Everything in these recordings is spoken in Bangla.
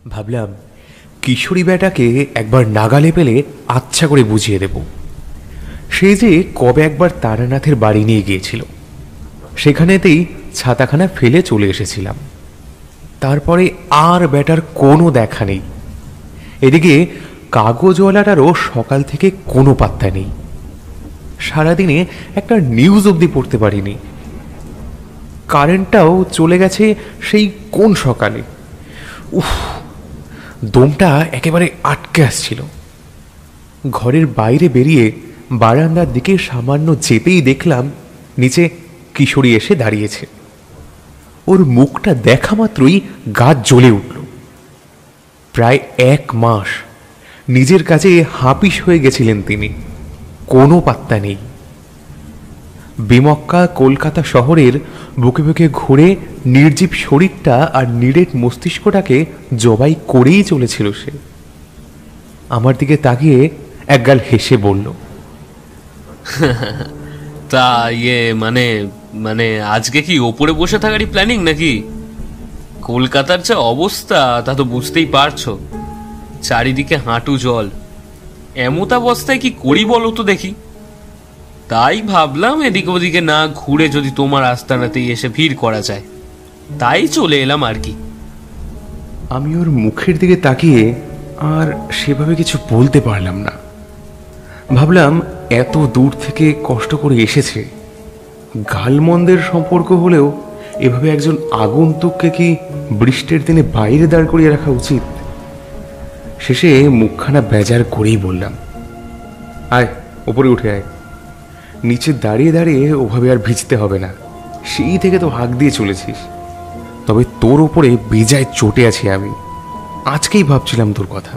ভাবলাম কিশোরী বেটাকে একবার নাগালে পেলে আচ্ছা করে বুঝিয়ে দেব। সে যে কবে একবার তারানাথের বাড়ি নিয়ে গিয়েছিল, সেখানেতেই ছাতাখানা ফেলে চলে এসেছিলাম। তারপরে আর বেটার কোনো দেখা নেই। এদিকে কাগজওয়ালাটারও সকাল থেকে কোনো পাত্তা নেই। সারাদিনে একটা নিউজ অবধি পড়তে পারিনি। কারেন্টটাও চলে গেছে সেই কোন সকালে। উফ, দমটা একেবারে আটকে আসছিল। ঘরের বাইরে বেরিয়ে বারান্দার দিকে সামান্য যেতেই দেখলাম নিচে কিশোরী এসে দাঁড়িয়েছে। ওর মুখটা দেখা মাত্রই গা জ্বলে উঠল। প্রায় 1 মাস নিজের কাছে হাপিস হয়ে গেছিলেন তিনি, কোনো পাত্তা নেই। বেমক্কা কলকাতা শহরের বুকে বুকে ঘুরে নির্জীব শরীরটা আর নিরেট মস্তিষ্কটাকে জবাই করেই চলেছিল সে। আমার দিকে তাকিয়ে একগাল হেসে বলল, তা মানে মানে আজকে কি ওপরে বসে থাকারই প্ল্যানিং নাকি? কলকাতার যে অবস্থা তা তো বুঝতেই পারছো, চারিদিকে হাঁটু জল। এমত অবস্থায় কি করি বলো তো দেখি। তাই ভাবলাম এদিকে ওদিকে না ঘুরে যদি তোমার আস্তানাতেই এসে ভিড় করা যায়, তাই চলে এলাম আর কি। আমি ওর মুখের দিকে তাকিয়ে আর সেভাবে কিছু বলতে পারলাম না। ভাবলাম এত দূর থেকে কষ্ট করে এসেছে, গালমন্দের সম্পর্ক হলেও এভাবে একজন আগন্তুককে কি বৃষ্টির দিনে বাইরে দাঁড় করিয়ে রাখা উচিত? শেষে মুখখানা বেজার করেই বললাম, আয় ওপরে উঠে আয়। নিচে দাঁড়িয়ে দাঁড়িয়ে ওভাবে আর ভিজতে হবে না, সেই থেকে তো হাঁক দিয়ে চলেছিস। তবে তোর ওপরে বেজায় চটে আছি আমি। আজকেই ভাবছিলাম তোর কথা।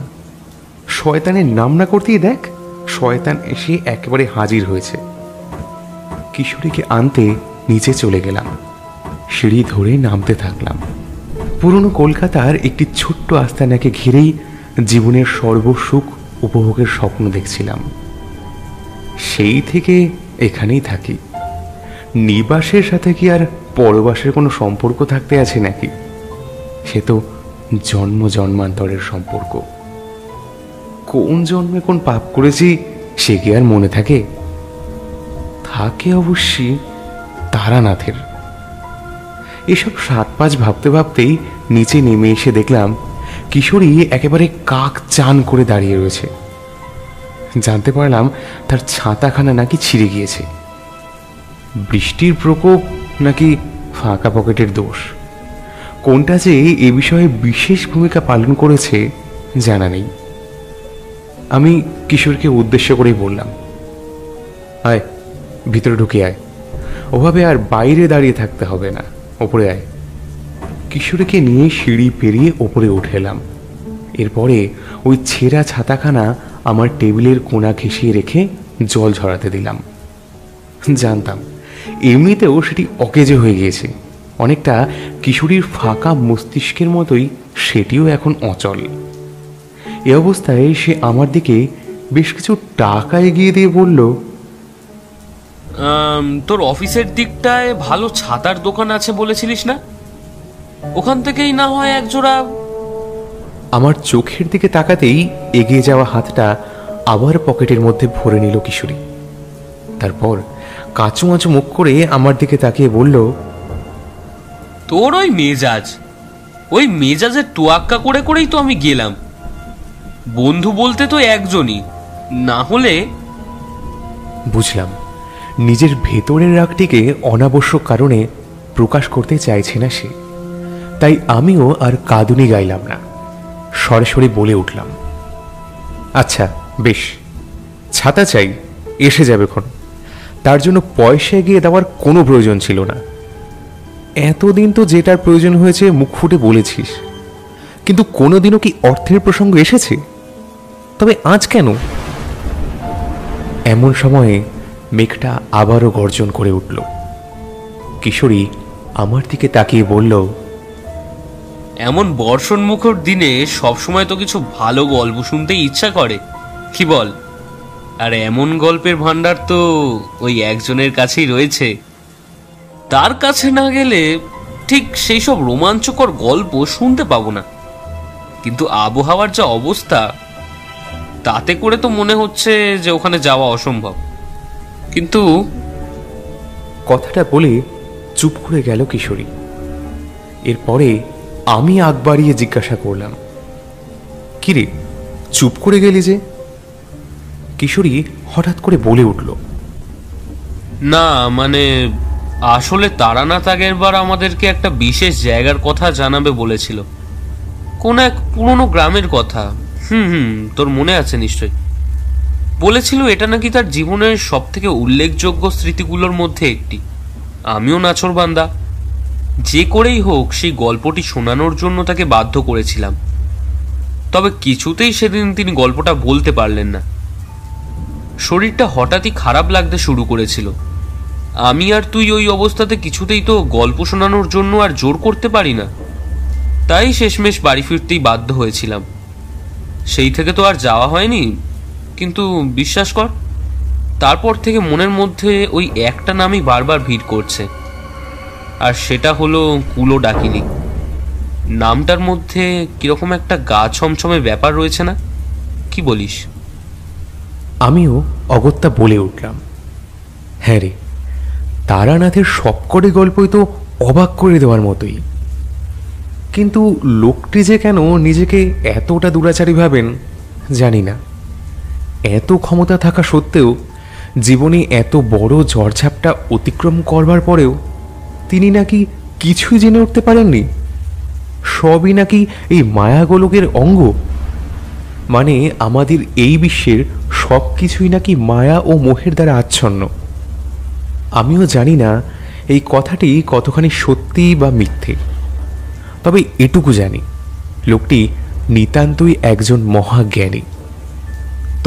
শয়তানের নাম না করতেই দেখ, শয়তান এসে একেবারে হাজির হয়েছে। কিশোরীকে আনতে নিচে চলে গেলাম। সিঁড়ি ধরে নামতে থাকলাম। পুরনো কলকাতার একটি ছোট্ট আস্তানাকে ঘিরেই জীবনের সর্বসুখ উপভোগের স্বপ্ন দেখছিলাম। সেই থেকে এখানেই থাকি। নিবাসের সাথে কি আর পরবাসের কোনো সম্পর্ক থাকতে আছে নাকি? সে তো জন্ম জন্মান্তরের সম্পর্ক। কোন জন্মে কোন পাপ করেছি সে কি আর মনে থাকে? থাকে অবশ্যই তারানাথের। এসব 7-5 ভাবতে ভাবতেই নিচে নেমে এসে দেখলাম কিশোরী একেবারে কাক চান করে দাঁড়িয়ে রয়েছে। জানতে পারলাম তার ছাতাখানা নাকি ছিঁড়ে গিয়েছে। বৃষ্টির প্রকোপ নাকি ফাঁকা পকেটের দোষ, কোনটা যে এ বিষয়ে বিশেষ ভূমিকা পালন করেছে জানা নেই। আমি কিশোরকে উদ্দেশ্য করেই বললাম, আয় ভিতরে ঢুকে আয়, ওভাবে আর বাইরে দাঁড়িয়ে থাকতে হবে না, ওপরে আয়। কিশোরীকে নিয়ে সিঁড়ি পেরিয়ে ওপরে উঠে এলাম। এরপরে ওই ছেঁড়া ছাতাখানা আমার টেবিলের কোণা ঘেঁষিয়ে রেখে জল ঝরাতে দিলাম। জানতাম এমনিতেও সেটি অকেজো হয়ে গিয়েছে, অনেকটা কিশোরীর ফাঁকা মস্তিষ্কের মতোই সেটিও এখন অচল। এ অবস্থায় সে আমার দিকে বেশ কিছু টাকা এগিয়ে দিয়ে বলল, তোর অফিসের দিকটায় ভালো ছাতার দোকান আছে বলেছিলিস না? ওখান থেকেই না হয় একজোড়া। আমার চোখের দিকে তাকাতেই এগিয়ে যাওয়া হাতটা আবার পকেটের মধ্যে ভরে নিল কিশোরী। তারপর কাঁচু মাচু মুখ করে আমার দিকে তাকিয়ে বলল, তোর ওই মেজাজের তোয়াক্কা করে করেই তো আমি গেলাম। বন্ধু বলতে তো একজনই, না হলে। বুঝলাম নিজের ভেতরের রাগটিকে অনাবশ্যক কারণে প্রকাশ করতে চাইছে না সে। তাই আমিও আর কাঁদুনি গাইলাম না, সরাসরি বলে উঠলাম, আচ্ছা বেশ, ছাতা চাই, এসে যাবে ক্ষণ। তার জন্য পয়সা এগিয়ে দেওয়ার কোনো প্রয়োজন ছিল না। এতদিন তো যেটার প্রয়োজন হয়েছে মুখ ফুটে বলেছিস, কিন্তু কোনোদিনও কি অর্থের প্রসঙ্গ এসেছে? তবে আজ কেন? এমন সময়ে মেঘটা আবারও গর্জন করে উঠল। কিশোরী আমার দিকে তাকিয়ে বলল, এমন বর্ষণ মুখর দিনে সবসময় তো কিছু ভালো গল্প শুনতে ইচ্ছা করে, কি বল? আর এমন গল্পের ভান্ডার তো ওই একজনের কাছেই রয়েছে। তার কাছে না গেলে ঠিক সেই সব রোমাঞ্চকর গল্প শুনতে পাবো না। কিন্তু আবহাওয়ার যা অবস্থা, তাতে করে তো মনে হচ্ছে যে ওখানে যাওয়া অসম্ভব। কিন্তু কথাটা বলে চুপ করে গেল কিশোরী। এরপরে আমি আগ বাড়িয়ে জিজ্ঞাসা করলাম, কিরে চুপ করে গেলি যে? কিশোরী হঠাৎ করে বলে উঠল, না মানে আসলে তারানাথ আগের বার আমাদেরকে একটা বিশেষ জায়গার কথা জানাবে বলেছিল, কোন এক পুরনো গ্রামের কথা। তোর মনে আছে নিশ্চয়? বলেছিল এটা নাকি তার জীবনের সব থেকে উল্লেখযোগ্য স্মৃতিগুলোর মধ্যে একটি। আমিও নাছোড়বান্দা, যে করেই হোক সেই গল্পটি শোনানোর জন্য তাকে বাধ্য করেছিলাম। তবে কিছুতেই সেদিন তিনি গল্পটা বলতে পারলেন না। শরীরটা হঠাৎই খারাপ লাগতে শুরু করেছিল। আমি আর তুই ওই অবস্থাতে কিছুতেই তো গল্প শোনানোর জন্য আর জোর করতে পারি না। তাই শেষমেশ বাড়ি ফিরতেই বাধ্য হয়েছিলাম। সেই থেকে তো আর যাওয়া হয়নি। কিন্তু বিশ্বাস কর, তারপর থেকে মনের মধ্যে ওই একটা নামই বারবার ভিড় করছে, আর সেটা হলো কুলো ডাকিনী। নামটার মধ্যে কিরকম একটা গা ছমছমে ব্যাপার রয়েছে না, কি বলিস? আমিও অগত্যা বলে উঠলাম, হ্যাঁ রে, তারানাথের সবকটি গল্পই তো অবাক করে দেওয়ার মতোই। কিন্তু লোকটি যে কেন নিজেকে এতটা দুরাচারী ভাবেন জানি না। এত ক্ষমতা থাকা সত্ত্বেও জীবনে এত বড় ঝড়ঝাপটা অতিক্রম করবার পরেও তিনি নাকি কিছুই জেনে উঠতে পারেননি। সবই নাকি এই মায়াগোলকের অঙ্গ। মানে আমাদের এই বিশ্বের সব কিছুই নাকি মায়া ও মোহের দ্বারা আচ্ছন্ন। আমিও জানি না এই কথাটি কতখানি সত্যি বা মিথ্যে, তবে এটুকু জানি লোকটি নিতান্তই একজন মহাজ্ঞানী।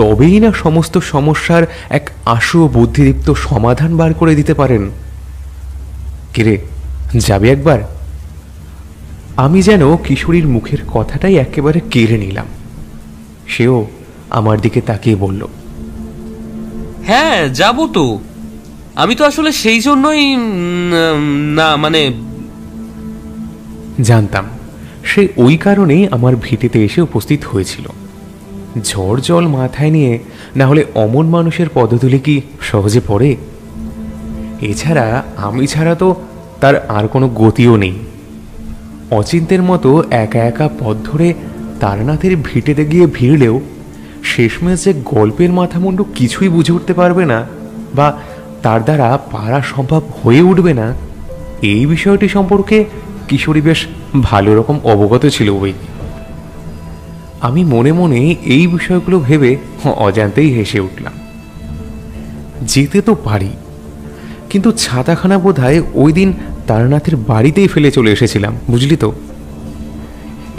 তবেই না সমস্ত সমস্যার এক আশু ও বুদ্ধিদীপ্ত সমাধান বার করে দিতে পারেন। কিরে, যাবে একবার? আমি যেন কিশোরীর মুখের কথাটাই একেবারে কেড়ে নিলাম। সেও আমার দিকে তাকিয়ে বলল, হ্যাঁ যাব তো। আমি তো আসলে সেই জন্যই না মানে জানতাম সে ওই কারণেই আমার ভিটেতে এসে উপস্থিত হয়েছিল। ঝড় জল মাথায় নিয়ে না হলে অমন মানুষের পদধূলি কি সহজে পড়ে? এছাড়া আমি ছাড়া তো তার আর কোনো গতিও নেই। অচিন্তের মতো একা একা পথ ধরে তারানাথের ভিটেতে গিয়ে ভিড়লেও শেষমেশ যে গল্পের মাথামুন্ডু কিছুই বুঝে উঠতে পারবে না বা তার দ্বারা পারা সম্ভব হয়ে উঠবে না, এই বিষয়টি সম্পর্কে কিশোরী বেশ ভালো রকম অবগত ছিল বই। আমি মনে মনে এই বিষয়গুলো ভেবে অজান্তেই হেসে উঠলাম। যেতে তো পারি, কিন্তু ছাতাখানা বোধহয় ওই দিন তারানাথের বাড়িতেই ফেলে চলে এসেছিলাম, বুঝলি তো।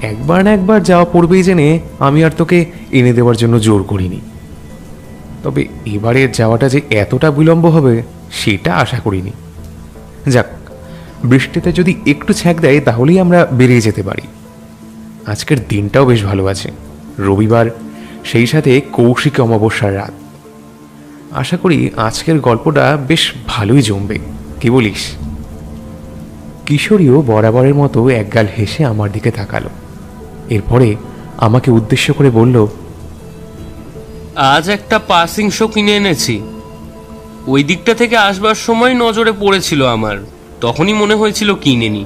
একবার না একবার যাওয়া পড়বেই জেনে আমি আর তোকে এনে দেওয়ার জন্য জোর করিনি। তবে এবারের যাওয়াটা যে এতটা বিলম্ব হবে সেটা আশা করিনি। যাক, বৃষ্টিতে যদি একটু ছ্যাঁক দেয় তাহলেই আমরা বেরিয়ে যেতে পারি। আজকের দিনটাও বেশ ভালো আছে, রবিবার, সেই সাথে কৌশিক অমাবস্যার রাত। আশা করি আজকের গল্পটা বেশ ভালোই জমবে, কি বলিস? কিশোরীও বরাবরের মতো একগাল হেসে আমার দিকে তাকালো। এরপরে আমাকে উদ্দেশ্য করে বলল, আজ একটা পাসিং শো কিনে এনেছি। ওই দিকটা থেকে আসবার সময় নজরে পড়েছিল আমার, তখনই মনে হয়েছিল কিনে নি।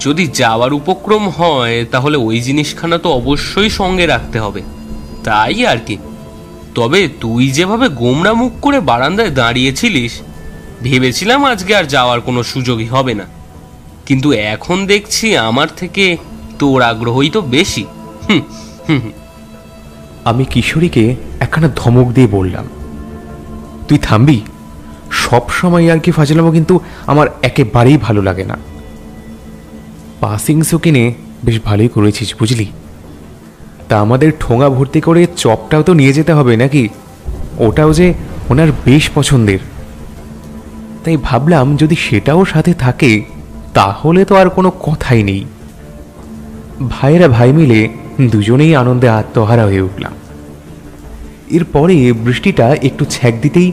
যদি যাওয়ার উপক্রম হয় তাহলে ওই জিনিসখানা তো অবশ্যই সঙ্গে রাখতে হবে, তাই আর কি। তবে তুই যেভাবে গোমরা মুখ করে বারান্দায় দাঁড়িয়েছিলিস, ভেবেছিলাম আজকে আর যাওয়ার কোনো সুযোগই হবে না। কিন্তু এখন দেখছি আমার থেকে তোর আগ্রহই তো বেশি। আমি কিশোরীকে একখানা ধমক দিয়ে বললাম, তুই থামবি? সব সময় আর কি ফাজলামো কিন্তু আমার একেবারেই ভালো লাগে না। পাসিং শো কিনে বেশ ভালোই করেছিস বুঝলি। তা আমাদের ঠোঙা ভর্তি করে চপটাও তো নিয়ে যেতে হবে নাকি? ওটাও যে ওনার বেশ পছন্দের। তাই ভাবলাম যদি সেটাও সাথে থাকে তাহলে তো আর কোনো কথাই নেই। ভাইয়েরা ভাই মিলে দুজনেই আনন্দে আত্মহারা হয়ে উঠলাম। এরপরে বৃষ্টিটা একটু ছ্যাঁক দিতেই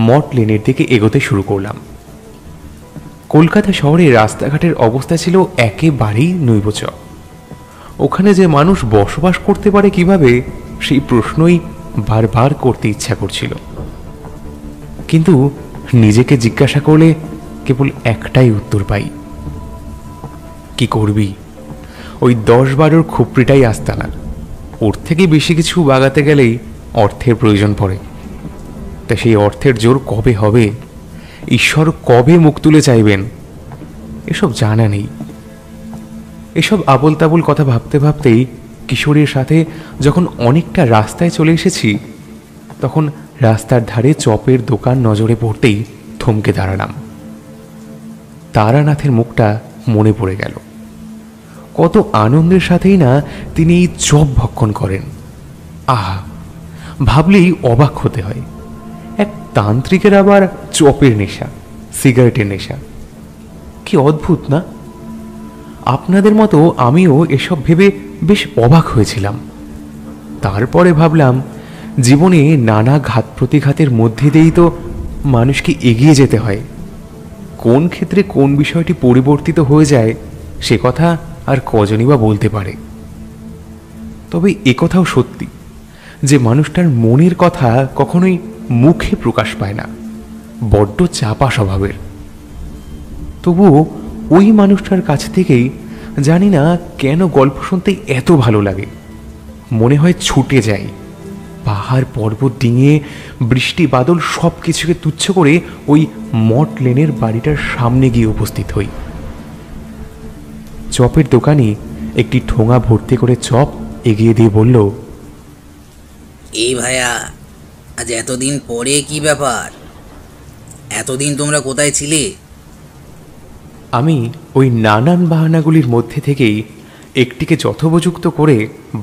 মঠ লেনের দিকে এগোতে শুরু করলাম। কলকাতা শহরের রাস্তাঘাটের অবস্থা ছিল একেবারেই নৈবচ। ওখানে যে মানুষ বসবাস করতে পারে কিভাবে, সেই প্রশ্নই বারবার করতে ইচ্ছা করছিল। কিন্তু নিজেকে জিজ্ঞাসা করলে কেবল একটাই উত্তর পাই, কি করবি, ওই 10-12 খুপড়িটাই আস্তানা, ওর থেকে বেশি কিছু বাগাতে গেলেই অর্থের প্রয়োজন পড়ে। তা সেই অর্থের জোর কবে হবে, ঈশ্বর কবে মুখ তুলে চাইবেন, এসব জানা নেই। এসব আবোল তাবোল কথা ভাবতে ভাবতেই কিশোরীর সাথে যখন অনেকটা রাস্তায় চলে এসেছি, তখন রাস্তার ধারে চপের দোকান নজরে পড়তেই থমকে দাঁড়ালাম। তারানাথের মুখটা মনে পড়ে গেল। কত আনন্দের সাথেই না তিনি এই চপ ভক্ষণ করেন। আহা, ভাবলেই অবাক হতে হয়। এক তান্ত্রিকের আবার চপের নেশা, সিগারেটের নেশা, কি অদ্ভুত না? আপনাদের মতো আমিও এসব ভেবে বেশ অবাক হয়েছিলাম। তারপরে ভাবলাম, জীবনে নানা ঘাত প্রতিঘাতের মধ্যে দিয়েই তো মানুষকে এগিয়ে যেতে হয়। কোন ক্ষেত্রে কোন বিষয়টি পরিবর্তিত হয়ে যায় সে কথা আর কজনই বা বলতে পারে। তবে একথাও সত্যি যে মানুষটার মনের কথা কখনোই মুখে প্রকাশ পায় না, বড্ড চাপা স্বভাবের। তবুও ওই মানুষটার কাছ থেকেই জানি না কেন গল্প শুনতে এত ভালো লাগে। মনে হয় ছুটে যাই, পাহাড় পর্বত ডিঙিয়ে বৃষ্টি বাদল সব কিছুকে তুচ্ছ করে ওই মঠ লেনের বাড়িটার সামনে গিয়ে উপস্থিত হই। চপের দোকানি একটি ঠোঙা ভর্তি করে চপ এগিয়ে দিয়ে বলল, এই ভাইয়া, আজ এতদিন পরে কি ব্যাপার? এতদিন তোমরা কোথায় ছিলে? আমি ওই নানান বাহানাগুলির মধ্যে থেকেই একটিকে যথোপযুক্ত করে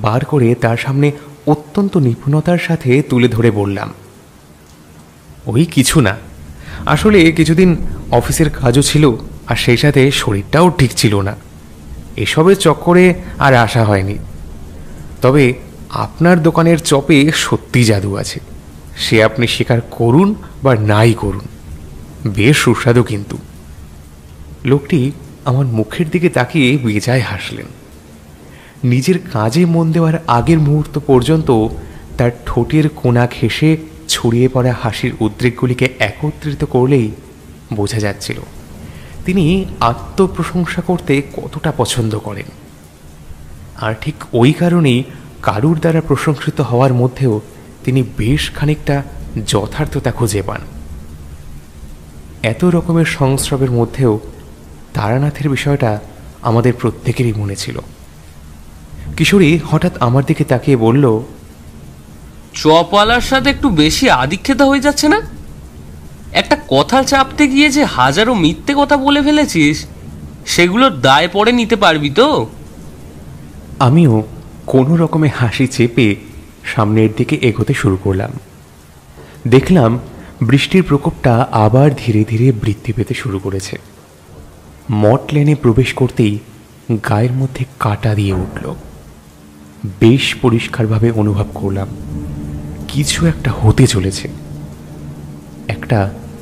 বার করে তার সামনে অত্যন্ত নিপুণতার সাথে তুলে ধরে বললাম, ওই কিছু না, আসলে কিছুদিন অফিসের কাজও ছিল, আর সেই সাথে শরীরটাও ঠিক ছিল না। এসবের চক্করে আর আসা হয়নি। তবে আপনার দোকানের চপে সত্যি জাদু আছে, সে আপনি স্বীকার করুন বা নাই করুন, বেশ সুস্বাদু। কিন্তু লোকটি আমার মুখের দিকে তাকিয়ে বেজায় হাসলেন। নিজের কাজে মন দেওয়ার আগের মুহূর্ত পর্যন্ত তার ঠোঁটের কোনা ঘেঁষে ছড়িয়ে পড়া হাসির উদ্রেকগুলিকে একত্রিত করলেই বোঝা যাচ্ছিল তিনি আত্মপ্রশংসা করতে কতটা পছন্দ করেন। আর ঠিক ওই কারণেই কারুর দ্বারা প্রশংসিত হওয়ার মধ্যেও তিনি বেশ খানিকটা যথার্থতা খুঁজে পান। এত রকমের সংস্রবের মধ্যেও তারানাথের বিষয়টা আমাদের প্রত্যেকেরই মনে ছিল। কিশোরী হঠাৎ আমার দিকে তাকিয়ে বলল, চপওয়ালার সাথে একটু বেশি আদিক্ষেতা হয়ে যাচ্ছে না? একটা কথা চাপতে গিয়ে যে হাজারো মিথ্যে কথা বলে ফেলেছিস, সেগুলোর দায় পড়ে নিতে পারবি তো? আমিও কোনো রকমে হাসি চেপে সামনের দিকে এগোতে শুরু করলাম। দেখলাম বৃষ্টির প্রকোপটা আবার ধীরে ধীরে বৃদ্ধি পেতে শুরু করেছে। মঠ লেনে প্রবেশ করতেই গায়ের মধ্যে কাঁটা দিয়ে উঠল। বেশ পরিষ্কারভাবে অনুভব করলাম কিছু একটা হতে চলেছে, একটা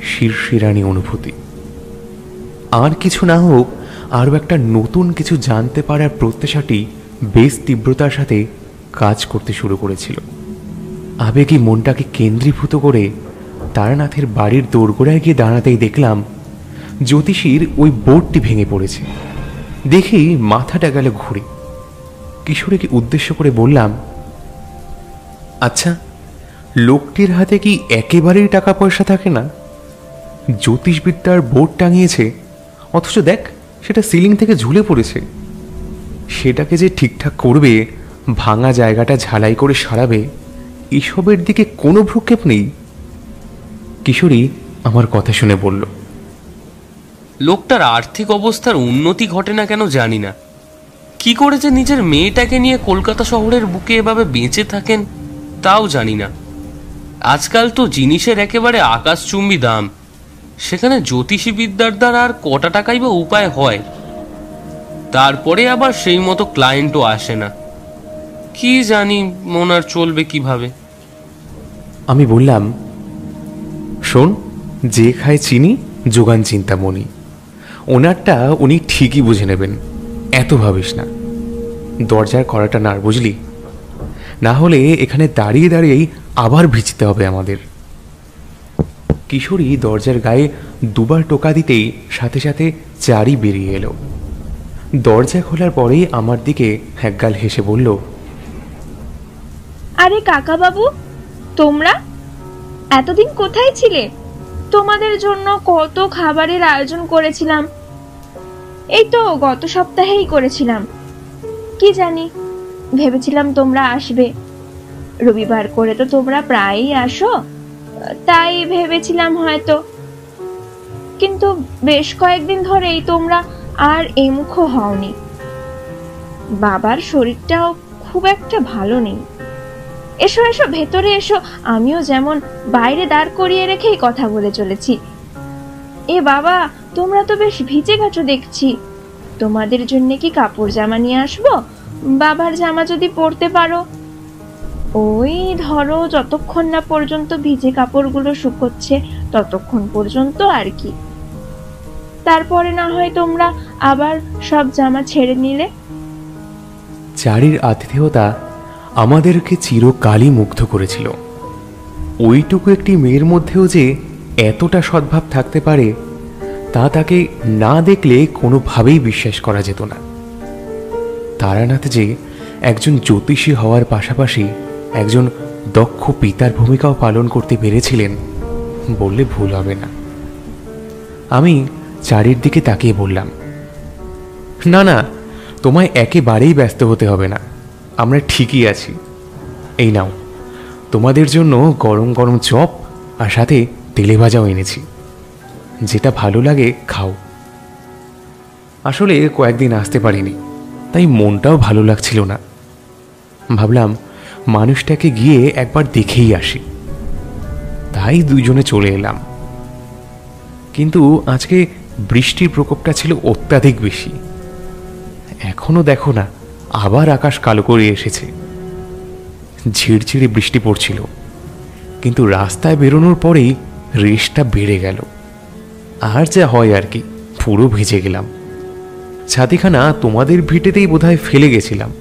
শিরশিরানি অনুভূতি। আর কিছু না হোক, আরও একটা নতুন কিছু জানতে পারার প্রত্যাশাটি বেশ তীব্রতার সাথে কাজ করতে শুরু করেছিল। আবেগে মনটাকে কেন্দ্রীভূত করে তারানাথের বাড়ির দোরগোড়ায় গিয়ে দাঁড়াতেই দেখলাম জ্যোতিষীর ওই বোর্ডটি ভেঙে পড়েছে। দেখেই মাথাটা গেল ঘুরে। কিশোরীকে উদ্দেশ্য করে বললাম, আচ্ছা, লোকটির হাতে কি একেবারেই টাকা পয়সা থাকে না? জ্যোতিষবিদ্যার বোর্ড টাঙিয়েছে, অথচ দেখ সেটা সিলিং থেকে ঝুলে পড়েছে। সেটাকে যে ঠিকঠাক করবে, ভাঙা জায়গাটা ঝালাই করে সারাবে, এসবের দিকে কোনো ভ্রুক্ষেপ নেই। কিশোরী আমার কথা শুনে বলল, লোকটার আর্থিক অবস্থার উন্নতি ঘটে না কেন জানি না, কি করে যে নিজের মেয়েটাকে নিয়ে কলকাতা শহরের বুকে এভাবে বেঁচে থাকেন তাও জানি না। আজকাল তো জিনিসের একেবারে আকাশচুম্বী দাম, সেখানে জ্যোতিষী বিদ্যার দ্বারা আর কটা টাকাই বা উপায় হয়? তারপরে আবার সেই মতো ক্লায়েন্টও আসে না, কি জানি মন আর চলবে কিভাবে। আমি বললাম, শোন, যে খায় চিনি যোগান চিন্তামণি, ওনারটা উনি ঠিকই বুঝে নেবেন, এত ভাবিস না। দরজার কড়াটা নাড়, বুঝলি? না হলে এখানে দাঁড়িয়ে দাঁড়িয়েই আবার ভিজতে হবে আমাদের। কিশোরী দরজার গায়ে দুবার টোকা দিতেই সাথে সাথে চারি বেরিয়ে এলো। দরজা খোলার পরেই আমার দিকে একগাল হেসে বলল, আরে কাকা বাবু, তোমরা এতদিন কোথায় ছিলে? তোমাদের জন্য কত খাবারের আয়োজন করেছিলাম। এই তো গত সপ্তাহেই করেছিলাম। কি জানি, ভেবেছিলাম তোমরা আসবে। রবিবার করে তো তোমরা প্রায়ই আসো, তাই ভেবেছিলাম হয়তো। কিন্তু বেশ কয়েকদিন ধরেই তোমরা আর এমুখো হওনি। বাবার শরীরটাও খুব একটা ভালো নেই। এসো এসো, ভেতরে এসো। আমিও যেমন বাইরে দাঁড় করিয়ে রেখেই কথা বলে চলেছি। এ বাবা, তোমরা তো বেশ ভিজে গেছো দেখছি। তোমাদের জন্য কি কাপড় জামা নিয়ে আসবো? বাবার জামা যদি পরতে পারো। ওই ধরো, যতক্ষণ না পর্যন্ত ভিজে কাপড়গুলো শুকোচ্ছে ততক্ষণ পর্যন্ত আর কি। তারপরে না হয় তোমরা আবার সব জামা ছেড়ে নিলে। চারির আতিথেয়তা আমাদেরকে চিরকালই মুগ্ধ করেছিল। ওইটুকু একটি মেয়ের মধ্যেও যে এতটা সদ্ভাব থাকতে পারে তা তাকে না দেখলে কোনোভাবেই বিশ্বাস করা যেত না। তারানাথ যে একজন জ্যোতিষী হওয়ার পাশাপাশি একজন দক্ষ পিতার ভূমিকাও পালন করতে পেরেছিলেন বললে ভুল হবে না। আমি চারির দিকে তাকিয়ে বললাম, না না, তোমায় একেবারেই ব্যস্ত হতে হবে না, আমরা ঠিকই আছি। এই নাও, তোমাদের জন্য গরম গরম চপ আর সাথে তেলে ভাজাও এনেছি, যেটা ভালো লাগে খাও। আসলে কয়েকদিন আসতে পারিনি, তাই মনটাও ভালো লাগছিল না। ভাবলাম মানুষটাকে গিয়ে একবার দেখেই আসি, তাই দুজনে চলে এলাম। কিন্তু আজকে বৃষ্টির প্রকোপটা ছিল অত্যাধিক বেশি। এখনো দেখো না, আবার আকাশ কালো করে এসেছে। ঝিরঝিরে বৃষ্টি পড়ছিল, কিন্তু রাস্তায় বেরোনোর পরেই রেশটা বেড়ে গেল। আর যা হয় আর কি, পুরো ভিজে গেলাম। ছাতিখানা তোমাদের ভিটেতেই বোধহয় ফেলে গেছিলাম।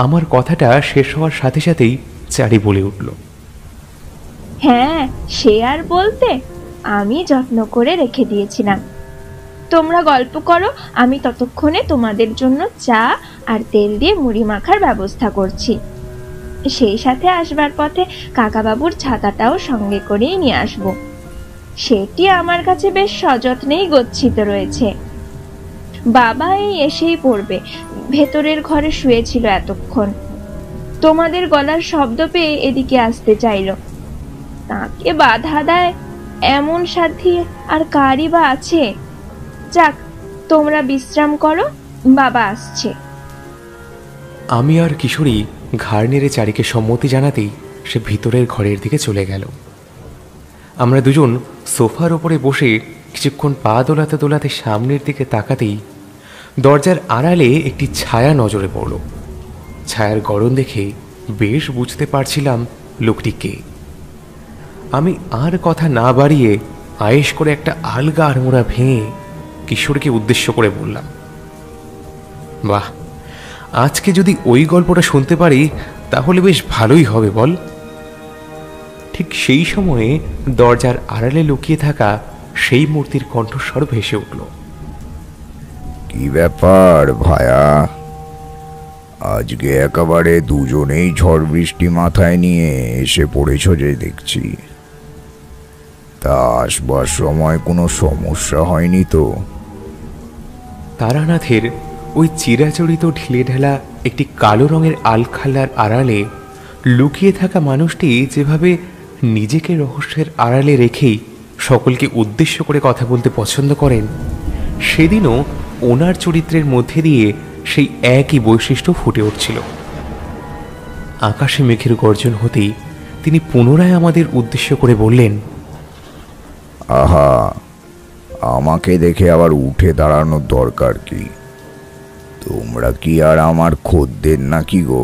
আমার কথাটা শেষ হওয়ার সাথে সাথেই চারি বলে উঠল, হ্যাঁ, সে আর বলতে, আমি যত্ন করে রেখে দিয়েছিলাম। তোমরা গল্প করো, আমি ততক্ষণে তোমাদের জন্য চা আর তেল দিয়ে মুড়ি মাখার ব্যবস্থা করছি। সেই সাথে আসবার পথে কাকাবাবুর ছাতাটাও সঙ্গে করেই নিয়ে আসবো। সেটি আমার কাছে বেশ সযত্নেই গচ্ছিত রয়েছে। বাবা এই এসেই পড়বে, ভেতরের ঘরে শুয়েছিল এতক্ষণ। তোমাদের গলার শব্দ পেয়ে এদিকে আসতে চাইল। তাকে বাধা দেয় এমন সাথী আর কারই বা আছে? যাক, তোমরা বিশ্রাম করো, বাবা আসছে। আমি আর কিশোরী ঘাড় নেড়ে চারিকে সম্মতি জানাতেই সে ভিতরের ঘরের দিকে চলে গেল। আমরা দুজন সোফার ওপরে বসে কিছুক্ষণ পা দোলাতে দোলাতে সামনের দিকে তাকাতেই দরজার আড়ালে একটি ছায়া নজরে পড়ল। ছায়ার গড়ন দেখে বেশ বুঝতে পারছিলাম লোকটি কে। আমি আর কথা না বাড়িয়ে আয়েশ করে একটা আলগা আড়মোড়া ভেঙে কিশোরকে উদ্দেশ্য করে বললাম, বাহ, আজকে যদি ওই গল্পটা শুনতে পারি তাহলে বেশ ভালোই হবে বল। ঠিক সেই সময়ে দরজার আড়ালে লুকিয়ে থাকা সেই মূর্তির কণ্ঠস্বর ভেসে উঠল, কি ব্যাপার ভায়া, আজকে একেবারে দুজনেই ঝড় বৃষ্টি মাথায় নিয়ে এসে পড়েছ যে দেখছি। তা আসবার সময় কোনো সমস্যা হয়নি তো? তারানাথের ওই চিরাচরিত ঢিলে ঢালা একটি কালো রঙের আলখাল্লার আড়ালে লুকিয়ে থাকা মানুষটি যেভাবে নিজেকে রহস্যের আড়ালে রেখেই সকলকে উদ্দেশ্য করে কথা বলতে পছন্দ করেন, সেদিনও ওনার চরিত্রের মধ্যে দিয়ে সেই একই বৈশিষ্ট্য ফুটে উঠছিল। আকাশে মেঘের গর্জন হতেই তিনি পুনরায় আমাদের উদ্দেশ্য করে বললেন, আহা, আমাকে দেখে আবার উঠে দাঁড়ানোর দরকার কি? তোমরা কি আর আমার খদ্দের নাকি গো?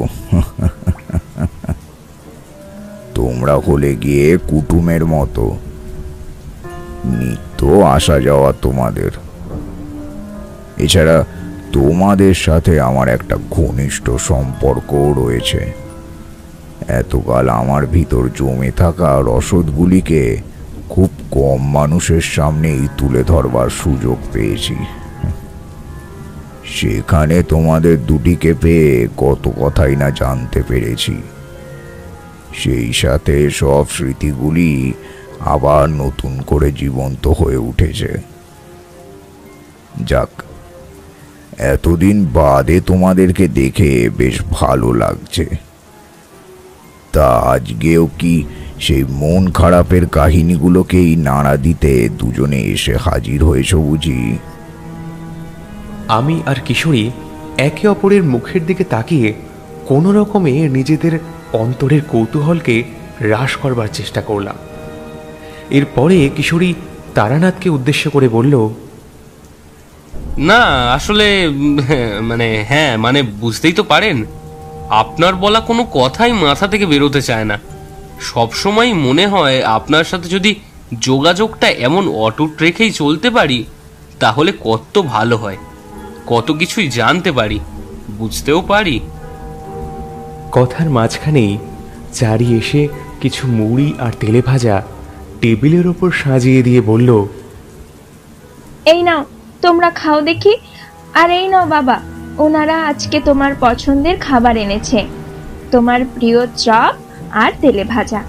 তোমরা হলে গিয়ে কুটুমের মতো, নিত্য আসা যাওয়া তোমাদের। এছাড়া তোমাদের সাথে আমার একটা ঘনিষ্ঠ সম্পর্কও রয়েছে। এতকাল আমার ভিতর জমে থাকা রসদগুলিকে খুব কম মানুষের সামনেই তুলে ধরবার সুযোগ পেয়েছি। সেখানে তোমাদের দুটিকে পেয়ে কত কথাই না জানতে পেরেছি। সেই সাথে সব স্মৃতিগুলি আবার নতুন করে জীবন্ত হয়ে উঠেছে। যাক, এতদিন বাদে তোমাদেরকে দেখে বেশ ভালো লাগছে। তা আজকেও কি সেই মন খারাপের কাহিনীগুলোকেই নাড়া দিতে দুজনে এসে হাজির হয়েছ বুঝি? আমি আর কিশোরী একে অপরের মুখের দিকে তাকিয়ে কোনো রকমে নিজেদের অন্তরের কৌতূহলকে হ্রাস করবার চেষ্টা করলাম। এরপরে কিশোরী তারানাথকে উদ্দেশ্য করে বলল, না আসলে হ্যাঁ মানে বুঝতেই তো পারেন, আপনার বলা কোনো কথাই মাথা থেকে বেরোতে চায় না। সবসময় মনে হয় আপনার সাথে যদি যোগাযোগটা এমন অটুট রেখেই চলতে পারি তাহলে কত ভালো হয়, কত কিছুই জানতে পারি, বুঝতেও পারি। কথার মাঝখানেই চারি এসে কিছু মুড়ি আর তেলে ভাজা টেবিলের ওপর সাজিয়ে দিয়ে বলল, এই নাও তোমরা খাও দেখি। আর এই নাও বাবা, ওনারা আজকে তোমার পছন্দের খাবার এনেছে, তোমার প্রিয় চপ আর তেলে ভাজা।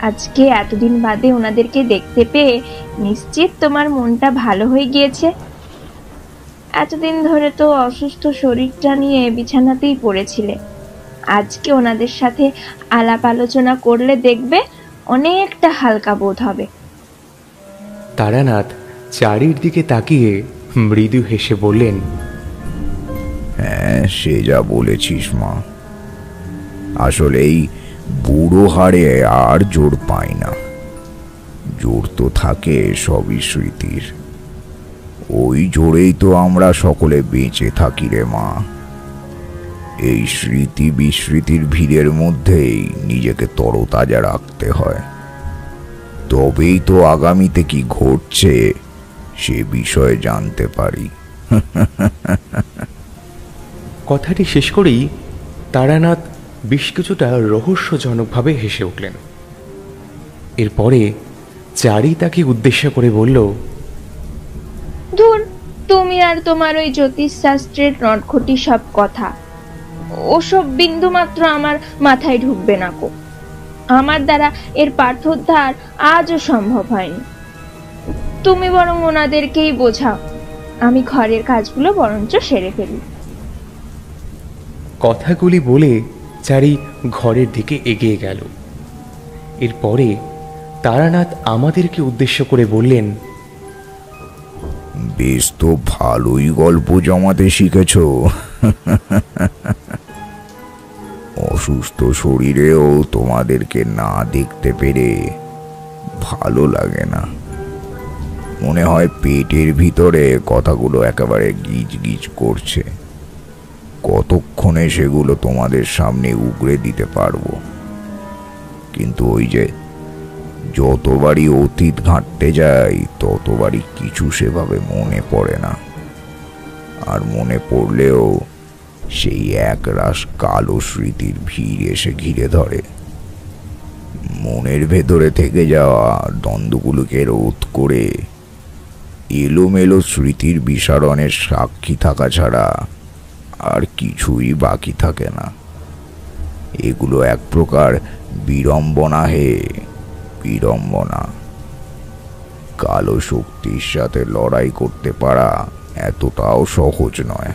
আজকে এতদিন বাদে ওনাদেরকে দেখতে পেয়ে নিশ্চিত তোমার মনটা ভালো হয়ে গিয়েছে। এতদিন ধরে তো অসুস্থ শরীরটা নিয়ে বিছানাতেই পড়েছিলে, আজকে ওনাদের সাথে আলাপ আলোচনা করলে দেখবে অনেকটা হালকা বোধ হবে। তারানাথ চারির দিকে তাকিয়ে মৃদু হেসে বললেন, হ্যাঁ, সে যা বলেছিস মা। আসলে এই বুড়ো হাড়ে আর জোর পাই না, জোর তো থাকে সবই স্মৃতির। ওই জোরেই তো আমরা সকলে বেঁচে থাকি রে মা। এই স্মৃতি বিস্মৃতির ভিড়ের মধ্যেই নিজেকে তরতাজা রাখতে হয়, তবেই তো আগামীতে কি ঘটছে সে বিষয়ে জানতে পারি। কথাটি শেষ করেই তারানাথ বেশ কিছুটা রহস্যজনকভাবে হেসে উঠলেন। এরপরে চারি তাকে উদ্দেশ্য করে বলল, ধুর, তুমি আর তোমার ওই জ্যোতিষশাস্ত্রের নটখটি সব কথা, ওসব বিন্দু মাত্র আমার মাথায় ঢুকবে না কো। আমার দ্বারা এর পাঠোদ্ধার আজও সম্ভব হয়নি। তুমি বরং ওনাদেরকেই বোঝাও, আমি ঘরের কাজগুলো বরঞ্চ সেরে ফেলি। কথাগুলি বলে চারি ঘরের দিকে এগিয়ে গেল। এরপরে তারানাথ আমাদেরকে উদ্দেশ্য করে বললেন, বেশ তো ভালোই গল্প জমাতে শিখেছ। অসুস্থ শরীরেও তোমাদেরকে না দেখতে পেরে ভালো লাগে না। মনে হয় পেটের ভিতরে কথাগুলো একেবারে গিজ গিজ করছে। কতক্ষণে সেগুলো তোমাদের সামনে উগরে দিতে পারবো। কিন্তু ওই যে যতবারই অতীত ঘাঁটতে যাই ততবারই কিছু সেভাবে মনে পড়ে না। আর মনে পড়লেও সেই একরাশ কালো স্মৃতির ভিড় এসে ঘিরে ধরে। মনের ভেতরে থেকে যাওয়া দ্বন্দ্বগুলোকে রোধ করে এলোমেলো স্মৃতির বিসারণের সাক্ষী থাকা ছাড়া আর কিছুই বাকি থাকে না। এগুলো এক প্রকার বিড়ম্বনা হে বিড়ম্বনা। কালো শক্তির সাথে লড়াই করতে পারা এতটাও সহজ নয়।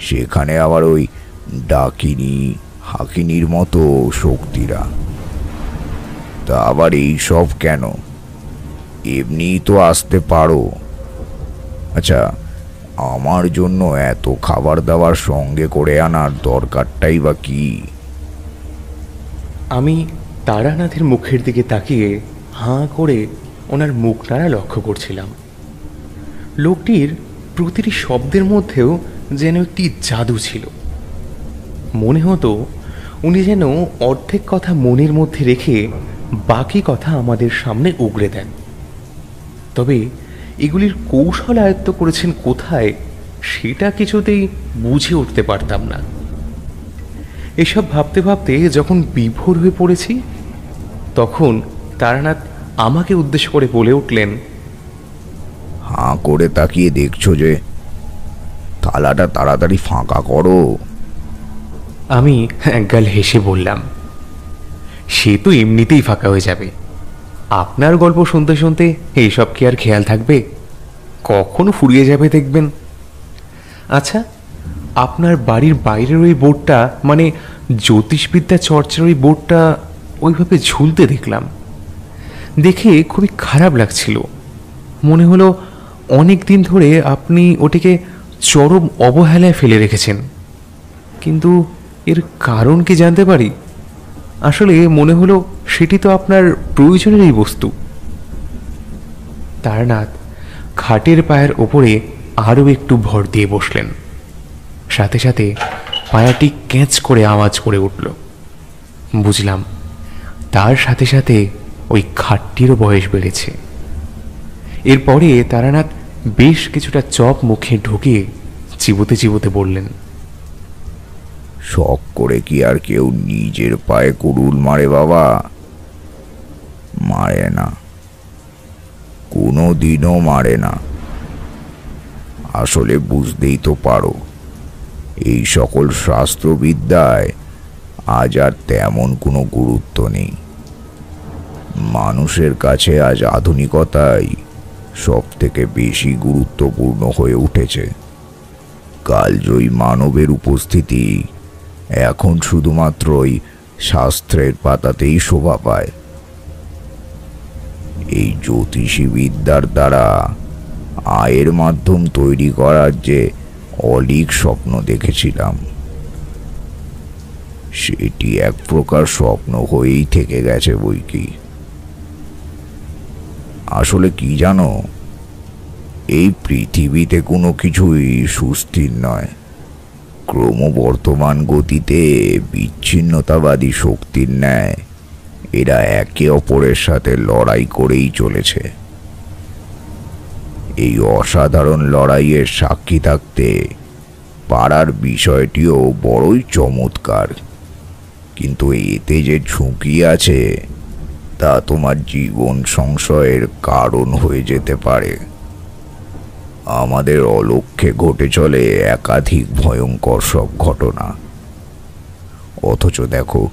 সেখানে আবার ওই ডাকিনী হাকিনীর মতো শক্তিরা। তা আবার এই সব কেন? এমনিই তো আসতে পারো। আচ্ছা, আমার জন্য এত খাবার দাবার সঙ্গে করে আনার দরকারটাই বা কি? আমি তারানাথের মুখের দিকে তাকিয়ে হাঁ করে ওনার মুখ নাড়া লক্ষ্য করছিলাম। লোকটির প্রতিটি শব্দের মধ্যেও যেন একটি জাদু ছিল। মনে হতো উনি যেন অর্ধেক কথা মনের মধ্যে রেখে বাকি কথা আমাদের সামনে উগরে দেন। তবে এগুলির কৌশল আয়ত্ত করেছেন কোথায় সেটা কিছুতেই বুঝে উঠতে পারতাম না। এসব ভাবতে ভাবতে যখন বিভোর হয়ে পড়েছি, তখন তারানাথ আমাকে উদ্দেশ্য করে বলে উঠলেন, হাঁ করে তাকিয়ে দেখছো যে, থালাটা তাড়াতাড়ি ফাঁকা করো। আমি একগাল হেসে বললাম, সে তো এমনিতেই ফাঁকা হয়ে যাবে। আপনার গল্প শুনতে শুনতে এইসব কি আর খেয়াল থাকবে? কখনো ফুরিয়ে যাবে দেখবেন। আচ্ছা, আপনার বাড়ির বাইরের ওই বোর্ডটা, মানে জ্যোতিষবিদ্যা চর্চার ওই বোর্ডটা ওইভাবে ঝুলতে দেখলাম। দেখে খুবই খারাপ লাগছিল। মনে হলো অনেক দিন ধরে আপনি ওটিকে চরম অবহেলায় ফেলে রেখেছেন। কিন্তু এর কারণ কি জানতে পারি? আসলে মনে হলো সেটি তো আপনার প্রয়োজনেরই বস্তু। তারানাথ খাটের পায়ের ওপরে আরও একটু ভর দিয়ে বসলেন। সাথে সাথে পায়াটি ক্যাঁচ করে আওয়াজ করে উঠল। বুঝলাম তার সাথে সাথে ওই খাটটিরও বয়স বেড়েছে। এরপরে তারানাথ বেশ কিছুটা চপ মুখে ঢুকিয়ে চিবোতে চিবোতে বললেন, শখ করে কি আর কেউ নিজের পায়ে কুড়ুল মারে বাবা? মারে না, কোনো দিনও মারে না। আসলে বুঝতেই তো পারো, এই সকল শাস্ত্রবিদ্যায় আজ আর তেমন কোনো গুরুত্ব নেই। মানুষের কাছে আজ আধুনিকতাই সব থেকে বেশি গুরুত্বপূর্ণ হয়ে উঠেছে। কালজয়ী মানবের উপস্থিতি এখন শুধুমাত্রই শাস্ত্রের পাতাতেই শোভা পায়। এই জ্যোতিষী বিদ্যার দ্বারা আয়ের মাধ্যম তৈরি করার যে অলীক স্বপ্ন দেখেছিলাম, সেটি এক প্রকার স্বপ্ন হয়েই থেকে গেছে বৈকি। আসলে কি জানো, এই পৃথিবীতে কোনো কিছুই সুস্থির নয়। ক্রমবর্ধমান গতিতে বিচ্ছিন্নতাবাদী শক্তির ন্যায় এরা একে অপরের সাথে লড়াই করেই চলেছে। এই অসাধারণ লড়াইয়ের সাক্ষী থাকতে পারার বিষয়টিও বড়ই চমৎকার, কিন্তু এতে যে ঝুঁকি আছে তা তোমার জীবন সংশয়ের কারণ হয়ে যেতে পারে। আমাদের অলক্ষ্যে ঘটে চলে একাধিক ভয়ঙ্কর সব ঘটনা, অথচ দেখো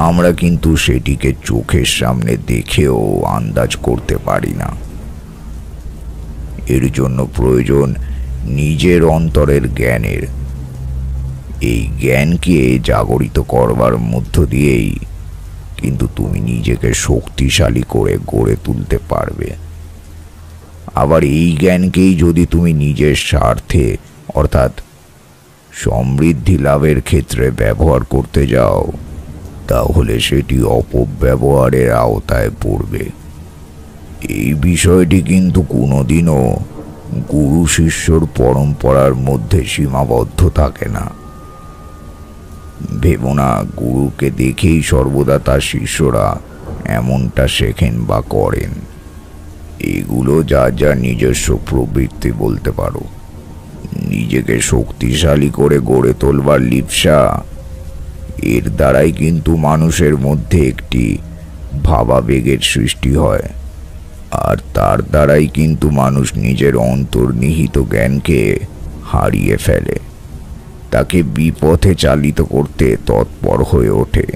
আমরা কিন্তু সেটিকে চোখের সামনে দেখেও আন্দাজ করতে পারি না। এর জন্য প্রয়োজন নিজের অন্তরের জ্ঞানের। এই জ্ঞানকে জাগরিত করবার মধ্য দিয়েই কিন্তু তুমি নিজেকে শক্তিশালী করে গড়ে তুলতে পারবে। আবার এই জ্ঞানকেই যদি তুমি নিজের স্বার্থে অর্থাৎ সমৃদ্ধি লাভের ক্ষেত্রে ব্যবহার করতে যাও, তাহলে সেটি অপব্যবহারের আওতায় পড়বে। এই বিষয়টি কিন্তু কোনোদিনও গুরু শিষ্যর পরম্পরার মধ্যে সীমাবদ্ধ থাকে না। ভেবো না গুরুকে দেখেই সর্বদা তার শিষ্যরা এমনটা শেখেন বা করেন। এগুলো যার যার নিজস্ব প্রবৃত্তি বলতে পারো। নিজেকে শক্তিশালী করে গড়ে তোলবার লিপ্সা, এর দ্বারাই কিন্তু মানুষের মধ্যে একটি ভাবাবেগের সৃষ্টি হয়, আর তার দ্বারাই কিন্তু মানুষ নিজের অন্তর্নিহিত জ্ঞানকে হারিয়ে ফেলে, তাকে বিপথে চালিত করতে তৎপর হয়ে ওঠে।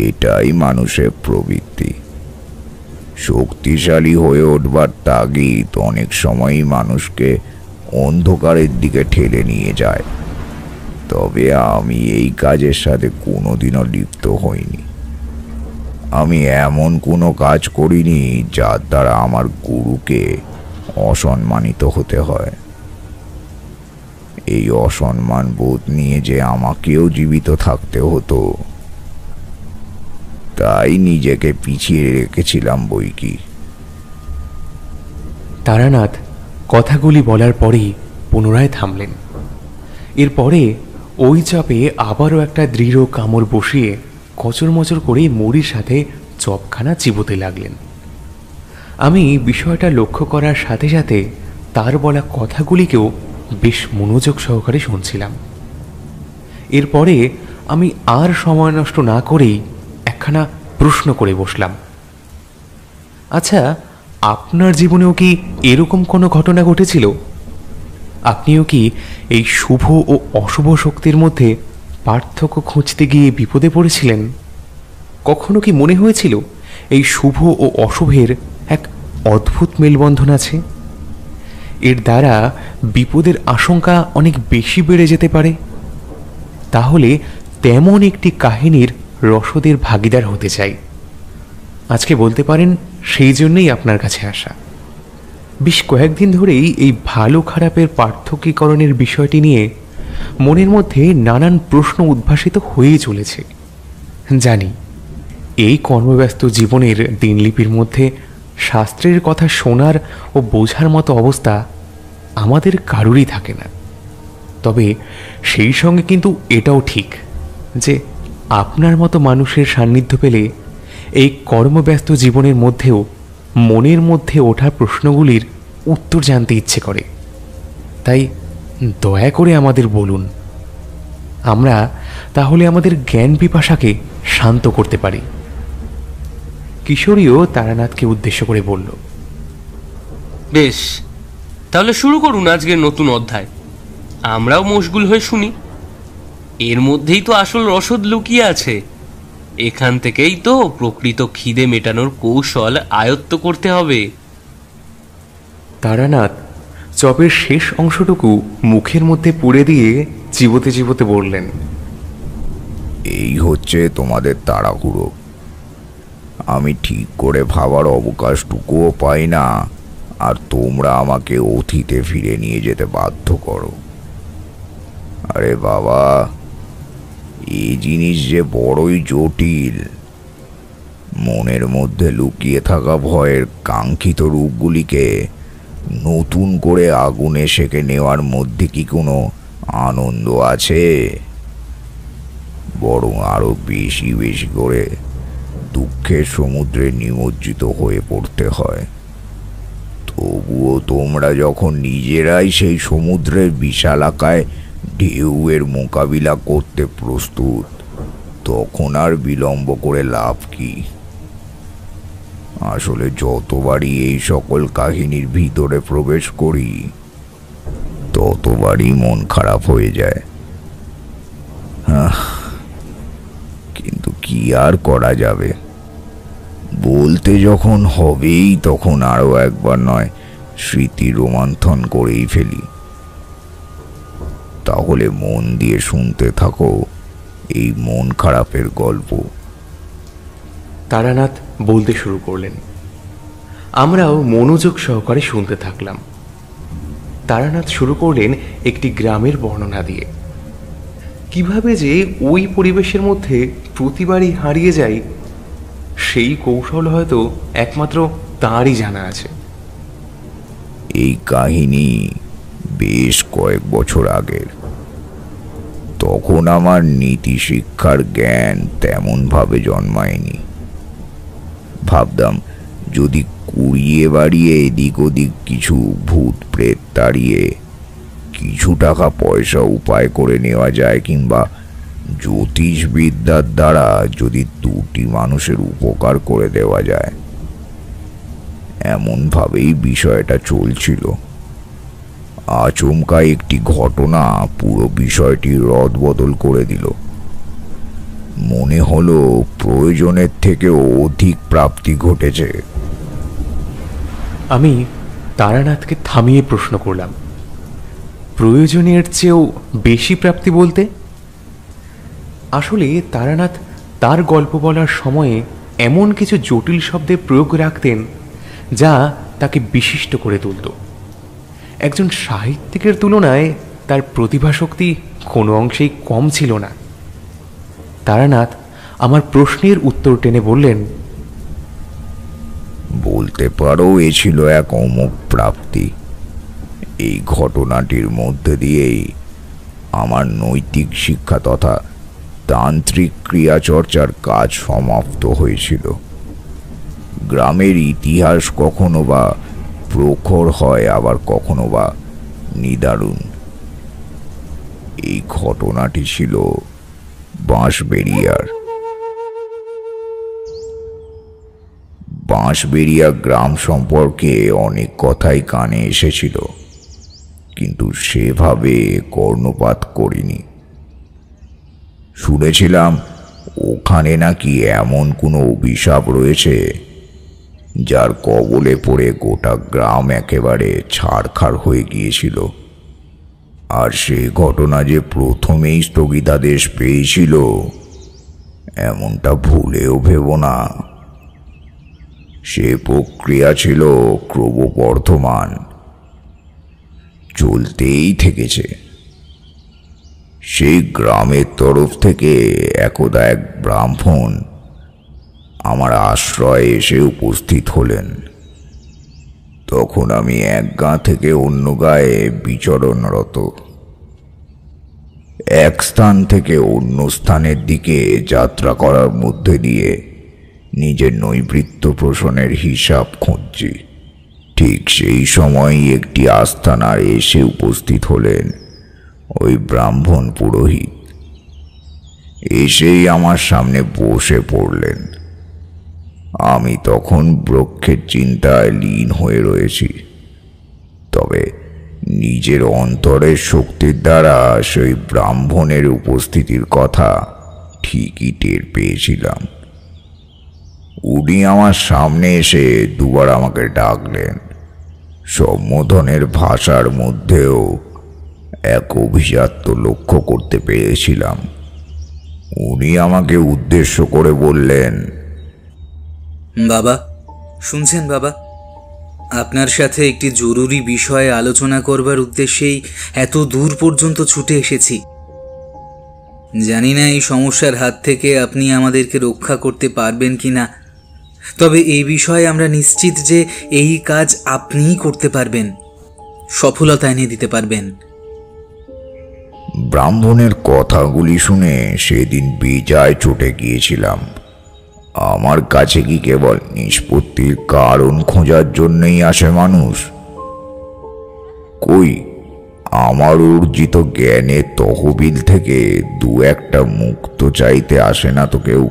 এটাই মানুষের প্রবৃত্তি। শক্তিশালী হয়ে উঠবার তাগিদ অনেক সময়ই মানুষকে অন্ধকারের দিকে ঠেলে নিয়ে যায়। তবে আমি এই কাজের সাথে কোনোদিনও লিপ্ত হইনি। আমি এমন কোনো কাজ করিনি যার দ্বারা আমার গুরুকে অসম্মানিত হতে হয়। এই অসম্মান বোধ নিয়ে যে আমাকেও জীবিত থাকতে হতো, তাই নিজেকে পিছিয়ে রেখেছিলাম বৈকি। তারানাথ কথাগুলি বলার পরেই পুনরায় থামলেন। এরপরে ওই চাপে আবারও একটা দৃঢ় কামড় বসিয়ে কচর মচর করে মুড়ির সাথে চপখানা চিবোতে লাগলেন। আমি বিষয়টা লক্ষ্য করার সাথে সাথে তার বলা কথাগুলিকেও বেশ মনোযোগ সহকারে শুনছিলাম। এরপরে আমি আর সময় নষ্ট না করেই একখানা প্রশ্ন করে বসলাম। আচ্ছা, আপনার জীবনেও কি এরকম কোনো ঘটনা ঘটেছিল? আপনিও কি এই শুভ ও অশুভ শক্তির মধ্যে পার্থক্য খুঁজতে গিয়ে বিপদে পড়েছিলেন? কখনো কি মনে হয়েছিল এই শুভ ও অশুভের এক অদ্ভুত মেলবন্ধন আছে? এর দ্বারা বিপদের আশঙ্কা অনেক বেশি বেড়ে যেতে পারে। তাহলে তেমন একটি কাহিনীর রসদের ভাগীদার হতে চাই। আজকে বলতে পারেন সেই জন্যই আপনার কাছে আসা। বেশ কয়েকদিন ধরেই এই ভালো খারাপের পার্থক্যীকরণের বিষয়টি নিয়ে মনের মধ্যে নানান প্রশ্ন উদ্ভাসিত হয়েই চলেছে। জানি এই কর্মব্যস্ত জীবনের দিনলিপির মধ্যে শাস্ত্রের কথা শোনার ও বোঝার মতো অবস্থা আমাদের কারুরই থাকে না। তবে সেই সঙ্গে কিন্তু এটাও ঠিক যে আপনার মতো মানুষের সান্নিধ্য পেলে এই কর্মব্যস্ত জীবনের মধ্যেও মনের মধ্যে ওঠা প্রশ্নগুলির উত্তর জানতে ইচ্ছে করে। তাই দয়া করে আমাদের বলুন, আমরা তাহলে আমাদের জ্ঞান পিপাসাকে শান্ত করতে পারি। কিশোরীও তারানাথকে উদ্দেশ্য করে বলল, বেশ, তাহলে শুরু করুন আজকের নতুন অধ্যায়। আমরাও মশগুল হয়ে শুনি। এর মধ্যেই তো আসল রসদ লুকিয়ে আছে। এখান থেকেই তো প্রকৃত খিদে মেটানোর কৌশল আয়ত্ত করতে হবে। তারানাথ চপের শেষ অংশটুকু মুখের মধ্যে পুড়ে দিয়ে চিবোতে চিবোতে বললেন, এই হচ্ছে তোমাদের তাড়াহুড়ো। আমি ঠিক করে ভাবার অবকাশটুকুও পাই না, আর তোমরা আমাকে অতীতে ফিরে নিয়ে যেতে বাধ্য করো। আরে বাবা, এই জিনিস যে বড়ই জটিল। মনের মধ্যে লুকিয়ে থাকা ভয়ের কাঙ্ক্ষিত রূপগুলিকে নতুন করে আগুনে সেঁকে নেওয়ার মধ্যে কি কোনো আনন্দ আছে? বরং আরো বেশি বেশি করে দুঃখের সমুদ্রে নিমজ্জিত হয়ে পড়তে হয়। তবুও তোমরা যখন নিজেরাই সেই সমুদ্রের বিশালাকায় ঢেউয়ের মোকাবিলা করতে প্রস্তুত, তখন আর বিলম্ব করে লাভ কি? আসলে যতবারই এই সকল কাহিনীর ভিতরে প্রবেশ করি, ততবারই মন খারাপ হয়ে যায়। কিন্তু কি আর করা যাবে? বলতে যখন হবেই, তখন আরো একবার নয় স্মৃতি রোমন্থন করেই ফেলি। তাহলে মন দিয়ে শুনতে থাকো এই মন খারাপের গল্প। তারানাথ বলতে শুরু করলেন। আমরাও মনোযোগ সহকারে শুনতে থাকলাম। তারানাথ শুরু করলেন একটি গ্রামের বর্ণনা দিয়ে। কিভাবে যে ওই পরিবেশের মধ্যে প্রতিবারই হারিয়ে যায়, সেই কৌশল হয়তো একমাত্র তাঁরই জানা আছে। এই কাহিনী বেশ কয়েক বছর আগের। তখন আমার নীতি শিক্ষার জ্ঞান তেমনভাবে জন্মায়নি। ভাবতাম যদি কুড়িয়ে বাড়িয়ে এদিক ওদিক কিছু ভূত প্রেত তাড়িয়ে কিছু টাকা পয়সা উপায় করে নেওয়া যায়, কিংবা জ্যোতিষবিদ্যার দ্বারা যদি দুটি মানুষের উপকার করে দেওয়া যায়, এমনভাবেই বিষয়টা চলছিল। আচমকা একটি ঘটনা পুরো বিষয়টি রদবদল করে দিল। মনে হলো প্রয়োজনের থেকেও অধিক প্রাপ্তি ঘটেছে। আমি তারানাথকে থামিয়ে প্রশ্ন করলাম, প্রয়োজনের চেয়েও বেশি প্রাপ্তি বলতে? আসলে তারানাথ তার গল্প বলার সময়ে এমন কিছু জটিল শব্দের প্রয়োগ রাখতেন যা তাকে বিশিষ্ট করে তুলত। একজন সাহিত্যিকের তুলনায় তার প্রতিভাশক্তি কোনো অংশেই কম ছিল না। তারানাথ আমার প্রশ্নের উত্তর টেনে বললেন, বলতে পারো এ ছিল এক অমোঘ প্রাপ্তি। এই ঘটনাটির মধ্যে দিয়েই আমার নৈতিক শিক্ষা তথা তান্ত্রিক ক্রিয়াচর্চার কাজ সমাপ্ত হয়েছিল। গ্রামের ইতিহাস কখনো বা প্রখর হয়, আবার কখনো বা নিদারুণ। এই ঘটনাটি ছিল বাঁশবেড়িয়ার। বাঁশবেড়িয়া গ্রাম সম্পর্কে অনেক কথাই কানে এসেছিল, কিন্তু সেভাবে কর্ণপাত করিনি। শুনেছিলাম ওখানে নাকি এমন কোনো অভিশাপ রয়েছে যার কবলে পড়ে গোটা গ্রাম একেবারে ছাড়খাড় হয়ে গিয়েছিল। আর সে ঘটনা যে প্রথমেই স্থগিতাদেশ পেয়েছিল এমনটা ভুলেও ভেব না। সে প্রক্রিয়া ছিল ক্রমবর্ধমান, চলতেই থেকেছে। সেই গ্রামের তরফ থেকে একদা এক ব্রাহ্মণ আমার আশ্রয়ে এসে উপস্থিত হলেন। তখন আমি এক গাঁ থেকে অন্য গায়ে বিচরণরত। এক স্থান থেকে অন্য স্থানের দিকে যাত্রা করার মধ্যে দিয়ে নিজের নৈবৃত্ত পোষণের হিসাব খুঁজছি। ঠিক সেই সময়ই একটি আস্তানার এসে উপস্থিত হলেন ওই ব্রাহ্মণ পুরোহিত। এসেই আমার সামনে বসে পড়লেন। আমি তখন ব্রক্ষের চিন্তায় লীন হয়ে রয়েছি, তবে নিজের অন্তরের শক্তির দ্বারা সেই ব্রাহ্মণের উপস্থিতির কথা ঠিকই টের পেয়েছিলাম। উনি আমার সামনে এসে দুবার আমাকে ডাকলেন। সম্বোধনের ভাষার মধ্যেও এক অভিজাত্য লক্ষ্য করতে পেরেছিলাম। উনি আমাকে উদ্দেশ্য করে বললেন, বাবা, শুনছেন বাবা? আপনার সাথে একটি জরুরি বিষয়ে আলোচনা করবার উদ্দেশ্যেই এত দূর পর্যন্ত ছুটে এসেছি। জানি না এই সমস্যার হাত থেকে আপনি আমাদেরকে রক্ষা করতে পারবেন কিনা, তবে এই বিষয়ে আমরা নিশ্চিত যে এই কাজ আপনিই করতে পারবেন, সফলতা এনে দিতে পারবেন। ব্রাহ্মণের কথাগুলি শুনে সেদিন বেজায় চটে গিয়েছিলাম। আমার কাছে কি কেবল নিষ্পত্তির কারণ খোঁজার জন্যই আসে মানুষ? কই, আমার অর্জিত জ্ঞানের তহবিল থেকে দু একটা মুক্ত চাইতে আসে না তো কেউ।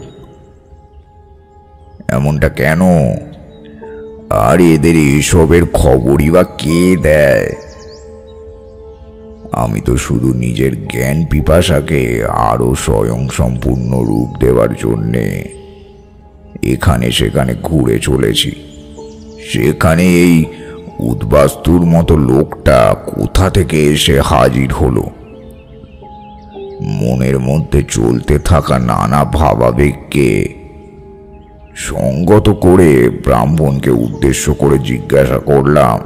এমনটা কেন? আর এদের এসবের খবরই বা কে দেয়? আমি তো শুধু নিজের জ্ঞান পিপাসাকে আরো স্বয়ংসম্পূর্ণ রূপ দেওয়ার জন্যে এখানে সেখানে ঘুরে চলেছি। সেখানে এই উদ্বাস্তুর মতো লোকটা কোথা থেকে এসে হাজির হলো? মনের মধ্যে চলতে থাকা নানা ভাবাবেগকে সঙ্গত করে ব্রাহ্মণকে উদ্দেশ্য করে জিজ্ঞাসা করলাম,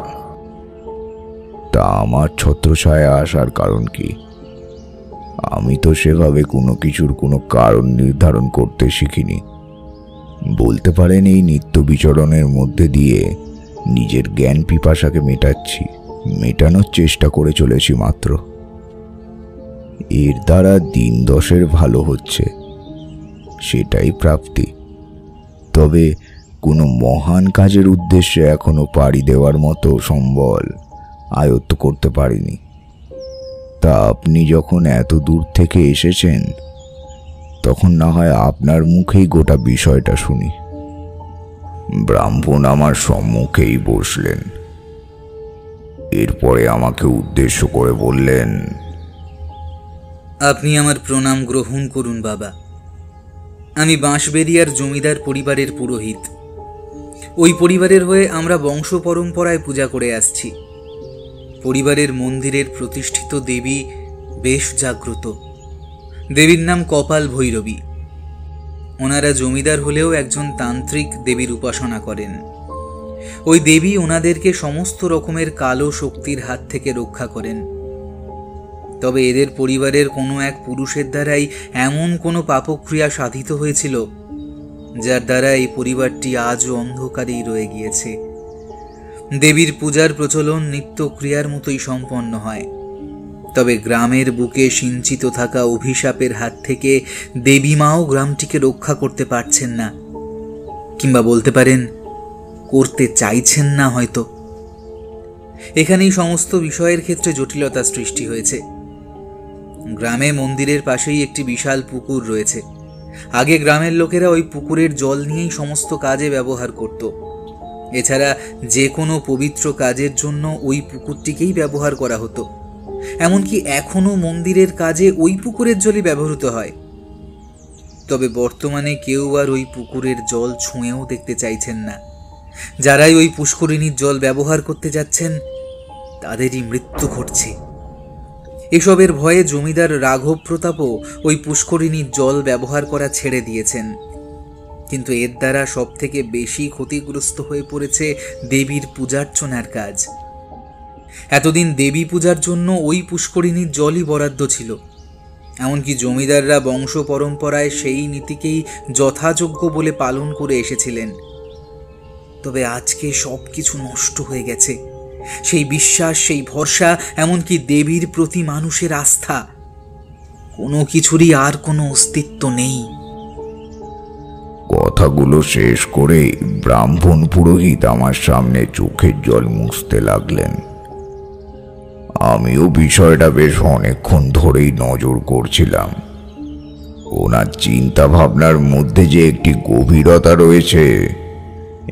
তা আমার ছত্রছায়া আসার কারণ কি? আমি তো সেভাবে কোনো কিছুর কোনো কারণ নির্ধারণ করতে শিখিনি। বলতে পারেন এই নিত্য বিচরণের মধ্যে দিয়ে নিজের জ্ঞান পিপাসাকে মেটানোর চেষ্টা করে চলেছি মাত্র। এর দ্বারা দিন দশের ভালো হচ্ছে, সেটাই প্রাপ্তি। তবে কোনো মহান কাজের উদ্দেশ্যে এখনো পাড়ি দেওয়ার মতো সম্বল আয়ত্ত করতে পারিনি। তা আপনি যখন এত দূর থেকে এসেছেন, তখন না হয় আপনার মুখেই গোটা বিষয়টা শুনি। ব্রাহ্মণ আমার সম্মুখেই বসলেন। এরপরে আমাকে উদ্দেশ্য করে বললেন, আপনি আমার প্রণাম গ্রহণ করুন বাবা। আমি বাঁশবেড়িয়ার জমিদার পরিবারের পুরোহিত। ওই পরিবারের হয়ে আমরা বংশ পরম্পরায় পূজা করে আসছি। পরিবারের মন্দিরের প্রতিষ্ঠিত দেবী বেশ জাগ্রত। দেবীর নাম কপাল ভৈরবী। ওনারা জমিদার হলেও একজন তান্ত্রিক দেবীর উপাসনা করেন। ওই দেবী ওনাদেরকে সমস্ত রকমের কালো শক্তির হাত থেকে রক্ষা করেন। তবে এদের পরিবারের কোনো এক পুরুষের দ্বারাই এমন কোনো পাপক্রিয়া সাধিত হয়েছিল যার দ্বারা এই পরিবারটি আজও অন্ধকারেই রয়ে গিয়েছে। দেবীর পূজার প্রচলন নিত্যক্রিয়ার মতোই সম্পন্ন হয়, তবে গ্রামের বুকে সিঞ্চিত থাকা অভিশাপের হাত থেকে দেবী মাও গ্রামটিকে রক্ষা করতে পারছেন না, কিংবা বলতে পারেন করতে চাইছেন না হয়তো। এখানেই সমস্ত বিষয়ের ক্ষেত্রে জটিলতা সৃষ্টি হয়েছে। গ্রামে মন্দিরের পাশেই একটি বিশাল পুকুর রয়েছে। আগে গ্রামের লোকেরা ওই পুকুরের জল নিয়েই সমস্ত কাজে ব্যবহার করত। এছাড়া যে কোনো পবিত্র কাজের জন্য ওই পুকুরটিকেই ব্যবহার করা হতো। এমনকি এখনো মন্দিরের কাজে ওই পুকুরের জলই ব্যবহৃত হয়। তবে বর্তমানে কেউ আর ওই পুকুরের জল ছুঁয়েও দেখতে চাইছেন না। যারাই ওই পুষ্করিণীর জল ব্যবহার করতে যাচ্ছেন তাদেরই মৃত্যু ঘটছে। এসবের ভয়ে জমিদার রাঘব প্রতাপও ওই পুষ্করিণীর জল ব্যবহার করা ছেড়ে দিয়েছেন। কিন্তু এর দ্বারা সব থেকে বেশি ক্ষতিগ্রস্ত হয়ে পড়েছে দেবীর পূজার্চনার কাজ। এতদিন দেবী পূজার জন্য ওই পুষ্করিণীর জলই বরাদ্দ ছিল। এমনকি জমিদাররা বংশ পরম্পরায় সেই নীতিকেই যথাযোগ্য বলে পালন করে এসেছিলেন। তবে আজকে সব কিছু নষ্ট হয়ে গেছে। সেই বিশ্বাস, সেই ভরসা, এমনকি দেবীর প্রতি মানুষের আস্থা, কোনো কিছুরই আর কোনো অস্তিত্ব নেই। কথাগুলো শেষ করে ব্রাহ্মণ পুরোহিত আমার সামনে চোখের জল মুছতে লাগলেন। আমিও বিষয়টা বেশ অনেকক্ষণ ধরেই নজর করছিলাম। ওনার চিন্তা ভাবনার মধ্যে যে একটি গভীরতা রয়েছে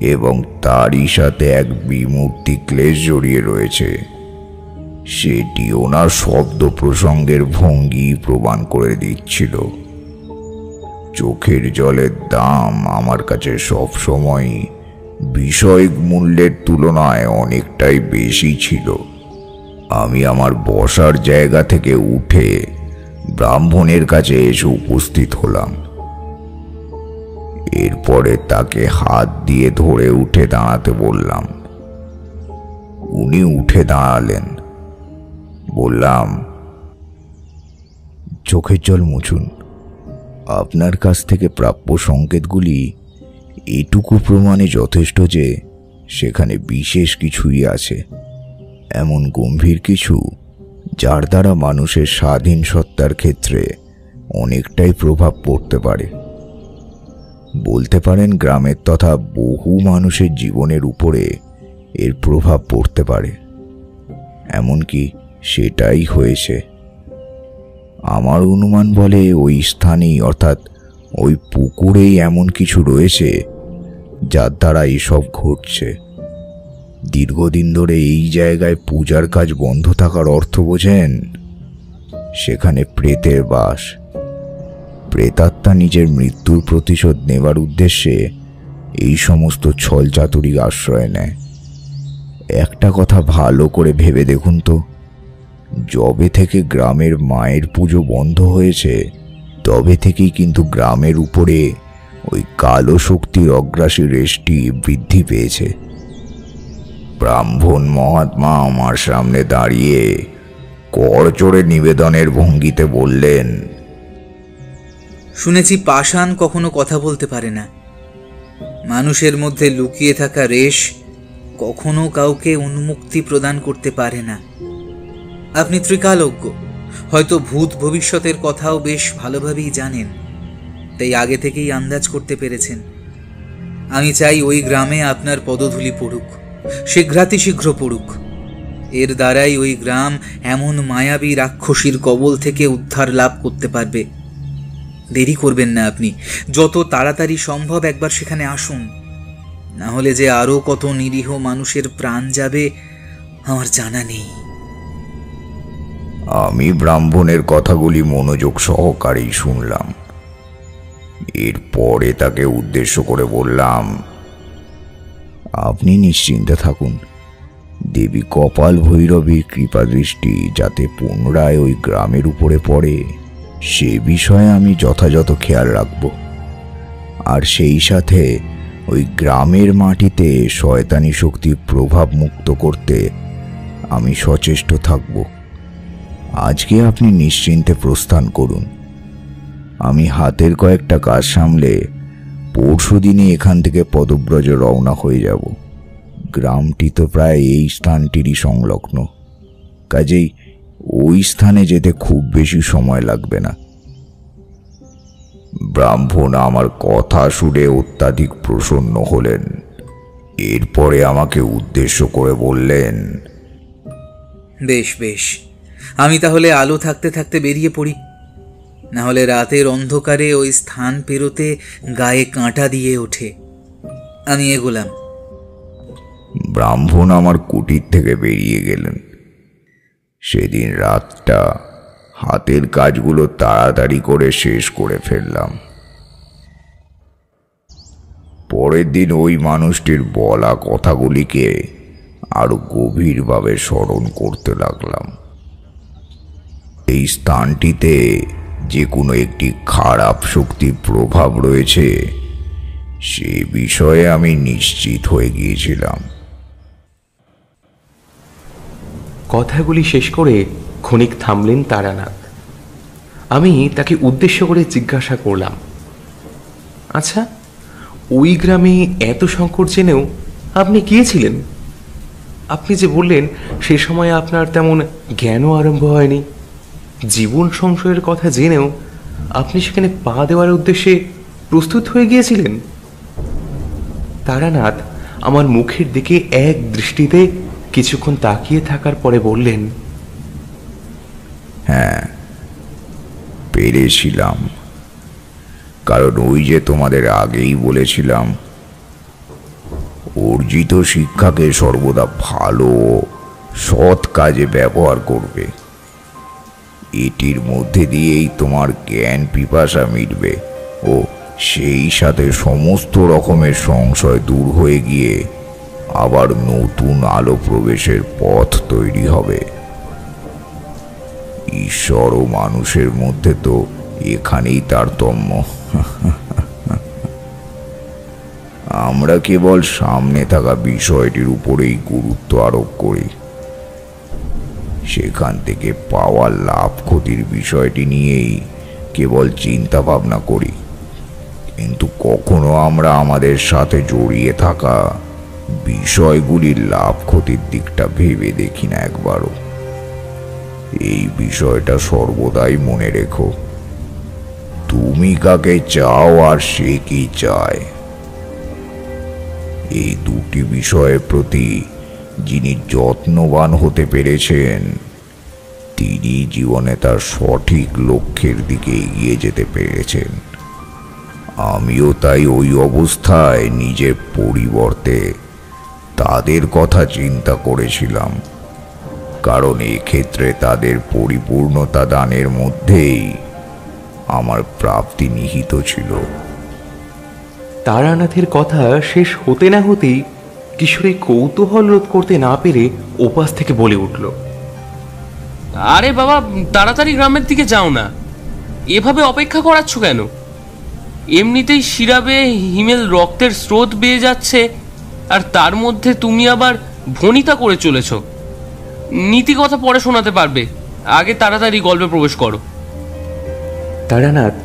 এবং তারই সাথে এক বিমূর্তি ক্লেশ জড়িয়ে রয়েছে, সেটি ওনার শব্দ প্রসঙ্গের ভঙ্গি প্রমাণ করে দিচ্ছিল। চোখের জলের দাম আমার কাছে সবসময় বিষয়িক মূল্যের তুলনায় অনেকটাই বেশি ছিল। আমি আমার বসার জায়গা থেকে উঠে ব্রাহ্মণের কাছে এসে উপস্থিত হলাম। এরপরে তাকে হাত দিয়ে ধরে উঠে দাঁড়াতে বললাম। উনি উঠে দাঁড়ালেন। বললাম, চোখের জল মুছুন। আপনার কাছ থেকে প্রাপ্য সংকেতগুলি এটুকু প্রমাণে যথেষ্ট যে সেখানে বিশেষ কিছুই আছে, এমন গম্ভীর কিছু যার দ্বারা মানুষের স্বাধীন সত্তার ক্ষেত্রে অনেকটাই প্রভাব পড়তে পারে। বলতে পারেন গ্রামের তথা বহু মানুষের জীবনের উপরে এর প্রভাব পড়তে পারে। এমনকি সেটাই হয়েছে। আমার অনুমান বলে ওই স্থানেই, অর্থাৎ ওই পুকুরেই এমন কিছু রয়েছে যার দ্বারা এসব ঘটছে। দীর্ঘদিন ধরে এই জায়গায় পূজার কাজ বন্ধ থাকার অর্থ বোঝেন? সেখানে প্রেতের বাস। প্রেতাত্মা নিজের মৃত্যুর প্রতিশোধ নেবার উদ্দেশ্যে এই সমস্ত ছলচাতুরির আশ্রয় নেয়। একটা কথা ভালো করে ভেবে দেখুন তো, যবে থেকে গ্রামের মায়ের পুজো বন্ধ হয়েছে তবে থেকেই কিন্তু গ্রামের উপরে ওই কালো শক্তির অগ্রাসী রেশটি বৃদ্ধি পেয়েছে। ব্রাহ্মণ মহাত্মা আমার সামনে দাঁড়িয়ে করজোড়ে নিবেদনের ভঙ্গিতে বললেন, শুনেছি পাষাণ কখনো কথা বলতে পারে না। মানুষের মধ্যে লুকিয়ে থাকা রেশ কখনো কাউকে উন্মুক্তি প্রদান করতে পারে না। আপনি ত্রিকালজ্ঞ, হয়তো ভূত ভবিষ্যতের কথাও বেশ ভালোভাবেই জানেন, তাই আগে থেকেই আন্দাজ করতে পেরেছেন। আমি চাই ওই গ্রামে আপনার পদধূলি পড়ুক, শীঘ্রাতিশীঘ্র পড়ুক। এর দ্বারাই ওই গ্রাম এমন মায়াবী রাক্ষসীর কবল থেকে উদ্ধার লাভ করতে পারবে। দেরি করবেন না আপনি, যত তাড়াতাড়ি সম্ভব একবার সেখানে আসুন। না হলে যে আরো কত নিরীহ মানুষের প্রাণ যাবে আমার জানা নেই। আমি ব্রাহ্মণের কথাগুলি মনোযোগ সহকারেই শুনলাম। এরপরে তাকে উদ্দেশ্য করে বললাম, আপনি নিশ্চিন্তে থাকুন। দেবী কপাল ভৈরবীর কৃপা দৃষ্টি যাতে পুনরায় ওই গ্রামের উপরে পড়ে সে বিষয়ে আমি যথাযথ খেয়াল রাখব। আর সেই সাথে ওই গ্রামের মাটিতে শয়তানি শক্তির প্রভাব মুক্ত করতে আমি সচেষ্ট থাকব। আজকে আপনি নিশ্চিন্তে প্রস্থান করুন। আমি হাতের কয়েকটা কাজ সামলে পরশু দিনে এখান থেকে পদব্রজে রওনা হয়ে যাব। গ্রামটি তো প্রায় এই স্থানটিরই সংলগ্ন, কাজেই ওই স্থানে যেতে খুব বেশি সময় লাগবে না। ব্রাহ্মণ আমার কথা শুনে অত্যাধিক প্রসন্ন হলেন এরপরে আমাকে উদ্দেশ্য করে বললেন, বেশ বেশ, আমি তাহলে আলো থাকতে থাকতে বেরিয়ে পড়ি, না হলে রাতের অন্ধকারে ওই স্থান পেরোতে গায়ে কাঁটা দিয়ে ওঠে। আমি এগোলাম। ব্রাহ্মণ আমার কুটির থেকে বেরিয়ে গেলেন। সেদিন রাতটা হাতের কাজগুলো তাড়াতাড়ি করে শেষ করে ফেললাম। পরের দিন ওই মানুষটির বলা কথাগুলিকে আরো গভীরভাবে স্মরণ করতে লাগলাম। এই স্থানটিতে যে কোনো একটি খারাপ শক্তির প্রভাব রয়েছে সে বিষয়ে আমি নিশ্চিত হয়ে গিয়েছিলাম। কথাগুলি শেষ করে ক্ষণিক থামলেন তারানাথ। আমি তাকে উদ্দেশ্য করে জিজ্ঞাসা করলাম, আচ্ছা, ওই গ্রামে এত সংকট জেনেও আপনি গিয়েছিলেন? আপনি যে বললেন সে সময় আপনার তেমন জ্ঞানও আরম্ভ হয়নি, জীবন সংশয়ের কথা জেনেও আপনি সেখানে পা দেওয়ার উদ্দেশ্যে প্রস্তুত হয়ে গিয়েছিলেন। তারানাথ আমার মুখের দিকে এক দৃষ্টিতে কিছুক্ষণ তাকিয়ে থাকার পরে বললেন, হ্যাঁ, পেরেছিলাম। কারণ ওই যে তোমাদের আগেই বলেছিলাম, অর্জিত শিক্ষাকে সর্বদা ভালো সৎ কাজে ব্যবহার করবে। এটির মধ্যে দিয়েই তোমার জ্ঞান পিপাসা মিটবে ও সেই সাথে সমস্ত রকমের সংশয় দূর হয়ে গিয়ে আবার নতুন আলো প্রবেশের পথ তৈরি হবে। ঈশ্বর ও মানুষের মধ্যে তো এখানেই তারতম্য। আমরা কেবল সামনে থাকা বিষয়টির উপরেই গুরুত্ব আরোপ করি, সেখান থেকে পাওয়া লাভ ক্ষতির বিষয়টি নিয়েই কেবল চিন্তা ভাবনা করি, কিন্তু কখনো আমরা আমাদের সাথে জড়িয়ে থাকা বিষয়গুলির লাভ ক্ষতির দিকটা ভেবে দেখি না একবারও। এই বিষয়টা সর্বদাই মনে রেখো। তুমি কাকে চাও আর সে কি চায়, এই দুটি বিষয়ের প্রতি যিনি যত্নবান হতে পেরেছেন তিনি জীবনে তার সঠিক লক্ষ্যের দিকে এগিয়ে যেতে পেরেছেন। আমিও তাই ওই অবস্থায় নিজের পরিবর্তে তাদের কথা চিন্তা করেছিলাম, কারণ এক্ষেত্রে তাদের পরিপূর্ণতা দানের মধ্যেই আমার প্রাপ্তি নিহিত ছিল। তারানাথের কথা শেষ হতে না হতেই কিশোরী কৌতূহল রোধ করতে না পেরে ওপাশ থেকে বলে উঠল, আরে বাবা, তাড়াতাড়ি গ্রামের দিকে যাও না, এভাবে অপেক্ষা করাচ্ছ কেন? এমনিতেই শিরাবে হিমেল রক্তের স্রোত বেয়ে যাচ্ছে, আর তার মধ্যে তুমি আবার ভনিতা করে চলেছ। নীতি কথা পরে শোনাতে পারবে, আগে তাড়াতাড়ি গল্পে প্রবেশ করো। তারানাথ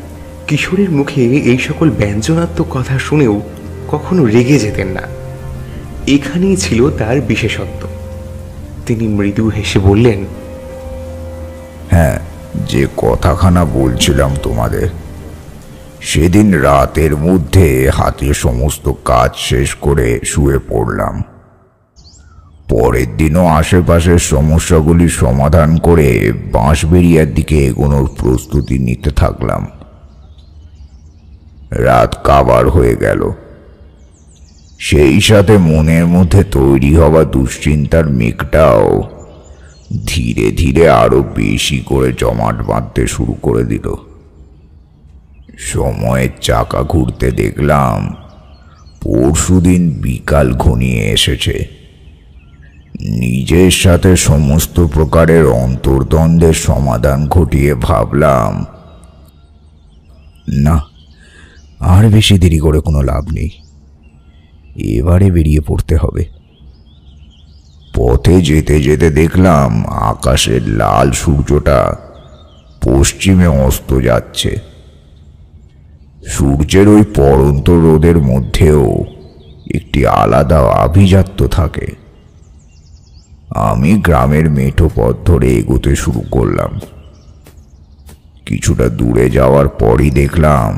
কিশোরীর মুখে এই সকল ব্যঞ্জনাত্মক কথা শুনেও কখনো রেগে যেতেন না। এখানেই ছিল তার বিশেষত্ব। তিনি মৃদু হেসে বললেন, হ্যাঁ, যে কথাখানা বলছিলাম তোমাদের, সেদিন রাতের মধ্যে হাতে সমস্ত কাজ শেষ করে শুয়ে পড়লাম। পরের দিনও আশেপাশের সমস্যাগুলি সমাধান করে বাঁশবেড়িয়ার দিকে এগোনোর প্রস্তুতি নিতে থাকলাম। রাত কাবার হয়ে গেল। সেই সাথে মনের মধ্যে তৈরি হওয়া দুশ্চিন্তার মেঘটাও ধীরে ধীরে আরো বেশি করে জমাট বাঁধতে শুরু করে দিল। সময়ের চাকা ঘুরতে দেখলাম পরশুদিন বিকাল ঘনিয়ে এসেছে। নিজের সাথে সমস্ত প্রকারের অন্তর্দ্বন্দ্বের সমাধান ঘটিয়ে ভাবলাম, না, আর বেশি দেরি করে কোনো লাভ নেই, এবারে বেরিয়ে পড়তে হবে। পথে যেতে যেতে দেখলাম আকাশের লাল সূর্যটা পশ্চিমে অস্ত যাচ্ছে। সূর্যের ওই পড়ন্ত রোদের মধ্যেও একটি আলাদা আভিজাত্য থাকে। আমি গ্রামের মেঠো পথ ধরে এগোতে শুরু করলাম। কিছুটা দূরে যাওয়ার পরই দেখলাম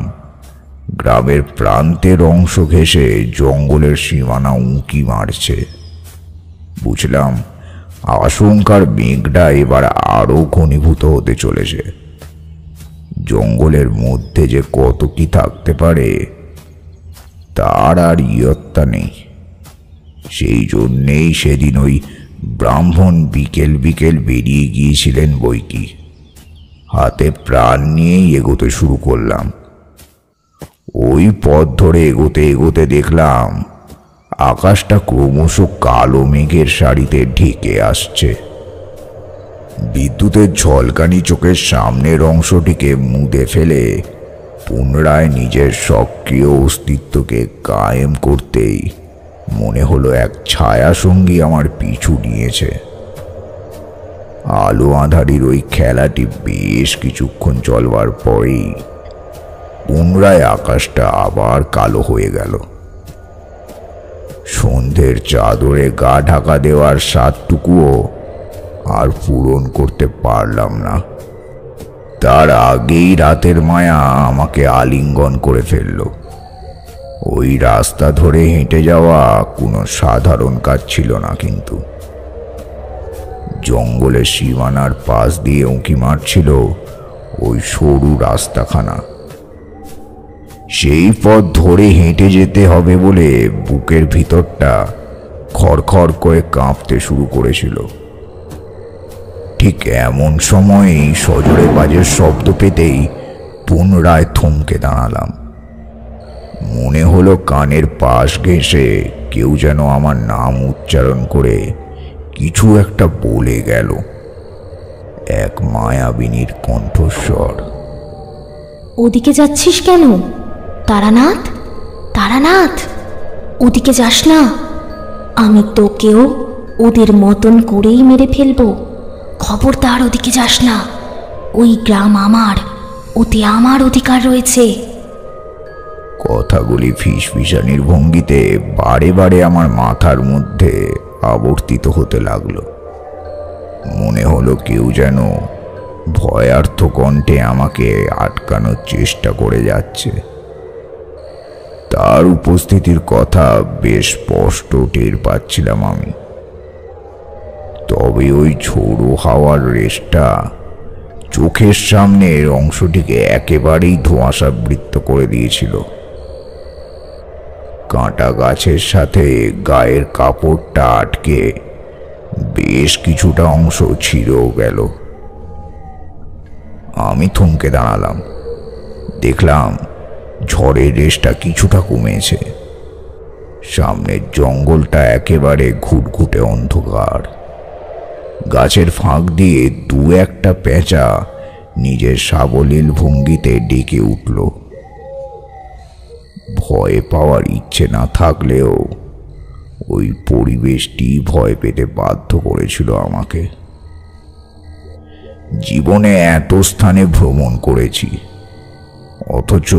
গ্রামের প্রান্তের অংশ ঘেঁষে জঙ্গলের সীমানা উঁকি মারছে। বুঝলাম আশঙ্কার মেঘটা এবার আরো ঘনীভূত হতে চলেছে। জঙ্গলের মধ্যে যে কত কি থাকতে পারে তার আর ইয়ত্তা নেই। সেই জন্যেই সেদিন ওই ব্রাহ্মণ বিকেল বিকেল বেরিয়ে গিয়েছিলেন বৈকি। হাতে প্রাণ নিয়েই এগোতে শুরু করলাম। ওই পথ ধরে এগোতে এগোতে দেখলাম আকাশটা ক্রমশ কালো মেঘের সারিতে ঢেকে আসছে। বিদ্যুতের ঝলকানি চোখের সামনের অংশটিকে মুদে ফেলে পুনরায় নিজের সক্রিয় অস্তিত্বকে কায়েম করতেই মনে হলো এক ছায়া সঙ্গী আমার পিছু নিয়েছে। আলো আঁধারির ওই খেলাটি বেশ কিছুক্ষণ চলবার পরেই পুনরায় আকাশটা আবার কালো হয়ে গেল। সন্ধ্যের চাদরে গা ঢাকা দেওয়ার স্বাদটুকুও আর পূরণ করতে পারলাম না। তার আগেই রাতের মায়া আমাকে আলিঙ্গন করে ফেলল। ওই রাস্তা ধরে হেঁটে যাওয়া কোনো সাধারণ কাজ ছিল না, কিন্তু জঙ্গলের সীমানার পাশ দিয়ে উঁকি মারছিল ওই সরু রাস্তাখানা। সেই পথ ধরে হেঁটে যেতে হবে বলে বুকের ভিতরটা খড়খড় করে কাঁপতে শুরু করেছিল। ঠিক এমন সময়েই সজোরে বাজের শব্দ পেতেই পুনরায় থমকে দাঁড়ালাম। মনে হলো কানের পাশ ঘেঁষে কেউ যেন আমার নাম উচ্চারণ করে কিছু একটা বলে গেল। এক মায়াবিনীর কণ্ঠস্বর। ওদিকে যাচ্ছিস কেন? তারানাথ, তারানাথ, ওদিকে যাস না। আমি তোকেও ওদের মতন করেই মেরে ফেলবো। খবরদার ওদিকে যাস না। ওই গ্রাম আমার, ওতে আমার অধিকার রয়েছে। কথাগুলি ফিসফিসানির ভঙ্গিতে বারে বারে আমার মাথার মধ্যে আবর্তিত হতে লাগলো। মনে হলো কেউ যেন ভয়ার্থ কণ্ঠে আমাকে আটকানোর চেষ্টা করে যাচ্ছে। তার উপস্থিতির কথা বেশ স্পষ্ট টের পাচ্ছিলাম আমি। তবে ওই ঝোড়ো হাওয়ার রেশটা চোখের সামনের অংশটিকে একেবারেই ধোঁয়াশাবৃত করে দিয়েছিল। কাঁটা গাছের সাথে গায়ের কাপড়টা আটকে বেশ কিছুটা অংশ ছিঁড়েও গেল। আমি থমকে দাঁড়ালাম। দেখলাম ঝড়ের রেশটা কিছুটা কমেছে। সামনের জঙ্গলটা একেবারে ঘুটঘুটে অন্ধকার। গাছের ফাঁক দিয়ে দু একটা পেঁচা নিজের সাবলীল ভঙ্গিতে ডেকে উঠল। ভয় পাওয়ার ইচ্ছে না থাকলেও ওই পরিবেশটি ভয় পেতে বাধ্য করেছিল আমাকে। জীবনে এত স্থানে ভ্রমণ করেছি, অথচ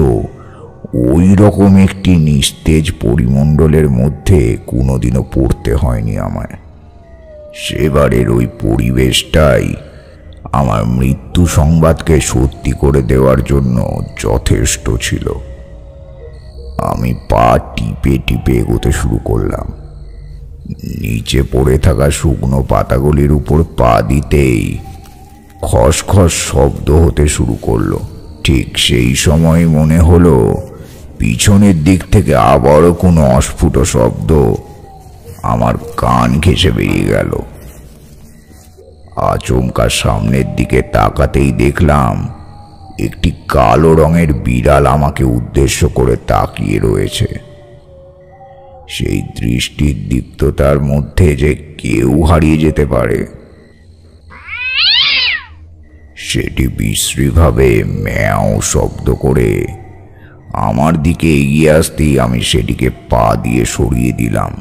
ওই রকম একটি নিস্তেজ পরিমণ্ডলের মধ্যে কোনোদিনও পড়তে হয়নি আমায়। সেবারের ওই পরিবেশটাই আমার মৃত্যু সংবাদকে সত্যি করে দেওয়ার জন্য যথেষ্ট ছিল। আমি পা টিপে টিপে এগোতে শুরু করলাম। নিচে পড়ে থাকা শুকনো পাতাগুলির উপর পা দিতেই খসখস শব্দ হতে শুরু করলো। ঠিক সেই সময় মনে হলো পিছনের দিক থেকে আবারও কোনো অস্ফুট শব্দ আমার কান ঘেঁষে বেরিয়ে গেল। আচমকা সামনের দিকে তাকাতেই দেখলাম একটি কালো রঙের বিড়াল আমাকে উদ্দেশ্য করে তাকিয়ে রয়েছে। সেই দৃষ্টির দীপ্ততার মধ্যে যে কেউ হারিয়ে যেতে পারে, সেটি বিশ্রীভাবে ম্যাও শব্দ করে আমার দিকে এগিয়ে আসতেই আমি সেটিকে পা দিয়ে সরিয়ে দিলাম।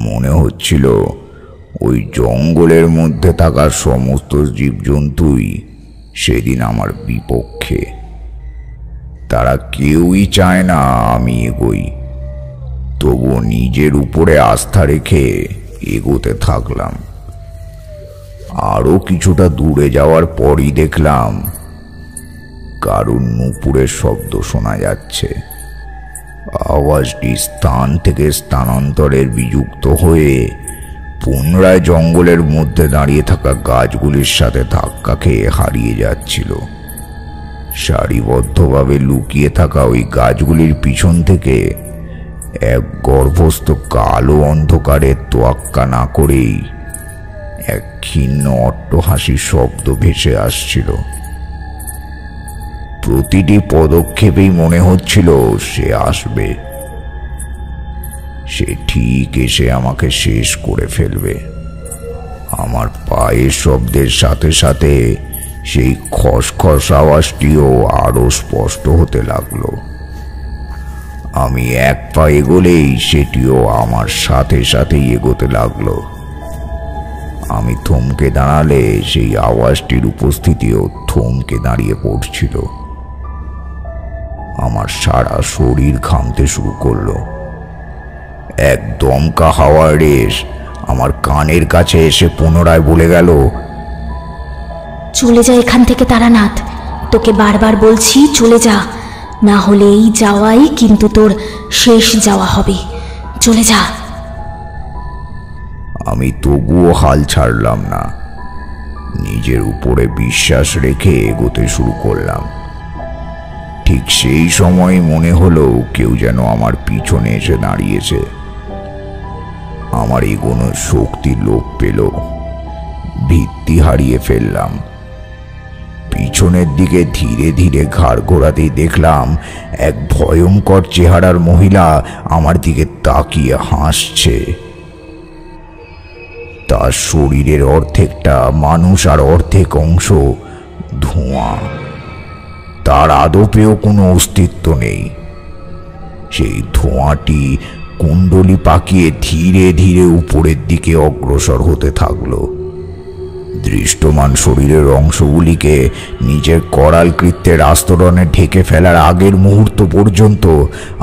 মনে হচ্ছিল ওই জঙ্গলের মধ্যে থাকা সমস্ত জীবজন্তুই সেদিন আমার বিপক্ষে। তারা কেউই চায় না আমি এগোই। তবুও নিজের উপরে আস্থা রেখে এগোতে থাকলাম। আরো কিছুটা দূরে যাওয়ার পরই দেখলাম কারুর নুপুরের শব্দ শোনা যাচ্ছে। আওয়াজটি স্থান থেকে স্থানান্তরের বিযুক্ত হয়ে পুনরায় জঙ্গলের মধ্যে দাঁড়িয়ে থাকা গাছগুলির সাথে ধাক্কা খেয়ে হারিয়ে যাচ্ছিল। সারিবদ্ধভাবে লুকিয়ে থাকা ওই গাছগুলির পিছন থেকে এক গর্ভস্থ কালো অন্ধকারের তোয়াক্কা না করেই এক ক্ষীণ অট্টহাসির শব্দ ভেসে আসছিল। প্রতিটি পদক্ষেপেই মনে হচ্ছিল সে আসবে, সে ঠিক এসে আমাকে শেষ করে ফেলবে। আমার পায়ের শব্দের সাথে সাথে সেই খসখস আওয়াজটিও আরো স্পষ্ট হতে লাগলো। আমি এক পা এগোলেই সেটিও আমার সাথে সাথেই এগোতে লাগলো। আমি থমকে দাঁড়ালে সেই আওয়াজটির উপস্থিতিও থমকে দাঁড়িয়ে পড়ছিল। আমার সারা শরীর ঘামতে শুরু করলো। এক দমকা হাওয়ার রেশ আমার কানের কাছে এসে পুনরায় বলে গেল, চলে যা এখান থেকে তারানাথ, তোকে বারবার বলছি চলে যা, না হলে এই যাওয়াই কিন্তু তোর শেষ যাওয়া হবে। চলে যা। আমি তবুও হাল ছাড়লাম না। নিজের উপরে বিশ্বাস রেখে এগোতে শুরু করলাম। ঠিক সেই সময় মনে হলো কেউ যেন আমার পিছনে এসে দাঁড়িয়েছে। আমার এগোনোর শক্তি লোপ পেল, ভিত্তি হারিয়ে ফেললাম। পিছনের দিকে ধীরে ধীরে ঘাড় ঘোরাতেই দেখলাম এক ভয়ঙ্কর চেহারার মহিলা আমার দিকে তাকিয়ে হাসছে। তার শরীরের অর্ধেকটা মানুষ আর অর্ধেক অংশ ধোঁয়া। তার আদপেও কোনো অস্তিত্ব নেই। সেই ধোঁয়াটি কুণ্ডলি পাকিয়ে ধীরে ধীরে উপরের দিকে অগ্রসর হতে থাকলো। দৃষ্টমান শরীরের অংশগুলিকে নিজের করাল কৃত্যের আস্তরণে ঢেকে ফেলার আগের মুহূর্ত পর্যন্ত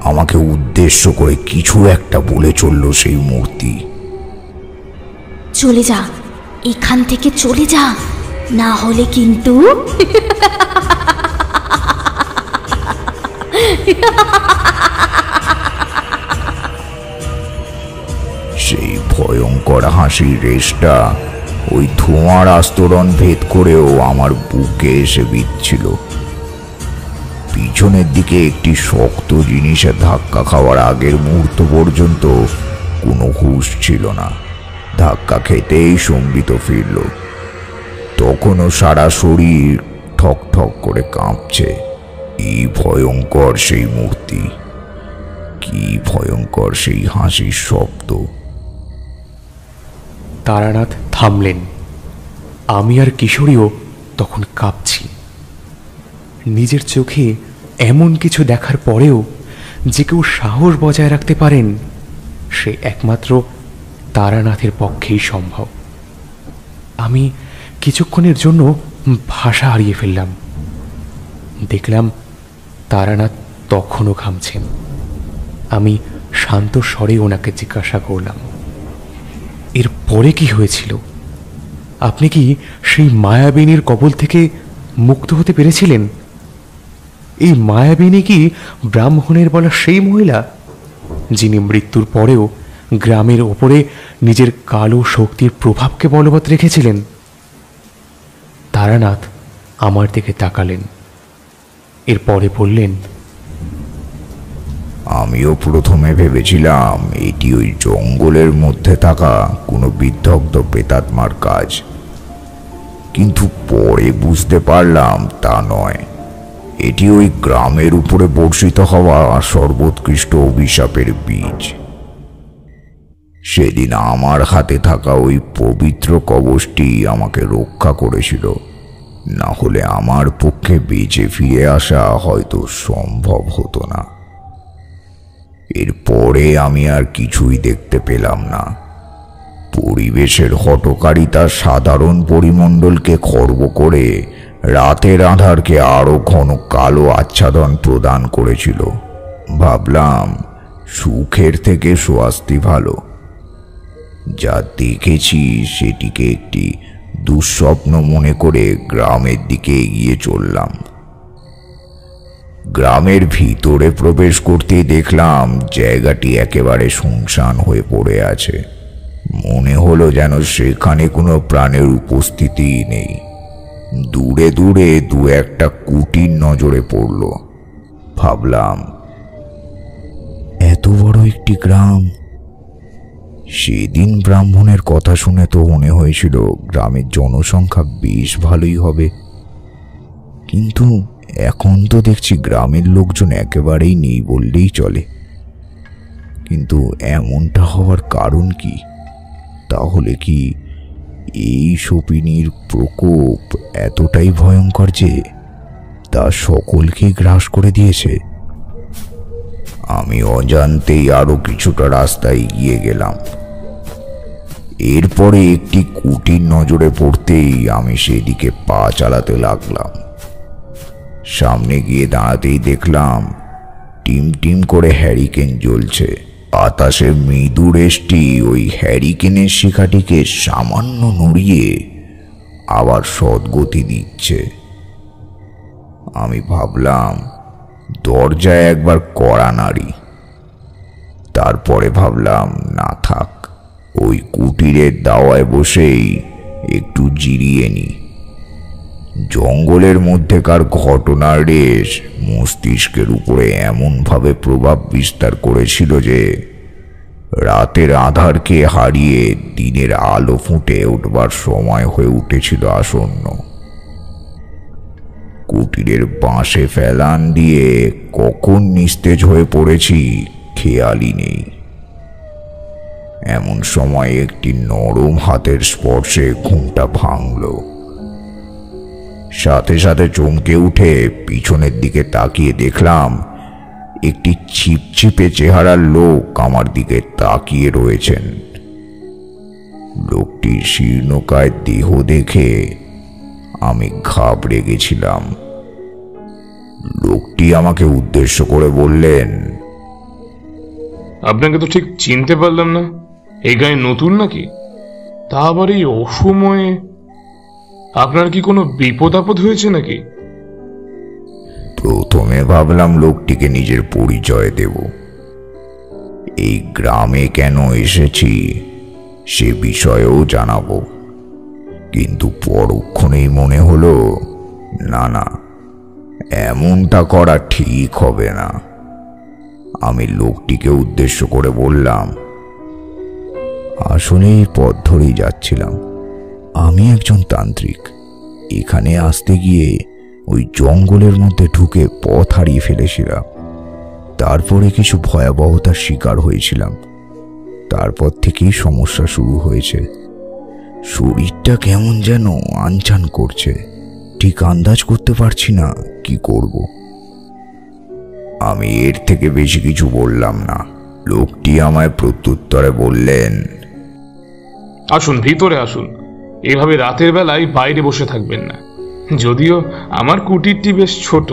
আমাকে উদ্দেশ্য করে কিছু একটা বলে চলল সেই মূর্তি। চলে যা, এখান থেকে চলে যা, না হলে কিন্তু সেই ভয়ঙ্কর হাসির রেশটা ওই ধোঁয়ার আস্তরণ ভেদ করেও আমার বুকে এসে বিঁধছিল। পিছনের দিকে একটি শক্ত জিনিসে ধাক্কা খাওয়ার আগের মুহূর্ত পর্যন্ত কোনো হুঁশ ছিল না। ধাক্কা খেতেই সম্বিত ফিরল। তখনও সারা শরীর ঠক ঠক করে কাঁপছে। কি ভয়ঙ্কর সেই মূর্তি, কি ভয়ঙ্কর সেই হাসির শব্দ। তারানাথ থামলেন। আমি আর কিশোরীও তখন কাঁপছি। নিজের চোখে এমন কিছু দেখার পরেও যে কেউ সাহস বজায় রাখতে পারেন, সে একমাত্র তারানাথের পক্ষেই সম্ভব। আমি কিছুক্ষণের জন্য ভাষা হারিয়ে ফেললাম। দেখলাম তারানাথ তখনও ঘামছেন। আমি শান্ত স্বরে ওনাকে জিজ্ঞাসা করলাম, এর পরে কি হয়েছিল? আপনি কি সেই মায়াবিনীর কবল থেকে মুক্ত হতে পেরেছিলেন? এই মায়াবিনী কি ব্রাহ্মণের বলা সেই মহিলা যিনি মৃত্যুর পরেও গ্রামের ওপরে নিজের কালো শক্তির প্রভাবকে বলবৎ রেখেছিলেন? তারানাথ আমার দিকে তাকালেন, এরপরে বললেন, আমিও প্রথমে ভেবেছিলাম এটি ওই জঙ্গলের মধ্যে থাকা কোনো বিদগ্ধ প্রেতাত্মার কাজ, কিন্তু পরে বুঝতে পারলাম তা নয়। এটি ওই গ্রামের উপরে বর্ষিত হওয়া সর্বোৎকৃষ্ট অভিশাপের বীজ। সেদিন আমার হাতে থাকা ওই পবিত্র কবচটি আমাকে রক্ষা করেছিল, না হলে আমার পক্ষে বেঁচে ফিরে আসা হয়তো সম্ভব হতো না। এরপরে আমি আর কিছুই দেখতে পেলাম না। পরিবেশের হঠকারিতা সাধারণ পরিমণ্ডলকে খর্ব করে রাতের আঁধারকে আরো ঘন কালো আচ্ছাদন প্রদান করেছিল। ভাবলাম সুখের থেকে স্বস্তি ভালো। যা দেখেছি সেটিকে একটি দুঃস্বপ্ন মনে করে গ্রামের দিকে এগিয়ে চললাম। গ্রামের ভিতরে প্রবেশ করতেই দেখলাম জায়গাটি একেবারে শুনশান হয়ে পড়ে আছে। মনে হলো যেন সেখানে কোনো প্রাণের উপস্থিতিই নেই। দূরে দূরে দু একটা কুটির নজরে পড়ল। ভাবলাম, এত বড় একটি গ্রাম। সেদিন ব্রাহ্মণের কথা শুনে তো মনে হয়েছিল গ্রামের জনসংখ্যা বেশ ভালোই হবে, কিন্তু এখন তো দেখছি গ্রামের লোকজন একেবারেই নেই বললেই চলে। কিন্তু এমনটা হওয়ার কারণ কি? তাহলে কি এই শপিনীর প্রকোপ এতটাই ভয়ঙ্কর যে তা সকলকে গ্রাস করে দিয়েছে? আমি অজান্তেই আরো কিছুটা রাস্তা এগিয়ে গেলাম। এরপরে একটি কুটির নজরে পড়তেই আমি সেদিকে পা চালাতে লাগলাম। সামনে গিয়ে দাঁড়াতেই দেখলাম টিম টিম করে হ্যারিকেন জ্বলছে। বাতাসে মৃদু রেশটি ওই হ্যারিকেনের শিখাটিকে সামান্য নড়িয়ে আবার সদ্গতি দিচ্ছে। আমি ভাবলাম দরজায় একবার কড়া নাড়ি। তারপরে ভাবলাম না থাক, ওই কুটিরের দাওয়ায় বসেই একটু জিরিয়ে নি। জঙ্গলের মধ্যেকার ঘটনার রেশ মস্তিষ্কের উপরে এমনভাবে প্রভাব বিস্তার করেছিল যে রাতের আঁধারকে হারিয়ে দিনের আলো ফুটে উঠবার সময় হয়ে উঠেছিল আসন্ন। কুটিরের বাঁশে ফেলান দিয়ে কখন নিস্তেজ হয়ে পড়েছি খেয়ালই নেই। এমন সময় একটি নরম হাতের স্পর্শে ঘুমটা ভাঙল। সাথে সাথে চমকে উঠে পিছনের দিকে তাকিয়ে দেখলাম একটি ছিপছিপে চেহারার লোক আমার দিকে তাকিয়ে রয়েছেন। লোকটির শীর্ণকায় দেহ দেখে আমি ঘাবড়ে গেছিলাম। লোকটি আমাকে উদ্দেশ্য করে বললেন, আপনাকে তো ঠিক চিনতে পারলাম না। এই গায়ে নতুন নাকি? তা আবার এই অসময়ে? আপনার কি কোনো বিপদ আপদ হয়েছে নাকি? প্রথমে ভাবলাম লোকটিকে নিজের পরিচয় দেব, এই গ্রামে কেন এসেছি সে বিষয়েও জানাবো, কিন্তু পরক্ষণেই মনে হলো না না, এমনটা করা ঠিক হবে না। আমি লোকটিকে উদ্দেশ্য করে বললাম, আসলে এই পথ ধরেই যাচ্ছিলাম। আমি একজন তান্ত্রিক। এখানে আসতে গিয়ে ওই জঙ্গলের মধ্যে ঢুকে পথ হারিয়ে ফেলেছিলাম। তারপরে কিছু ভয়াবহতার শিকার হয়েছিলাম। তারপর থেকেই সমস্যা শুরু হয়েছে। শরীরটা কেমন যেন আনচান করছে, ঠিক আন্দাজ করতে পারছি না কি করব। আমি এর থেকে বেশি কিছু বললাম না। লোকটি আমায় প্রত্যুত্তরে বললেন, আসুন, ভিতরে আসুন। এভাবে রাতের বেলায় বাইরে বসে থাকবেন না। যদিও আমার কুটিরটি বেশ ছোট,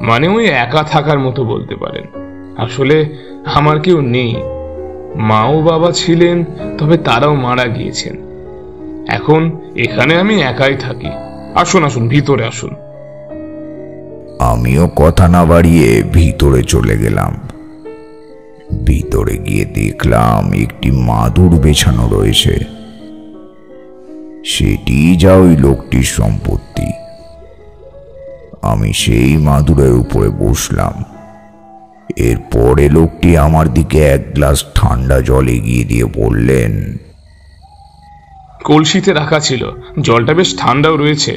মানে ওই একা থাকার মতো বলতে পারেন। আসলে আমার কেউ নেই। মা ও বাবা ছিলেন, তবে তারাও মারা গিয়েছেন। এখন এখানে আমি একাই থাকি। আসুন আসুন, ভিতরে আসুন। আমিও কথা না বাড়িয়ে ভিতরে চলে গেলাম। ভিতরে গিয়ে দেখলাম একটি মাদুর বেছানো রয়েছে। সেটি যা ওই লোকটির সম্পত্তি। আমি সেই মাদুরের উপরে বসলাম। এরপরে লোকটি আমার দিকে এক গ্লাস ঠান্ডা জল এগিয়ে দিয়ে বললেন, কলসিতে রাখা ছিল, জলটা বেশ ঠান্ডাও রয়েছে।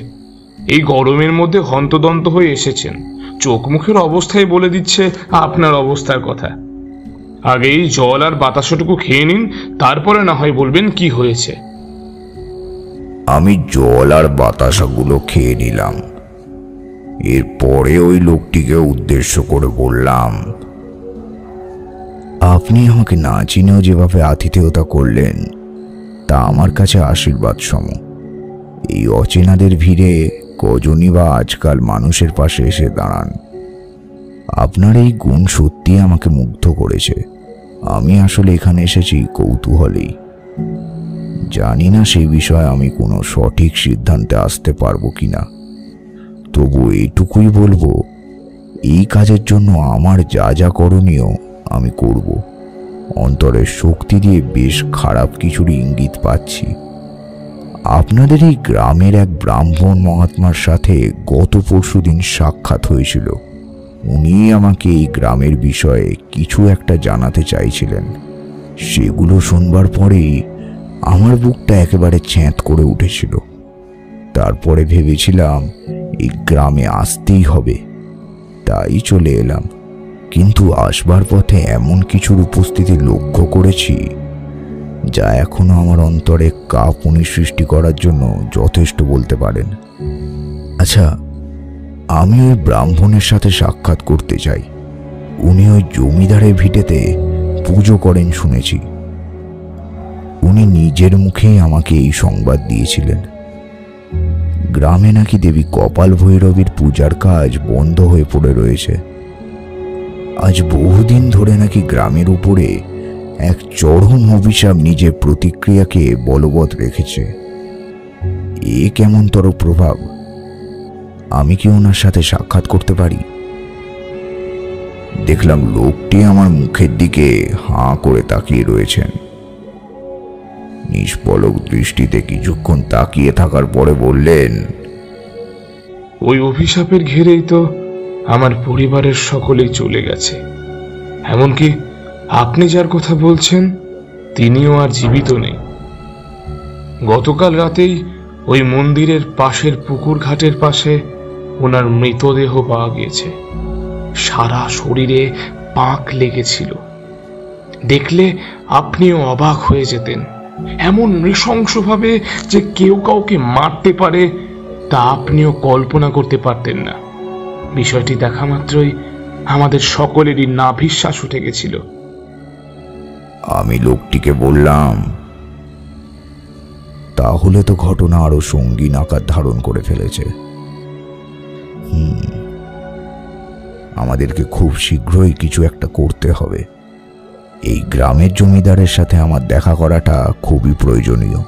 এই গরমের মধ্যে হন্তদন্ত হয়ে এসেছেন। চোখ মুখের অবস্থায় বলে দিচ্ছে আপনার অবস্থার কথা। আগে এই জল আর বাতাসটুকু খেয়ে নিন, তারপরে না হয় বলবেন কি হয়েছে। আমি জল আর বাতাসাগুলো খেয়ে নিলাম। এরপরে ওই লোকটিকে উদ্দেশ্য করে বললাম, আপনি আমাকে না চিনেও যেভাবে আতিথেয়তা করলেন তা আমার কাছে আশীর্বাদ সম। এই অচেনাদের ভিড়ে কজনই বা আজকাল মানুষের পাশে এসে দাঁড়ান। আপনার এই গুণ সত্যি আমাকে মুগ্ধ করেছে। আমি আসলে এখানে এসেছি কৌতূহলেই। জানি না সেই বিষয়ে আমি কোনো সঠিক সিদ্ধান্তে আসতে পারবো কিনা, তবু এইটুকুই বলবো, এই কাজের জন্য আমার যা যা করণীয় আমি করব। অন্তরের শক্তি দিয়ে বেশ খারাপ কিছুর ইঙ্গিত পাচ্ছি। আপনাদের এই গ্রামের এক ব্রাহ্মণ মহাত্মার সাথে গত পরশুদিন সাক্ষাৎ হয়েছিল। উনি আমাকে এই গ্রামের বিষয়ে কিছু একটা জানাতে চাইছিলেন। সেগুলো শুনবার পরেই আমার বুকটা একেবারে ছ্যাঁত করে উঠেছিল। তারপরে ভেবেছিলাম এই গ্রামে আসতেই হবে, তাই চলে এলাম। কিন্তু আসবার পথে এমন কিছুর উপস্থিতি লক্ষ্য করেছি যা এখনো আমার অন্তরে কাঁপুনি সৃষ্টি করার জন্য যথেষ্ট বলতে পারেন। আচ্ছা, আমি ওই ব্রাহ্মণের সাথে সাক্ষাৎ করতে চাই। উনি ওই জমিদারের ভিটেতে পুজো করেন শুনেছি। উনি নিজের মুখেই আমাকে এই সংবাদ দিয়েছিলেন। গ্রামে নাকি দেবী কপাল ভৈরবীর পূজার কাজ বন্ধ হয়ে পড়ে রয়েছে। আজ বহুদিন ধরে নাকি গ্রামের উপরে এক চরম অভিশাপ নিজের প্রতিক্রিয়াকে বলবৎ রেখেছে। এ কেমনতর প্রভাব? আমি কি ওনার সাথে সাক্ষাৎ করতে পারি? দেখলাম লোকটি আমার মুখের দিকে হাঁ করে তাকিয়ে রয়েছেন। নিষ্পলক দৃষ্টিতে কিছুক্ষণ তাকিয়ে থাকার পরে বললেন, ওই অভিশাপের ঘেরেই তো আমার পরিবারের সকলেই চলে গেছে। এমনকি আপনি যার কথা বলছেন তিনিও আর জীবিত নেই। গতকাল রাতেই ওই মন্দিরের পাশের পুকুর ঘাটের পাশে ওনার মৃতদেহ পাওয়া গিয়েছে। সারা শরীরে পাক লেগেছিল। দেখলে আপনিও অবাক হয়ে যেতেন। এমন নৃশংসভাবে যে কেউ কাউকে মারতে পারে তা আপনিও কল্পনা করতে পারতেন না। বিষয়টি দেখা মাত্রই আমাদের সকলেরই নাভিশ্বাস উঠে গেছিল। আমি লোকটিকে বললাম, তাহলে তো ঘটনা আরো সঙ্গীন আকার ধারণ করে ফেলেছে। আমাদেরকে খুব শীঘ্রই কিছু একটা করতে হবে। এই গ্রামের জমিদারের সাথে আমার দেখা করাটা খুবই প্রয়োজনীয়।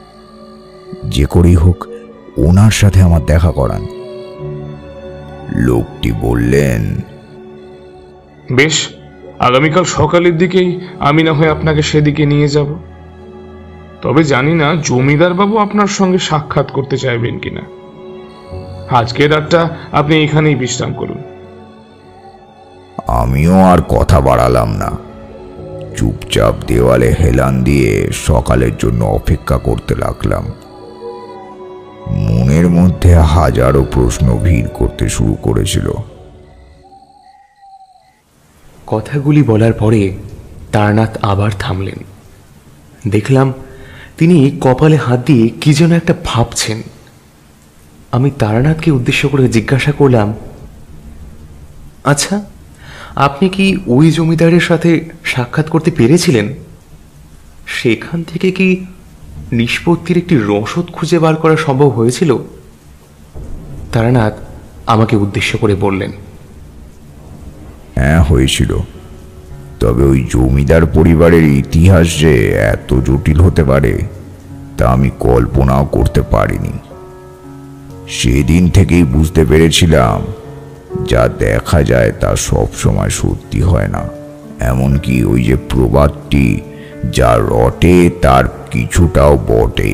যে করেই হোক ওনার সাথে আমার দেখা করান। লোকটি বললেন, বেশ, আগামীকাল সকালের দিকেই আমি না হয় আপনাকে সেদিকে নিয়ে যাব। তবে জানি না জমিদার বাবু আপনার সঙ্গে সাক্ষাৎ করতে চাইবেন কিনা। আজকের রাতটা আপনি এখানেই বিশ্রাম করুন। আমিও আর কথা বাড়ালাম না। চুপচাপ দেওয়ালে হেলান দিয়ে সকালের জন্য অপেক্ষা করতে লাগলাম। মনের মধ্যে হাজারো প্রশ্ন ভিড় করতে শুরু করেছিল। কথাগুলি বলার পরে তারানাথ আবার থামলেন। দেখলাম তিনি কপালে হাত দিয়ে কি যেন একটা ভাবছেন। আমি তারানাথকে উদ্দেশ্য করে জিজ্ঞাসা করলাম, আচ্ছা, আপনি কি ওই জমিদারের সাথে সাক্ষাৎ করতে পেরেছিলেন? সেখান থেকে কি নিষ্পত্তির একটি রসদ খুঁজে বার করা সম্ভব হয়েছিল? তারানাথ আমাকে উদ্দেশ্য করে বললেন, হ্যাঁ, হয়েছিল। তবে ওই জমিদার পরিবারের ইতিহাস যে এত জটিল হতে পারে তা আমি কল্পনাও করতে পারিনি। সেদিন থেকেই বুঝতে পেরেছিলাম যা দেখা যায় তা সব সময় সত্যি হয় না। এমনকি ওই যে প্রবাদটি, যা রটে তার কিছুটাও বটে,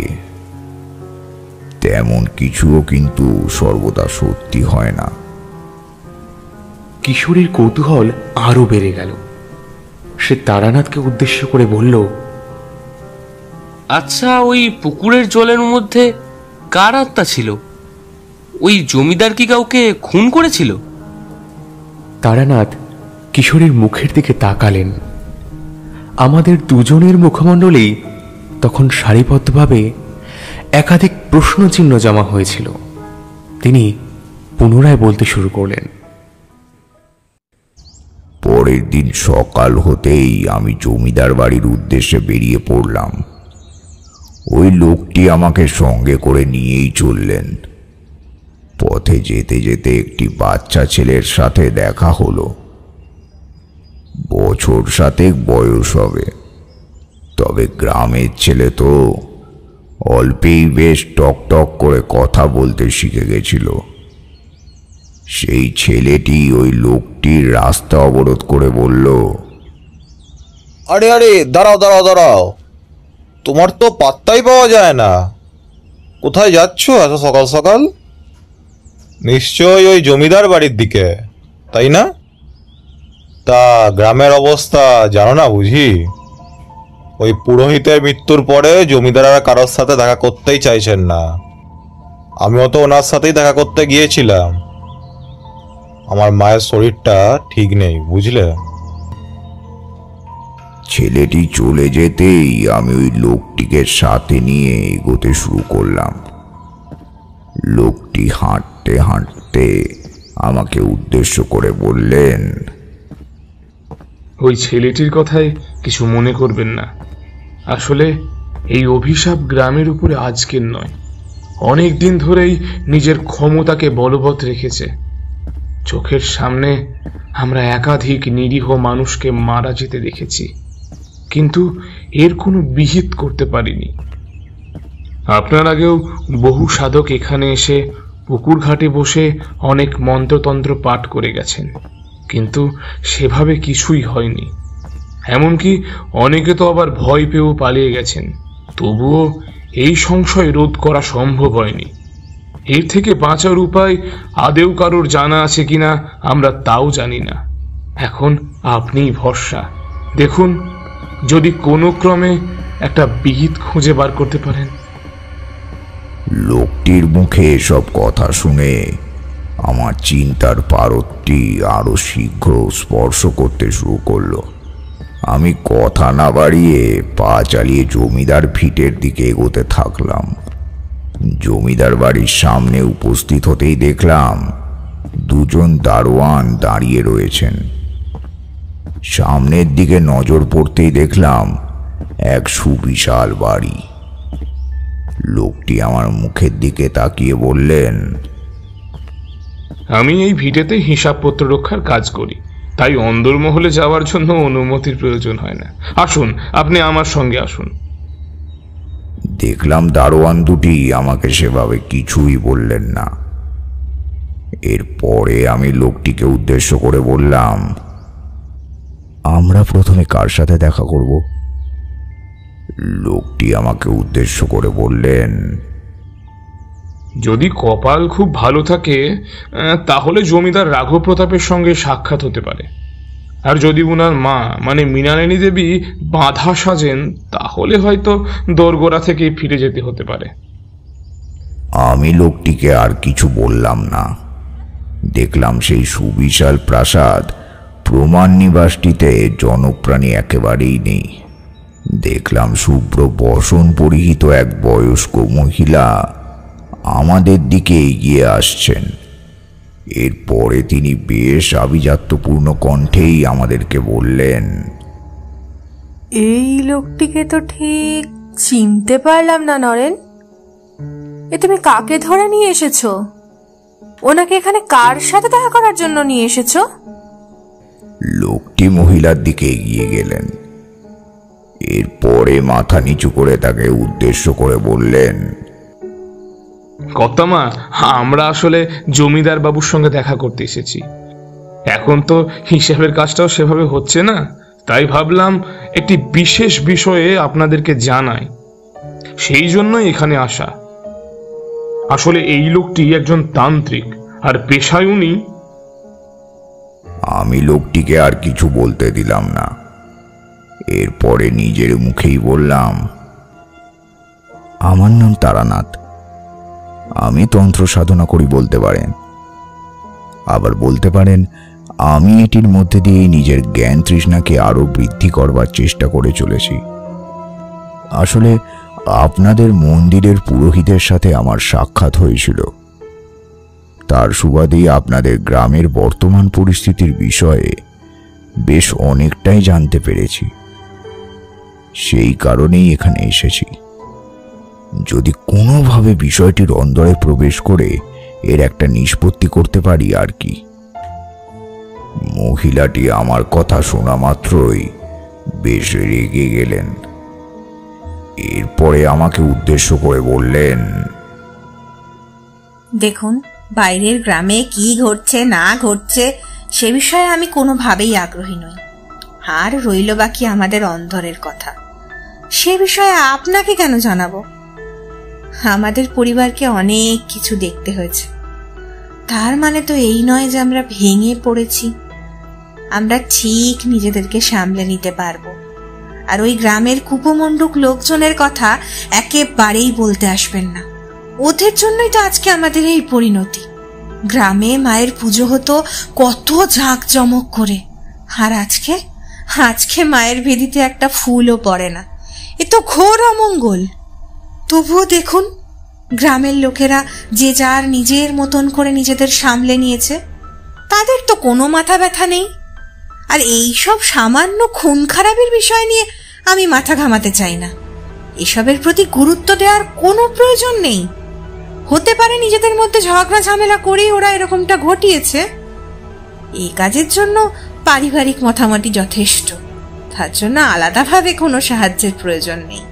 তেমন কিছুও কিন্তু সর্বদা সত্যি হয় না। কিশোরীর কৌতূহল আরো বেড়ে গেল। সে তারানাথকে উদ্দেশ্য করে বলল, আচ্ছা, ওই পুকুরের জলের মধ্যে কার আত্মা ছিল? ওই জমিদার কি কাউকে খুন করেছিল? তারানাথ কিশোরীর মুখের দিকে তাকালেন। আমাদের দুজনের মুখমণ্ডলেই তখন সারিবদ্ধভাবে একাধিক প্রশ্নচিহ্ন জমা হয়েছিল। তিনি পুনরায় বলতে শুরু করলেন, পরের দিন সকাল হতেই আমি জমিদার বাড়ির উদ্দেশ্যে বেরিয়ে পড়লাম। ওই লোকটি আমাকে সঙ্গে করে নিয়েই চললেন। পথে যেতে যেতে একটি বাচ্চা ছেলের সাথে দেখা হলো। বছর 7 বয়স হবে। তবে গ্রামের ছেলে তো অল্পেই বেশ টক টক করে কথা বলতে শিখে গেছিল। সেই ছেলেটি ওই লোকটির রাস্তা অবরোধ করে বলল, আরে আরে দাঁড়াও দাঁড়াও দাঁড়াও, তোমার তো পাত্তাই পাওয়া যায় না। কোথায় যাচ্ছ এত সকাল সকাল? নিশ্চয়ই ওই জমিদার বাড়ির দিকে, তাই না? তা গ্রামের অবস্থা জানো না বুঝি? ওই পুরোহিতের মৃত্যুর পরে জমিদাররা কারোর সাথে দেখা করতেই চাইছেন না। আমিও তো ওনার সাথেই দেখা করতে গিয়েছিলাম। আমার মায়ের শরীরটা ঠিক নেই, বুঝলে? ছেলেটি চলে যেতেই আমি ওই লোকটিকে সাথে নিয়ে এগোতে শুরু করলাম। লোকটি হাঁটতে হাঁটতে আমাকে উদ্দেশ্য করে বললেন, ওই ছেলেটির কথায় কিছু মনে করবেন না। আসলে এই অভিশাপ গ্রামের উপরে আজকের নয়, অনেক দিন ধরেই নিজের ক্ষমতাকে বলবৎ রেখেছে। চোখের সামনে আমরা একাধিক নিরীহ মানুষকে মারা যেতে দেখেছি, কিন্তু এর কোনো বিহিত করতে পারিনি। আপনার আগেও বহু সাধক এখানে এসে পুকুর ঘাটে বসে অনেক মন্ত্রতন্ত্র পাঠ করে গেছেন, কিন্তু সেভাবে কিছুই হয়নি। এমনকি অনেকে তো আবার ভয় পেয়েও পালিয়ে গেছেন, তবুও এই সংশয় রোধ করা সম্ভব হয়নি। এর থেকে বাঁচার উপায় আদেও কারোর জানা আছে কিনা আমরা তাও জানি না। এখন আপনিই ভরসা। দেখুন, যদি কোনো ক্রমে একটা বিহিত খুঁজে বার করতে পারেন। লোকটির মুখে এসব কথা শুনে আমার চিন্তার পারদটি আরো শীঘ্র স্পর্শ করতে শুরু করলো। আমি কথা না বাড়িয়ে পা চালিয়ে জমিদার ভিটের দিকে এগোতে থাকলাম। জমিদার বাড়ির সামনে উপস্থিত হতেই দেখলাম দুজন দারোয়ান দাঁড়িয়ে রয়েছেন। সামনের দিকে নজর পড়তেই দেখলাম এক সুবিশাল বাড়ি। লোকটি আমার মুখের দিকে তাকিয়ে বললেন, আমি এই ভিটেতে হিসাবপত্র রক্ষার কাজ করি, তাই অন্দরমহলে যাওয়ার জন্য অনুমতির প্রয়োজন হয় না। আসুন, আপনি আমার সঙ্গে আসুন। দেখলাম দারোয়ান দুটি আমাকে সেভাবে কিছুই বললেন না। এরপরে আমি লোকটিকে উদ্দেশ্য করে বললাম, আমরা প্রথমে কার সাথে দেখা করব? লোকটি আমাকে উদ্দেশ্য করে বললেন, যদি কপাল খুব ভালো থাকে তাহলে জমিদার রাঘব প্রতাপের সঙ্গে সাক্ষাৎ হতে পারে। আর যদি উনার মা মানে মৃণালিনী দেবী বাঁধা সাজেন, তাহলে হয়তো দোরগোড়া থেকে ফিরে যেতে হতে পারে। আমি লোকটিকে আর কিছু বললাম না। দেখলাম সেই সুবিশাল প্রাসাদ প্রমাণ নিবাসটিতে জনপ্রাণী একেবারেই নেই। দেখলাম শুভ্র বসন পরিহিত এক বয়স্ক মহিলা আমাদের দিকে এগিয়ে আসছেন। এরপরে তিনি বেশ আভিজাত্যপূর্ণ কণ্ঠেই আমাদেরকে বললেন, এই লোকটিকে তো ঠিক চিনতে পারলাম না নরেন। এ তুমি কাকে ধরে নিয়ে এসেছো? ওনাকে এখানে কার সাথে দেখা করার জন্য নিয়ে এসেছো? লোকটি মহিলার দিকে এগিয়ে গেলেন। এরপরে মাথা নিচু করে তাকে উদ্দেশ্য করে বললেন, কর্তামা, আমরা আসলে জমিদার বাবুর সঙ্গে দেখা করতে এসেছি। এখন তো হিসাবের কাজটাও সেভাবে হচ্ছে না, তাই ভাবলাম একটি বিশেষ বিষয়ে আপনাদেরকে জানাই, সেই জন্যই এখানে আসা। আসলে এই লোকটি একজন তান্ত্রিক, আর পেশায় উনি। আমি লোকটিকে আর কিছু বলতে দিলাম না। এরপরে নিজের মুখেই বললাম, আমার নাম তারানাথ। আমি তন্ত্র সাধনা করি বলতে পারেন, আবার বলতে পারেন আমি এটির মধ্যে দিয়ে নিজের জ্ঞান তৃষ্ণাকে আরো বৃদ্ধি করবার চেষ্টা করে চলেছি। আসলে আপনাদের মন্দিরের পুরোহিতের সাথে আমার সাক্ষাৎ হয়েছিল। তার সুবাদেই আপনাদের গ্রামের বর্তমান পরিস্থিতির বিষয়ে বেশ অনেকটাই জানতে পেরেছি। সেই কারণেই এখানে এসেছি। যদি কোনোভাবে বিষয়টির অন্দরে প্রবেশ করে এর একটা নিষ্পত্তি করতে পারি আর কি। মহিলাটি আমার কথা শোনা মাত্রই বেশ রেগে গেলেন। এরপরে আমাকে উদ্দেশ্য করে বললেন, দেখুন, বাইরের গ্রামে কি ঘটছে না ঘটছে সে বিষয়ে আমি কোনোভাবেই আগ্রহী নই। আর রইল বাকি আমাদের অন্ধরের কথা, সে বিষয়ে আপনাকে কেন জানাবো? আমাদের পরিবারকে অনেক কিছু দেখতে হয়েছে, তার মানে তো এই নয় যে আমরা ভেঙে পড়েছি। আমরা ঠিক নিজেদেরকে সামলে নিতে পারবো। আর ওই গ্রামের কুপমণ্ডুক লোকজনের কথা একেবারেই বলতে আসবেন না। ওদের জন্যই তো আজকে আমাদের এই পরিণতি। গ্রামে মায়ের পুজো হতো কত ঝাঁকজমক করে, আর আজকে মায়ের বেদিতে একটা ফুলও পড়ে না। এ তো ঘোর অমঙ্গল। তবুও দেখুন, গ্রামের লোকেরা যে যার নিজের মতন করে নিজেদের সামলে নিয়েছে, তাদের তো কোনো মাথা ব্যথা নেই। আর এই সব সামান্য খুন খারাপের বিষয় নিয়ে আমি মাথা ঘামাতে চাই না। এসবের প্রতি গুরুত্ব দেওয়ার কোনো প্রয়োজন নেই। হতে পারে নিজেদের মধ্যে ঝগড়া ঝামেলা করেই ওরা এরকমটা ঘটিয়েছে। এই কাজের জন্য পারিবারিক মতামতই যথেষ্ট, তার জন্য আলাদাভাবে কোনো সাহায্যের প্রয়োজন নেই।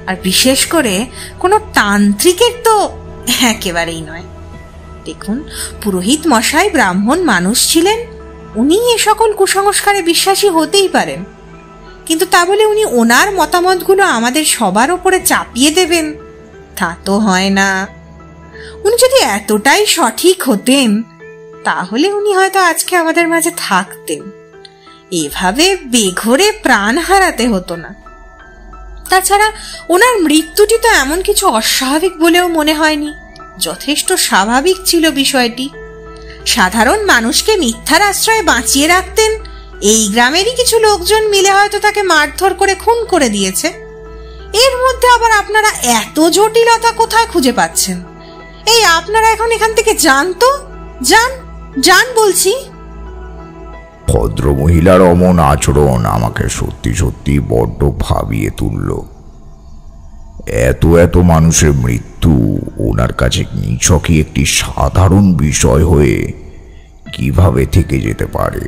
আর বিশেষ করে কোনো তান্ত্রিকের তো একেবারেই নয়। দেখুন, পুরোহিত মশাই ব্রাহ্মণ মানুষ ছিলেন, উনি এ সকল কুসংস্কারে বিশ্বাসী হতেই পারেন, কিন্তু তা বলে উনি ওনার মতামতগুলো আমাদের সবার ওপরে চাপিয়ে দেবেন তা তো হয় না। উনি যদি এতটাই সঠিক হতেন তাহলে উনি হয়তো আজকে আমাদের মাঝে থাকতেন, এভাবে বেঘরে প্রাণ হারাতে হতো না। তাছাড়া ওনার মৃত্যুটি তো এমন কিছু অস্বাভাবিক বলেও মনে হয়নি, যথেষ্ট স্বাভাবিক ছিল বিষয়টি। সাধারণ মানুষকে মিথ্যার আশ্রয়ে বাঁচিয়ে রাখতেন এই গ্রামেরই কিছু লোকজন মিলে হয়তো তাকে মারধর করে খুন করে দিয়েছে। এর মধ্যে আবার আপনারা এত জটিলতা কোথায় খুঁজে পাচ্ছেন? এই আপনারা এখন এখান থেকে যান তো, যান বলছি। ভদ্র মহিলার অমন আচরণ আমাকে সত্যি সত্যি বড্ড ভাবিয়ে তুলল। এত মানুষের মৃত্যু ওনার কাছে নিছকই একটি সাধারণ বিষয় হয়ে কিভাবে থেকে যেতে পারে?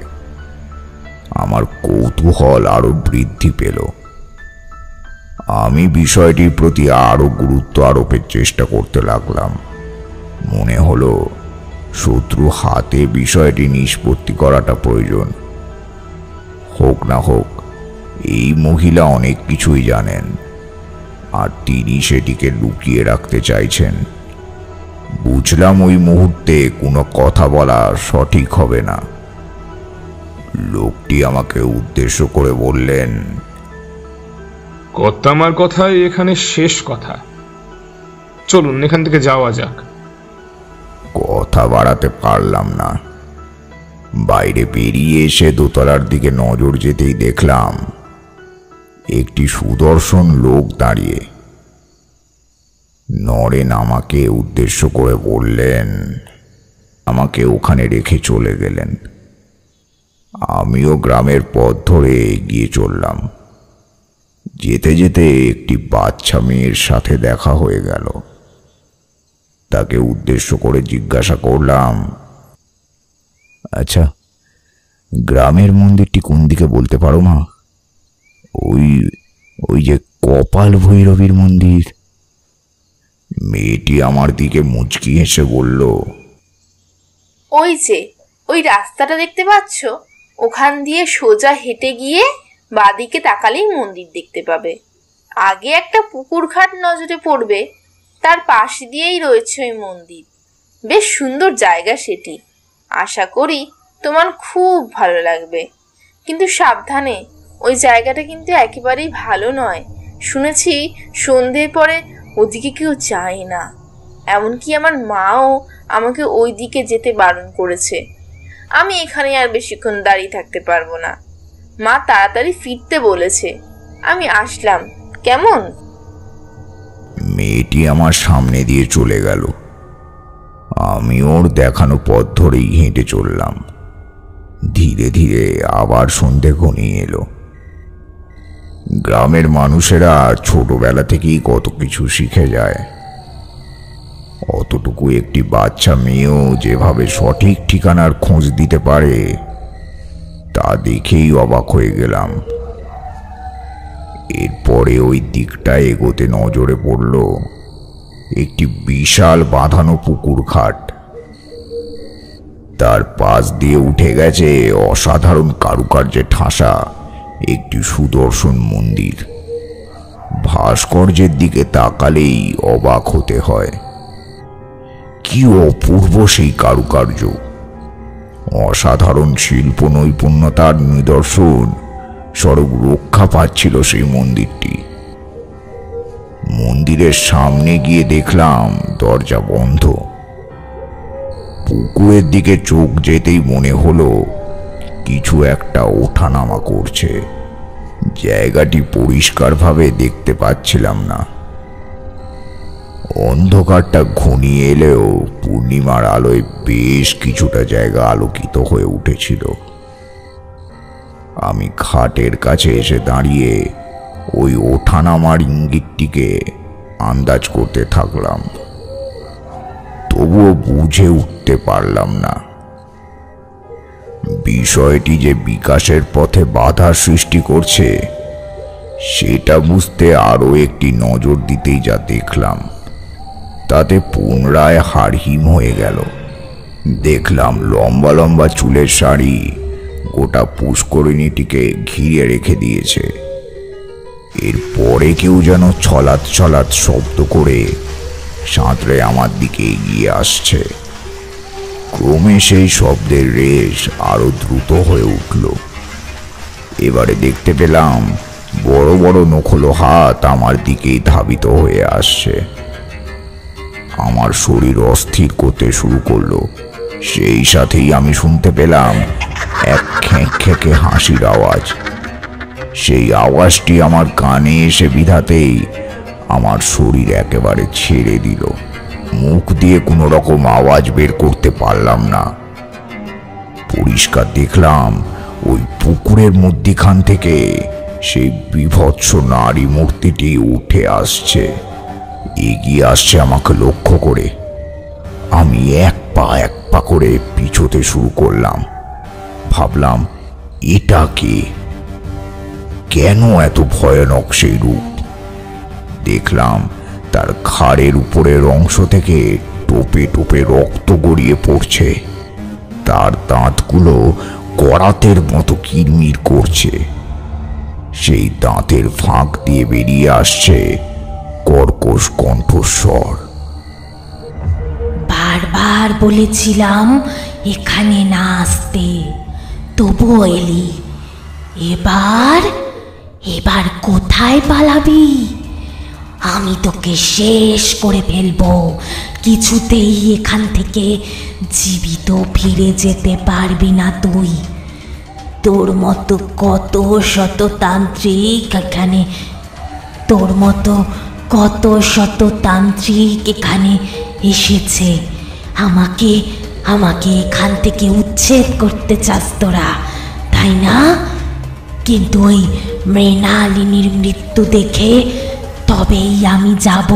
আমার কৌতূহল আরো বৃদ্ধি পেল। আমি বিষয়টির প্রতি আরো গুরুত্ব আরোপের চেষ্টা করতে লাগলাম। মনে হলো শত্রু হাতে বিষয়টি নিষ্পত্তি করাটা প্রয়োজন। হোক না হোক, এই মহিলা অনেক কিছুই জানেন, আর তিনি সেটিকে লুকিয়ে রাখতে চাইছেন। বুঝলাম ওই মুহূর্তে কোনো কথা বলা সঠিক হবে না। লোকটি আমাকে উদ্দেশ্য করে বললেন, কর্তামার কথাই এখানে শেষ কথা, চলুন এখান থেকে যাওয়া যাক। কথা বাড়াতে পারলাম না। বাইরে বেরিয়ে এসে দোতলার দিকে নজর যেতেই দেখলাম একটি সুদর্শন লোক দাঁড়িয়ে। নরেন আমাকে উদ্দেশ্য করে বললেন, আমাকে ওখানে রেখে চলে গেলেন। আমিও গ্রামের পথ ধরে এগিয়ে চললাম। যেতে যেতে একটি বাচ্চা মেয়ের সাথে দেখা হয়ে গেল। তাকে উদ্দেশ্য করে জিজ্ঞাসা করলাম, আচ্ছা, গ্রামের মন্দিরটি কোন দিকে বলতে পারো মা? ওই যে কপাল ভৈরবীর মন্দির। মেয়েটি আমার দিকে মুচকি হেসে বলল, ওই যে ওই রাস্তাটা দেখতে পাচ্ছ, ওখান দিয়ে সোজা হেঁটে গিয়ে বাঁদিকে তাকালেই মন্দির দেখতে পাবে। আগে একটা পুকুর ঘাট নজরে পড়বে, তার পাশ দিয়েই রয়েছে ওই মন্দির। বেশ সুন্দর জায়গা সেটি, আশা করি তোমার খুব ভালো লাগবে। কিন্তু সাবধানে, ওই জায়গাটা কিন্তু একেবারেই ভালো নয়। শুনেছি সন্ধ্যের পরে ওদিকে কেউ যায় না, এমনকি আমার মাও আমাকে ওই দিকে যেতে বারণ করেছে। আমি এখানে আর বেশিক্ষণ দাঁড়িয়ে থাকতে পারবো না, মা তাড়াতাড়ি ফিরতে বলেছে। আমি আসলাম, কেমন? মেয়েটি আমার সামনে দিয়ে চলে গেল। আমি ওর দেখানো পথ ধরেই হেঁটে চললাম। ধীরে ধীরে আবার সন্ধে ঘনিয়ে এলো। গ্রামের মানুষেরা ছোটবেলা থেকেই কত কিছু শিখে যায়। অতটুকু একটি বাচ্চা মেয়েও যেভাবে সঠিক ঠিকানার খোঁজ দিতে পারে তা দেখেই অবাক হয়ে গেলাম। এরপরে ওই দিকটা এগোতে নজরে পড়ল একটি বিশাল বাঁধানো পুকুর ঘাট। তার পাশ দিয়ে উঠে গেছে অসাধারণ কারুকার্যে ঠাসা একটি সুদর্শন মন্দির। ভাস্কর্যের দিকে তাকালেই অবাক হতে হয়। কি অপূর্ব সেই কারুকার্য! অসাধারণ শিল্প নৈপুণ্যতার নিদর্শন স্বরূপ রক্ষা পাচ্ছিল সেই মন্দিরটি। মন্দিরের সামনে গিয়ে দেখলাম দরজা বন্ধ। পুকুরের দিকে চোখ যেতেই মনে হলো কিছু একটা ওঠানামা করছে। জায়গাটি পরিষ্কারভাবে দেখতে পাচ্ছিলাম না। অন্ধকারটা ঘনিয়ে এলেও পূর্ণিমার আলোয় বেশ কিছুটা জায়গা আলোকিত হয়ে উঠেছিল। আমি খাটের কাছে এসে দাঁড়িয়ে ওই ওঠানামার ইঙ্গিতটিকে আন্দাজ করতে থাকলাম। তবুও বুঝে উঠতে পারলাম না বিষয়টি যে বিকাশের পথে বাধা সৃষ্টি করছে। সেটা বুঝতে আরো একটি নজর দিতেই যা দেখলাম তাতে পুনরায় হাড়হিম হয়ে গেল। দেখলাম লম্বা লম্বা চুলের শাড়ি গোটা পুষ্করিণীটিকে ঘিরে রেখে দিয়েছে। এরপরে কেউ যেন ছলাৎ ছলাৎ শব্দ করে সাঁতরে আমার দিকে এগিয়ে আসছে। ক্রমে সেই শব্দের রেশ আরো দ্রুত হয়ে উঠল। এবারে দেখতে পেলাম বড় বড় নখলো হাত আমার দিকেই ধাবিত হয়ে আসছে। আমার শরীর অস্থির করতে শুরু করলো। সেই সাথেই আমি শুনতে পেলাম এক খেঁকে হাসির আওয়াজ। সেই আওয়াজটি আমার কানে এসে বিধাতেই আমার শরীর একেবারে ছেড়ে দিল। মুখ দিয়ে কোনো রকম আওয়াজ বের করতে পারলাম না। পরিষ্কার দেখলাম ওই পুকুরের মধ্যিখান থেকে সেই বিভৎস নারী মূর্তিটি উঠে আসছে, এগিয়ে আসছে আমাকে লক্ষ্য করে। আমি এক পা করে পিছোতে শুরু করলাম। ভাবলাম, এটা কে? কেন এত ভয়ানক সেই রূপ? দেখলাম তার ঘাড়ের উপরের অংশ থেকে টোপে টোপে রক্ত গড়িয়ে পড়ছে। তার দাঁতগুলো করাতের মতো কিরমির করছে। সেই দাঁতের ফাঁক দিয়ে বেরিয়ে আসছে কর্কশ কণ্ঠস্বর। বারবার বলেছিলাম এখানে না আসতে, তবুও এলি। এবার কোথায় পালাবি? আমি তোকে শেষ করে ফেলবো। কিছুতেই এখান থেকে জীবিত ফিরে যেতে পারবি না তুই। তোর মতো কত শততান্ত্রিক এখানে এসেছে। আমাকে এখান থেকে উচ্ছেদ করতে চাস তোরা, তাই না? কিন্তু ওই মৃণালিনীর মৃত্যু দেখে তবেই আমি যাব,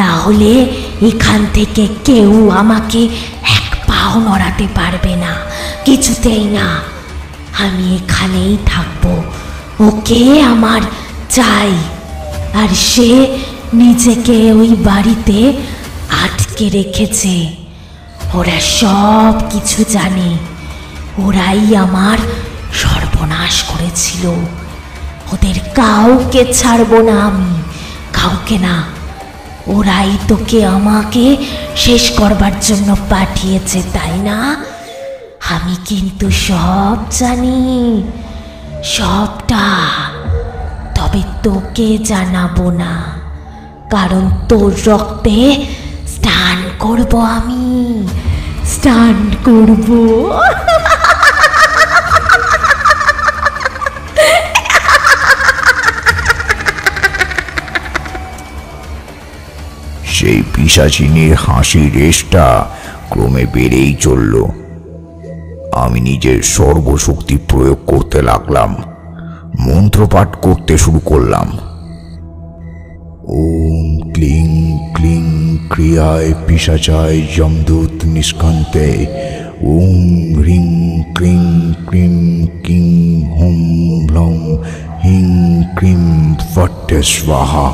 না হলে এখান থেকে কেউ আমাকে এক পাও নড়াতে পারবে না, কিছুতেই না। আমি এখানেই থাকবো, ওকে আমার চাই। আর সে নিজেকে ওই বাড়িতে আটকে রেখেছে। ওরা সব কিছু জানে। ওরাই আমার সর্বনাশ করেছিল। ওদের কাউকে ছাড়বো না আমি, কাউকে না। ওরাই তোকে আমাকে শেষ করবার জন্য পাঠিয়েছে, তাই না? আমি কিন্তু সব জানি, সবটা। তবে তোকে জানাবো না, কারণ তোর রক্তে স্নান করব আমি, স্নান করব। সেই পিশাচিনীর হাসির রেশটা ক্রমে বেড়েই চলল। আমি নিজের সর্বশক্তি প্রয়োগ করতে লাগলাম, মন্ত্রপাঠ করতে শুরু করলাম। ওম ক্লিং ক্লিং ক্রিয়ায় পিশাচায় যমদূত নিষ্কান্তে ওম হ্রিং ক্রিং ক্রিং কিং হোম ভ্লং হিং ক্রিম ফট স্বাহা।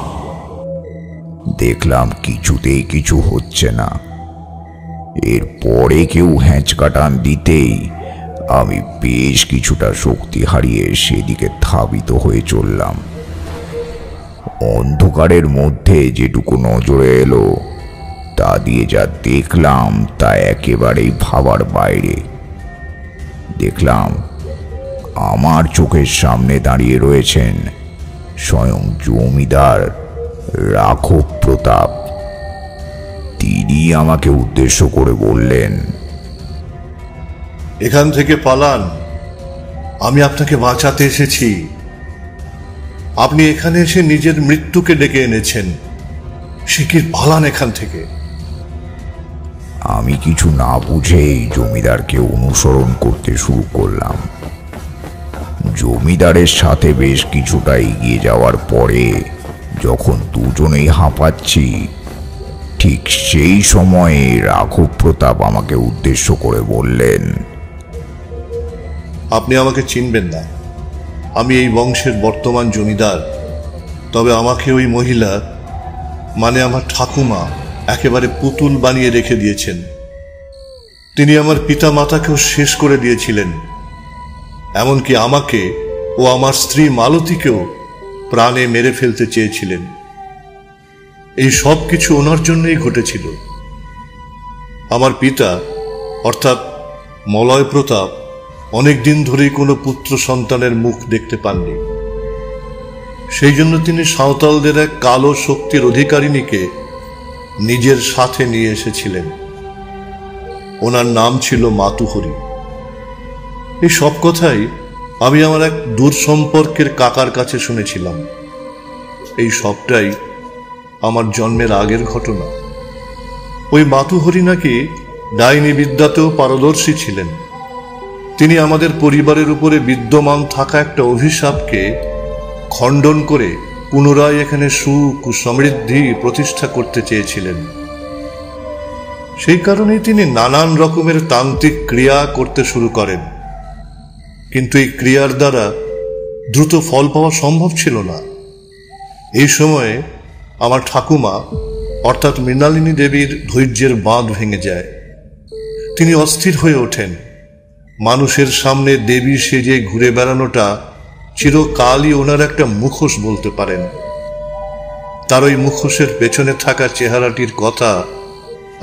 দেখলাম কিছুতেই কিছু হচ্ছে না। এরপরে কেউ হ্যাঁচকা টান দিতেই আমি বেশ কিছুটা শক্তি হারিয়ে সেদিকে ধাবিত হয়ে চললাম। অন্ধকারের মধ্যে যেটুকু নজরে এলো তা দিয়ে যা দেখলাম তা একেবারেই ভাবার বাইরে। দেখলাম আমার চোখের সামনে দাঁড়িয়ে রয়েছেন স্বয়ং জমিদার রাঘব প্রতাপ। তিনি আমাকে উদ্দেশ্য করে বললেন, এখান থেকে পালান, আমি আপনাকে বাঁচাতে এসেছি। আপনি এখানে এসে নিজের মৃত্যুকে ডেকে এনেছেন, সে কি পালান এখান থেকে। আমি কিছু না বুঝেই জমিদারকে অনুসরণ করতে শুরু করলাম। জমিদারের সাথে বেশ কিছুটা এগিয়ে যাওয়ার পরে যখন দুজনেই হাঁপাচ্ছি, ঠিক সেই সময়ে রাঘব প্রতাপ আমাকে উদ্দেশ্য করে বললেন, আপনি আমাকে চিনবেন না, আমি এই বংশের বর্তমান জমিদার। তবে আমাকে ওই মহিলা, মানে আমার ঠাকুমা, একেবারে পুতুল বানিয়ে রেখে দিয়েছেন। তিনি আমার পিতা মাতাকেও শেষ করে দিয়েছিলেন, এমনকি আমাকে ও আমার স্ত্রী মালতীকেও প্রাণে মেরে ফেলতে চেয়েছিলেন। এই সব কিছু ওনার জন্যই ঘটেছিল। আমার পিতা অর্থাৎ মলয় প্রতাপ অনেকদিন ধরেই কোনো পুত্র সন্তানের মুখ দেখতে পাননি। সেই জন্য তিনি সাঁওতালদের এক কালো শক্তির অধিকারিণীকে নিজের সাথে নিয়ে এসেছিলেন। ওনার নাম ছিল মাতুহরি। এই সব কথাই আমি আমার এক দূর সম্পর্কের কাকার কাছে শুনেছিলাম। এই সবটাই আমার জন্মের আগের ঘটনা। ওই মাতুহরি নাকি ডাইনি বিদ্যাতেও পারদর্শী ছিলেন। তিনি আমাদের পরিবারের উপরে বিদ্যমান থাকা একটা অভিশাপকে খণ্ডন করে পুনরায় এখানে সুখ ও সমৃদ্ধি প্রতিষ্ঠা করতে চেয়েছিলেন। সেই কারণেই তিনি নানান রকমের তান্ত্রিক ক্রিয়া করতে শুরু করেন, কিন্তু এই ক্রিয়ার দ্বারা দ্রুত ফল পাওয়া সম্ভব ছিল না। এই সময়ে আমার ঠাকুমা অর্থাৎ মৃণালিনী দেবীর ধৈর্যের বাঁধ ভেঙে যায়। তিনি অস্থির হয়ে ওঠেন। মানুষের সামনে দেবী সেজে ঘুরে বেড়ানোটা চিরকালই ওনার একটা মুখোশ বলতে পারেন। তার ওই মুখোশের পেছনে থাকা চেহারাটির কথা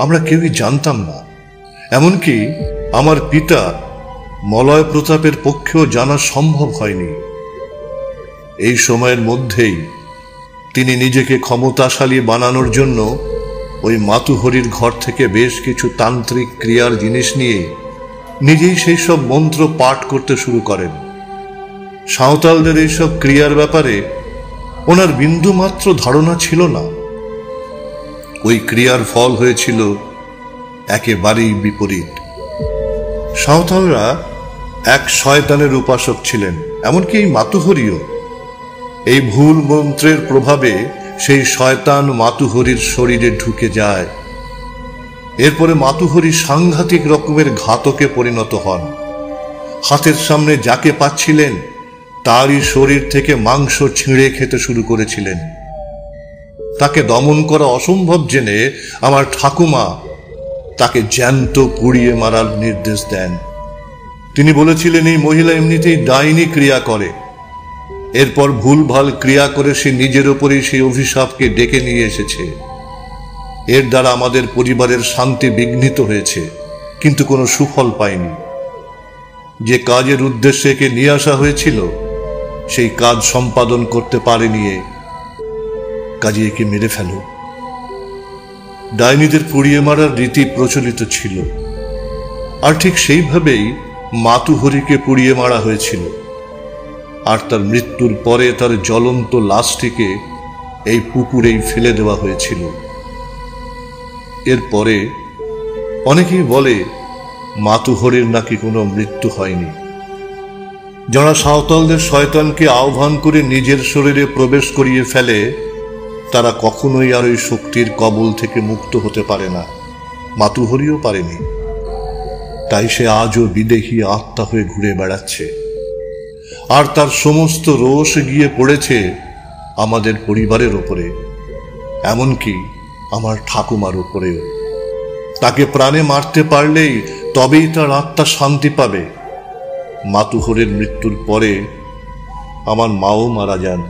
আমরা কেউই জানতাম না, এমনকি আমার পিতা মলয় প্রতাপের পক্ষেও জানা সম্ভব হয়নি। এই সময়ের মধ্যেই তিনি নিজেকে ক্ষমতাশালী বানানোর জন্য ওই মাতুহরির ঘর থেকে বেশ কিছু তান্ত্রিক ক্রিয়ার জিনিস নিয়ে নিজেই সেই সব মন্ত্র পাঠ করতে শুরু করেন। সাঁওতালদের এইসব ক্রিয়ার ব্যাপারে ওনার বিন্দুমাত্র ধারণা ছিল না। ওই ক্রিয়ার ফল হয়েছিল একেবারেই বিপরীত। সাঁওতালরা এক শয়তানের উপাসক ছিলেন, এমনকি এই মাতুহরিও। এই ভুল মন্ত্রের প্রভাবে সেই শয়তান মাতুহরির শরীরে ঢুকে যায়। এরপরে মাতুহরি সাংঘাতিক রকমের ঘাতকে পরিণত হন। হাতের সামনে যাকে পাচ্ছিলেন তারই শরীর থেকে মাংস ছিঁড়ে খেতে শুরু করেছিলেন। তাকে দমন করা অসম্ভব জেনে আমার ঠাকুমা তাকে জ্যান্ত পুড়িয়ে মারার নির্দেশ দেন। তিনি বলেছিলেন এই মহিলা এমনিতেই ডাইনি ক্রিয়া করে। এরপর ভুলভাল ক্রিয়া করে সে নিজের ওপরেই সেই অভিশাপকে ডেকে নিয়ে এসেছে। এর দ্বারা আমাদের পরিবারের শান্তি বিঘ্নিত হয়েছে, কিন্তু কোনো সুফল পায়নি। যে কাজের উদ্দেশ্যে একে নিয়ে আসা হয়েছিল সেই কাজ সম্পাদন করতে পারেনি, কাজে একে মেরে ফেল। ডাইনিদের পুড়িয়ে মারার রীতি প্রচলিত ছিল, আর ঠিক সেইভাবেই মাতুহরিকে পুড়িয়ে মারা হয়েছিল। আর তার মৃত্যুর পরে তার জ্বলন্ত লাশটিকে এই পুকুরেই ফেলে দেওয়া হয়েছিল। এরপরে অনেকেই বলে মাতুহরির নাকি কোনো মৃত্যু হয়নি। যারা সাঁওতালদের শয়তানকে আহ্বান করে নিজের শরীরে প্রবেশ করিয়ে ফেলে তারা কখনোই আর ওই শক্তির কবল থেকে মুক্ত হতে পারে না। মাতুহরিও পারেনি, তাই সে আজও বিদেহী আত্মা হয়ে ঘুরে বেড়াচ্ছে। আর তার সমস্ত রোষ গিয়ে পড়েছে আমাদের পরিবারের ওপরে, এমনকি আমার ঠাকুমার উপরেও। তাকে প্রাণে মারতে পারলেই তবেই তার আত্মা শান্তি পাবে। মাতুহরের মৃত্যুর পরে আমার মাও মারা যান।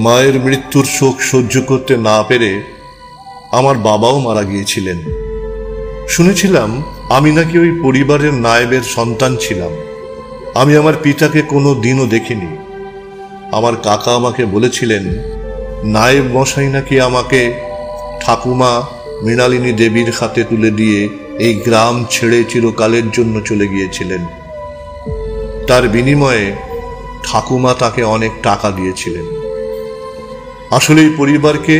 মায়ের মৃত্যুর শোক সহ্য করতে না পেরে আমার বাবাও মারা গিয়েছিলেন। শুনেছিলাম আমি নাকি ওই পরিবারের নায়েবের সন্তান ছিলাম। আমি আমার পিতাকে কোনো দিনও দেখিনি। আমার কাকা আমাকে বলেছিলেন নায়েব মশাই নাকি আমাকে ঠাকুমা মৃণালিনী দেবীর হাতে তুলে দিয়ে এই গ্রাম ছেড়ে চিরকালের জন্য চলে গিয়েছিলেন। তার বিনিময়ে ঠাকুমা তাকে অনেক টাকা দিয়েছিলেন। আসলে এই পরিবারকে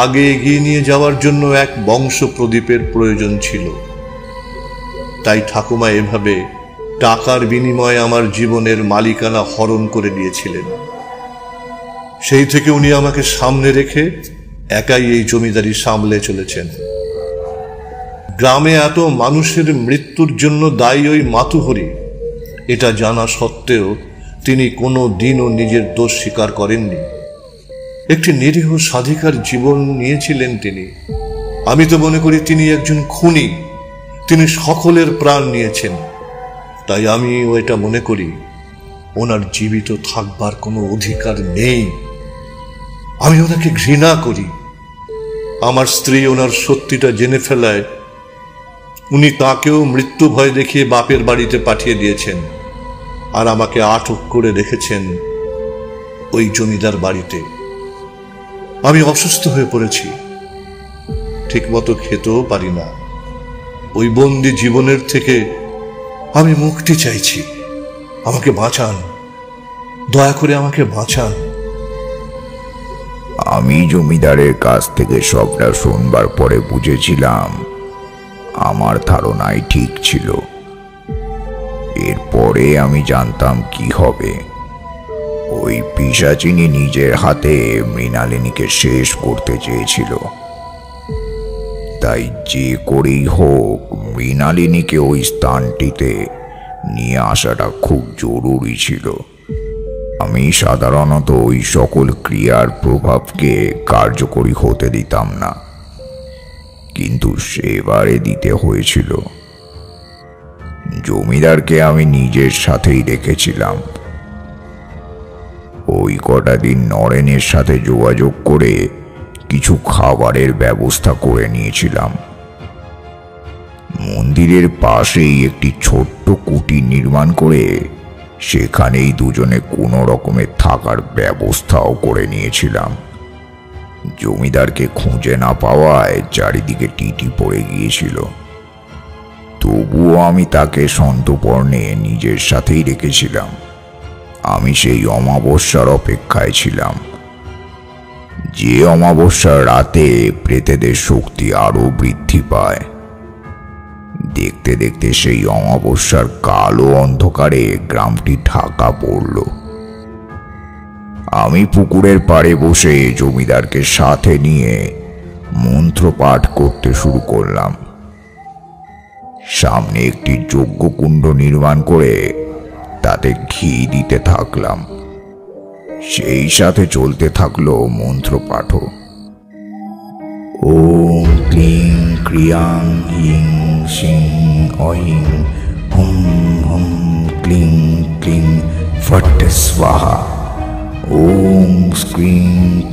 আগে এগিয়ে নিয়ে যাওয়ার জন্য এক বংশ প্রদীপের প্রয়োজন ছিল। তাই ঠাকুমা এভাবে টাকার বিনিময়ে আমার জীবনের মালিকানা হরণ করে দিয়েছিলেন। সেই থেকে উনি আমাকে সামনে রেখে একাই এই জমিদারি সামলে চলেছেন। গ্রামে এত মানুষের মৃত্যুর জন্য দায়ী ওই মাতুহরি, এটা জানা সত্ত্বেও তিনি কোনো দিনও নিজের দোষ স্বীকার করেননি। একটি নিরীহ সাধিকার জীবন নিয়েছিলেন তিনি। আমি তো মনে করি তিনি একজন খুনি। তিনি সকলের প্রাণ নিয়েছেন। তাই আমি এটা মনে করি ওনার জীবিত থাকবার কোনো অধিকার নেই। আমি ওনাকে ঘৃণা করি। আমার স্ত্রী ওনার সত্যিটা জেনে ফেলায় উনি তাকেও মৃত্যু ভয় দেখিয়ে বাপের বাড়িতে পাঠিয়ে দিয়েছেন, আর আমাকে আটক করে রেখেছেন ওই জমিদার বাড়িতে। আমি অসুস্থ হয়ে পড়েছি, ঠিকমতো খেতেও পারি না। ওই বন্দি জীবনের থেকে আমি মুক্তি চাইছি। আমাকে বাঁচান, দয়া করে আমাকে বাঁচান। আমি জমিদারের কাছ থেকে সবটা শুনবার পরে বুঝেছিলাম আমার ধারণাই ঠিক ছিল। এরপরে আমি জানতাম কি হবে। ওই পিশাচিনী নিজের হাতে মৃণালিনীকে শেষ করতে চেয়েছিল। তাই যে করেই হোক মৃণালিনীকে ওই স্থানটিতে নিয়ে আসাটা খুব জরুরি ছিল। আমি সাধারণত ওই সকল ক্রিয়ার প্রভাবকে কার্যকরী হতে দিতাম না, কিন্তু সেবারে দিতে হয়েছিল। জমিদারকে আমি নিজের সাথেই রেখেছিলাম। ওই কটা দিন নরেনের সাথে যোগাযোগ করে কিছু খাবারের ব্যবস্থা করে নিয়েছিলাম। মন্দিরের পাশেই একটি ছোট্ট কুটির নির্মাণ করে সেখানেই দুজনে কোনো রকমের থাকার ব্যবস্থাও করে নিয়েছিলাম। জমিদারকে খুঁজে না পাওয়ায় চারিদিকে টিটি পড়ে গিয়েছিল। তবুও আমি তাকে সন্তর্পণে নিজের সাথেই রেখেছিলাম। আমি সেই অমাবস্যার অপেক্ষায় ছিলাম, যে অমাবস্যার রাতে প্রেতেদের শক্তি আরো বৃদ্ধি পায়। দেখতে দেখতে সেই অমাবস্যার কালো অন্ধকারে গ্রামটি ঢাকা পড়ল। আমি পুকুরের পাড়ে বসে জমিদারকে সাথে নিয়ে মন্ত্র পাঠ করতে শুরু করলাম। সামনে একটি যজ্ঞকুণ্ড নির্মাণ করে তাতে ঘি দিতে থাকলাম। সেই সাথে চলতে থাকলো মন্ত্র পাঠও। ওম ক্লিং ক্রিয়াং হিং সিং অহিং হুম হুম ক্লিং ক্লিং ফট স্বাহা। ওম স্ক্রিং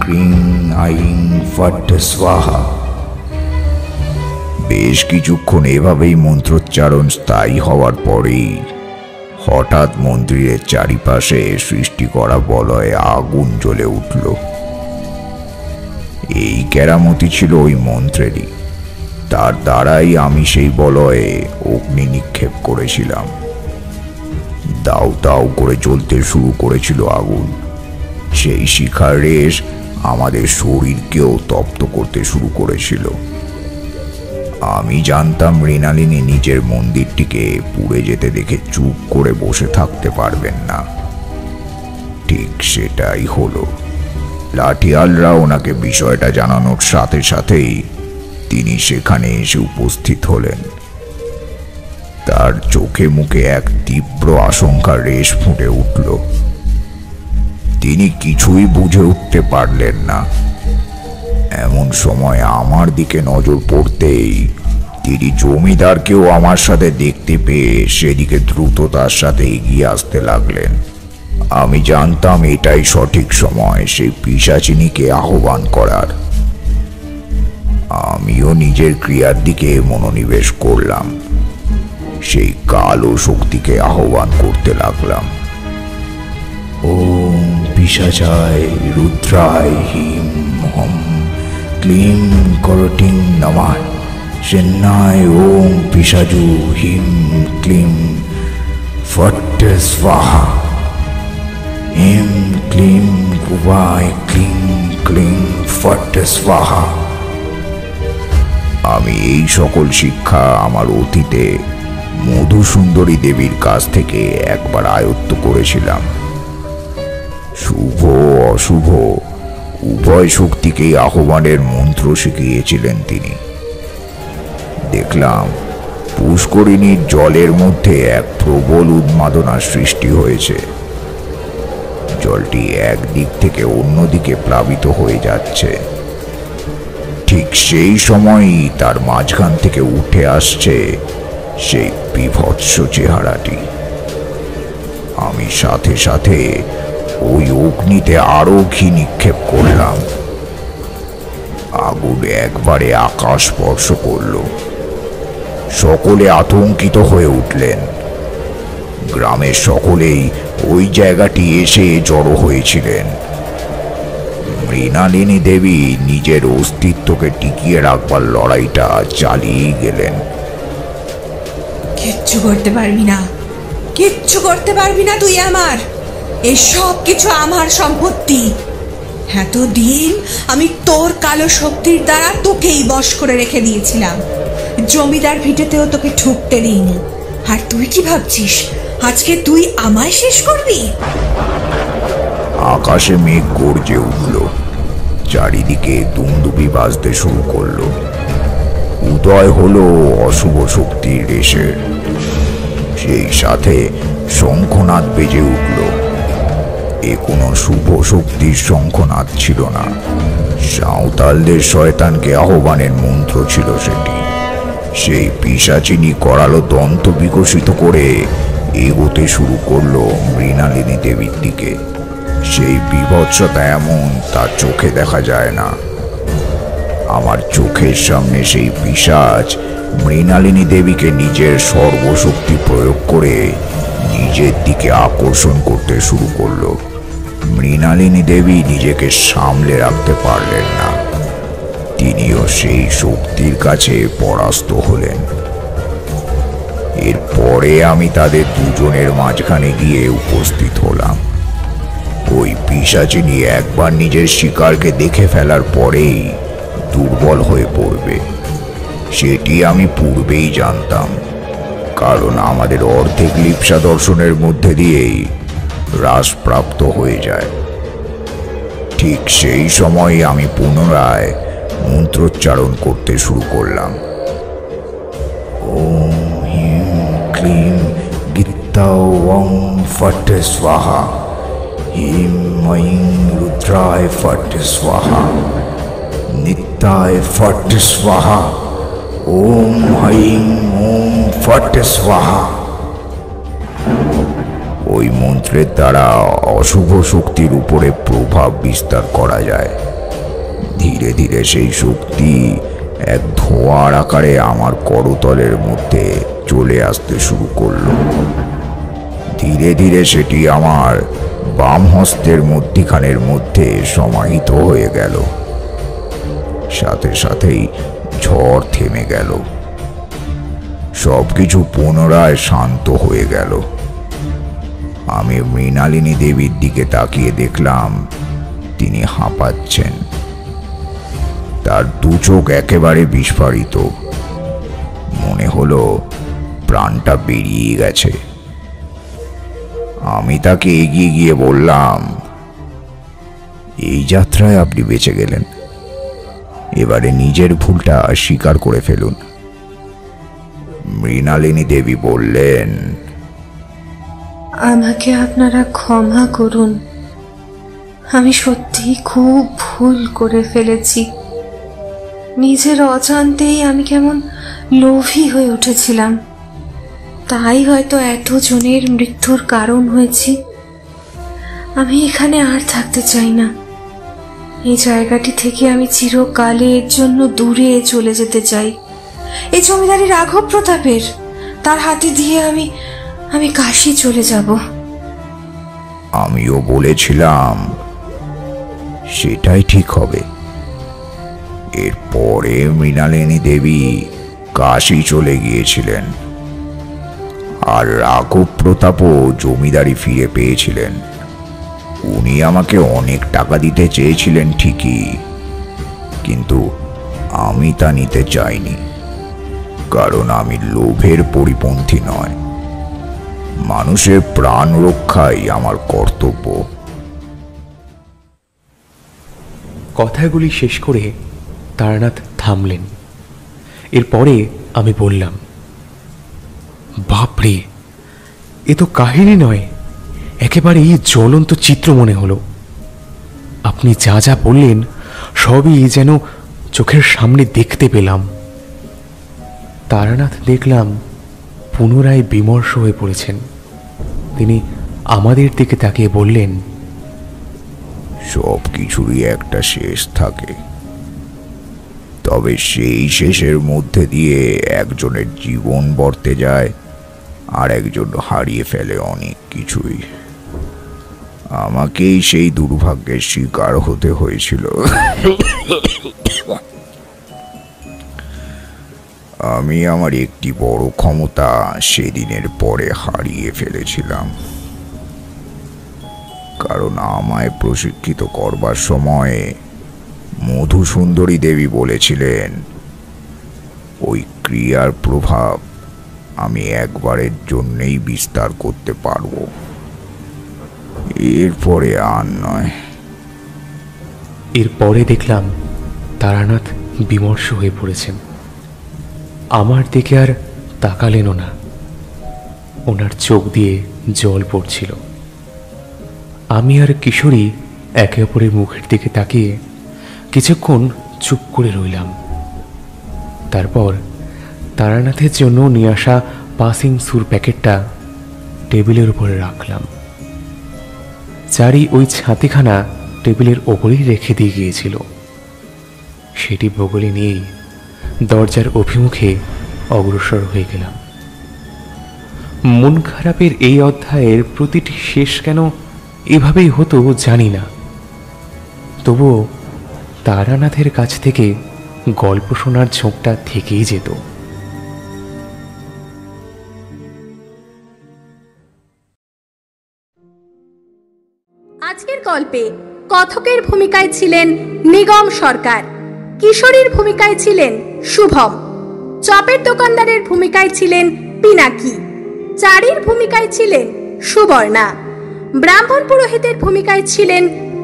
ক্রিং আইং ফট স্বাহা। বেশ কিছুক্ষণ এভাবেই মন্ত্রোচ্চারণ স্থায়ী হওয়ার পরেই হঠাৎ মন্দিরের চারিপাশে সৃষ্টি করা বলয়ে আগুন জ্বলে উঠল। এই কেরামতি ছিল ওই মন্ত্রেরই। তার দ্বারাই আমি সেই বলয়ে অগ্নি নিক্ষেপ করেছিলাম। দাউ দাউ করে জ্বলতে শুরু করেছিল আগুন। সেই শিখার রেশ আমাদের শরীরকেও তপ্ত করতে শুরু করেছিল। আমি জানতাম মৃণালিনী নিজের মন্দিরটিকে পুড়ে যেতে দেখে চুপ করে বসে থাকতে পারবেন না। ঠিক সেটাই হলো। লাঠিয়ালরা ওনাকে বিষয়টা জানানোর সাথে সাথেই তিনি সেখানে এসে উপস্থিত হলেন। তার চোখে মুখে এক তীব্র আশঙ্কার রেশ ফুটে উঠল। তিনি কিছুই বুঝে উঠতে পারলেন না। এমন সময় আমার দিকে নজর পড়তেই তিনি জমিদারকেও আমার সাথে দেখতে পেয়ে সেদিকে দ্রুততার সাথে এগিয়ে আসতে লাগলেন। আমি জানতাম এটাই সঠিক সময় সেই পিশাচিনীকে আহ্বান করার। আমিও নিজের ক্রিয়ার দিকে মনোনিবেশ করলাম, সেই কালো শক্তিকে আহ্বান করতে লাগলাম। ওম পিশাচায় রুদ্রায় হিম হম ক্লিম করটিং নমঃ সেনায় ওম পিশাজু হিম ক্লিম ফট স্বাহা হিম ক্লিম কুবায় ক্লিম ক্লিম ফট স্বাহা। আমি এই সকল শিক্ষা আমার অতীতে মধুসুন্দরী দেবীর কাছ থেকে একবার আয়ত্ত করেছিলাম। শুভ অশুভ উভয় শক্তিকেই আহ্বানের মন্ত্র শিখিয়েছিলেন তিনি। দেখলাম পুষ্করিণীর জলের মধ্যে এক প্রবল উন্মাদনার সৃষ্টি হয়েছে। জলটি একদিক থেকে অন্যদিকে প্লাবিত হয়ে যাচ্ছে। ঠিক সেই সময়ই তার মাঝখান থেকে উঠে আসছে সেই বিভৎস চেহারাটি। আমি সাথে সাথে ওই অগ্নিতে আরো ঘি নিক্ষেপ করলাম। আগুন একবারে আকাশ স্পর্শ করল। সকলে আতঙ্কিত হয়ে উঠলেন। গ্রামের সকলেই ওই জায়গাটি এসে জড়ো হয়েছিলেন। মৃণালিনী দেবী নিজের অস্তিত্বকে টিকিয়ে রাখবার লড়াইটা চালিয়ে গেলেন। কিচ্ছু করতে পারবি না, কিচ্ছু করতে পারবি না তুই আমার। এসব কিছু আমার সম্পত্তি। এতদিন আমি তোর কালো শক্তির দ্বারা তোকেই বশ করে রেখে দিয়েছিলাম। জমিদার ভিটেতেও তোকে ঢুকতে দিইনি। আর তুই কি ভাবছিস আজকে তুই আমায় শেষ করবি? আকাশে মেঘ গর্জে উঠল, চারিদিকে দুমদুপি বাজতে শুরু করলো। উদয় হলো অশুভ শক্তির রেশের। সেই সাথে শঙ্খনাদ বেজে উঠল। এ কোনো শুভ শক্তির শঙ্খনাদ ছিল না, সাঁওতালদের শয়তানকে আহ্বানের মন্ত্র ছিল সেটি। সেই পিশাচিনী করালো দন্ত বিকশিত করে এগোতে শুরু করলো মৃণালিনী দেবীর দিকে। সেই বিভৎসতা এমন তার চোখে দেখা যায় না। আমার চোখের সামনে সেই পিশাচ মৃণালিনী দেবীকে নিজের সর্বশক্তি প্রয়োগ করে নিজের দিকে আকর্ষণ করতে শুরু করলো। মৃণালিনী দেবী নিজেকে সামলে রাখতে পারলেন না। তিনিও সেই শক্তির কাছে পরাস্ত হলেন। এরপরে আমি তাদের দুজনের মাঝখানে গিয়ে উপস্থিত হলাম। ওই পিশাচিনী একবার নিজের শিকারকে দেখে ফেলার পরেই দুর্বল হয়ে পড়বে, সেটি আমি পূর্বেই জানতাম। কারণ আমাদের অর্ধেক লিপ্সা দর্শনের মধ্যে দিয়েই হ্রাসপ্রাপ্ত হয়ে যায়। ঠিক সেই সময় আমি পুনরায় মন্ত্রোচ্চারণ করতে শুরু করলাম। ওম হিম ক্লিম গীতাও ওম ফট স্বাহা হিম মঈং রুদ্রায় ফট স্বাহা নিত্যায় ফট স্বাহা ওম হঈং ওম ফট স্বাহা। ওই মন্ত্রের দ্বারা অশুভ শক্তির উপরে প্রভাব বিস্তার করা যায়। ধীরে ধীরে সেই শক্তি এক ধোঁয়ার আকারে আমার করতলের মধ্যে চলে আসতে শুরু করলো। ধীরে ধীরে সেটি আমার বাম হস্তের মধ্যিখানের মধ্যে সমাহিত হয়ে গেল। সাথে সাথেই ঝড় থেমে গেল। সবকিছু পুনরায় শান্ত হয়ে গেল। আমি মৃণালিনী দেবীর দিকে তাকিয়ে দেখলাম তিনি হাঁপাচ্ছেন। তার দু চোখ একেবারে বিস্ফারিত। মনে হলো প্রাণটা বেরিয়ে গেছে। আমি তাকে এগিয়ে গিয়ে বললাম, এই যাত্রায় আপনি বেঁচে গেলেন, এবারে নিজের ভুলটা স্বীকার করে ফেলুন। মৃণালিনী দেবী বললেন, আমাকে আপনারা ক্ষমা করুন, আমি সত্যি খুব ভুল করে ফেলেছি। নিজের অজান্তেই আমি কেমন লোভী হয়ে উঠেছিলাম। তাই হয়তো এতজনের মৃত্যুর কারণ হয়েছি। আমি এখানে আর থাকতে চাই না। এই জায়গাটি থেকে আমি চিরকালের জন্য দূরে চলে যেতে চাই। এই জমিদারি রাঘব প্রতাপের, তার হাতে দিয়ে আমি কাশী চলে যাব। আমিও বলেছিলাম সেটাই ঠিক হবে। এরপরে মৃণালিনী দেবী কাশী চলে গিয়েছিলেন, আর রাঘব প্রতাপও জমিদারি ফিরে পেয়েছিলেন। উনি আমাকে অনেক টাকা দিতে চেয়েছিলেন ঠিকই, কিন্তু আমি তা নিতে চাইনি, কারণ আমি লোভের পরিপন্থী নয়। মানুষের প্রাণ রক্ষাই আমার কর্তব্য। কথাগুলি শেষ করে তারানাথ থামলেন। এরপরে আমি বললাম, বাপরে, এ তো কাহিনী নয়, একেবারেই জ্বলন্ত চিত্র মনে হলো। আপনি যা যা বললেন সবই যেন চোখের সামনে দেখতে পেলাম। তারানাথ দেখলাম পুনরায় বিমর্ষ হয়ে পড়েছেন। তিনি আমাদের দিকে তাকিয়ে বললেন, সব কিছুরই একটা শেষ থাকে, তবে সেই শেষের মধ্যে দিয়ে একজনের জীবন বর্তে যায় আর একজন হারিয়ে ফেলে অনেক কিছুই। আমাকেই সেই দুর্ভাগ্যের শিকার হতে হয়েছিল। আমি আমার একটি বড় ক্ষমতা সেদিনের পরে হারিয়ে ফেলেছিলাম, কারণ আমায় প্রশিক্ষিত করবার সময়ে মধুসুন্দরী দেবী বলেছিলেন ওই ক্রিয়ার প্রভাব আমি একবারের জন্যেই বিস্তার করতে পারবো, এরপরে আর নয়। এরপরে দেখলাম তারানাথ বিমর্ষ হয়ে পড়েছেন। আমার দিকে আর তাকালেনও না, ওনার চোখ দিয়ে জল পড়ছিল। আমি আর কিশোরী একে অপরের মুখের দিকে তাকিয়ে কিছুক্ষণ চুপ করে রইলাম। তারপর তারানাথের জন্য নিয়ে আসা পাসিং সুর প্যাকেটটা টেবিলের উপরে রাখলাম। চারি ওই ছাতিখানা টেবিলের ওপরেই রেখে দিয়ে গিয়েছিল। সেটি বগলে নিয়েই দরজার অভিমুখে অগ্রসর হয়ে গেলাম। মন খারাপের এই অধ্যায়ের প্রতিটি শেষ কেন এভাবেই হতো জানি না, তবুও তারানাথের কাছ থেকে গল্প শোনার ঝোঁকটা থেকেই যেত। আজকের গল্পে কথকের ভূমিকায় ছিলেন নিগম সরকার, কিশোরীর ভূমিকায় ছিলেন শুভম, চপের দোকানদারের ভূমিকায় ছিলেন পিনাকি, চারির ভূমিকায় ছিলেন সুবর্ণা, ব্রাহ্মণ পুরোহিতের ভূমিকায় ছিলেন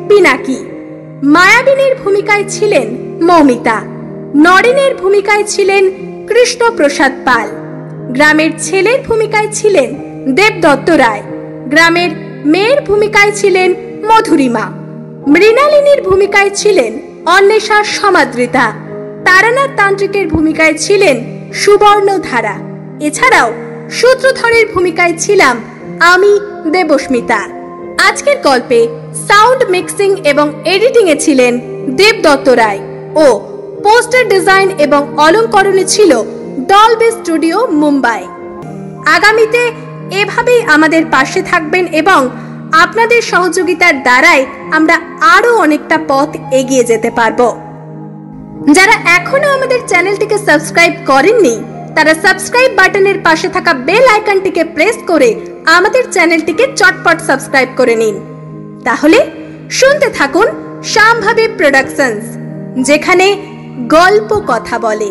পিনাকি, মায়াবিনীর ভূমিকায় ছিলেন মৌমিতা, নরেনের ভূমিকায় ছিলেন কৃষ্ণপ্রসাদ পাল, গ্রামের ছেলের ভূমিকায় ছিলেন দেবদত্ত রায়, গ্রামের মেয়ের ভূমিকায় ছিলেন মধুরিমা, মৃণালিনীর ভূমিকায় ছিলেন অন্বেষা সমাদৃতা, তারানাথ তান্ত্রিকের ভূমিকায় ছিলেন সুবর্ণধারা। এছাড়াও সূত্রধরের ভূমিকায় ছিলাম আমি দেবস্মিতা। আজকের গল্পে সাউন্ড মিক্সিং এবং এডিটিং এ ছিলেন দেবদত্ত রায় ও পোস্টার ডিজাইন এবং অলংকরণে ছিল ডলবি স্টুডিও মুম্বাই। আগামীতে এভাবেই আমাদের পাশে থাকবেন এবং আপনাদের সহযোগিতার দ্বারাই আমরা আরো অনেকটা পথ এগিয়ে যেতে পারবো। যারা এখনো আমাদের চ্যানেলটিকে সাবস্ক্রাইব করেননি তারা সাবস্ক্রাইব বাটনের পাশে থাকা বেল আইকনটিকে প্রেস করে আমাদের চ্যানেলটিকে চটপট সাবস্ক্রাইব করে নিন। তাহলে শুনতে থাকুন শাম্ভবী প্রোডাকশনস, যেখানে গল্প কথা বলে।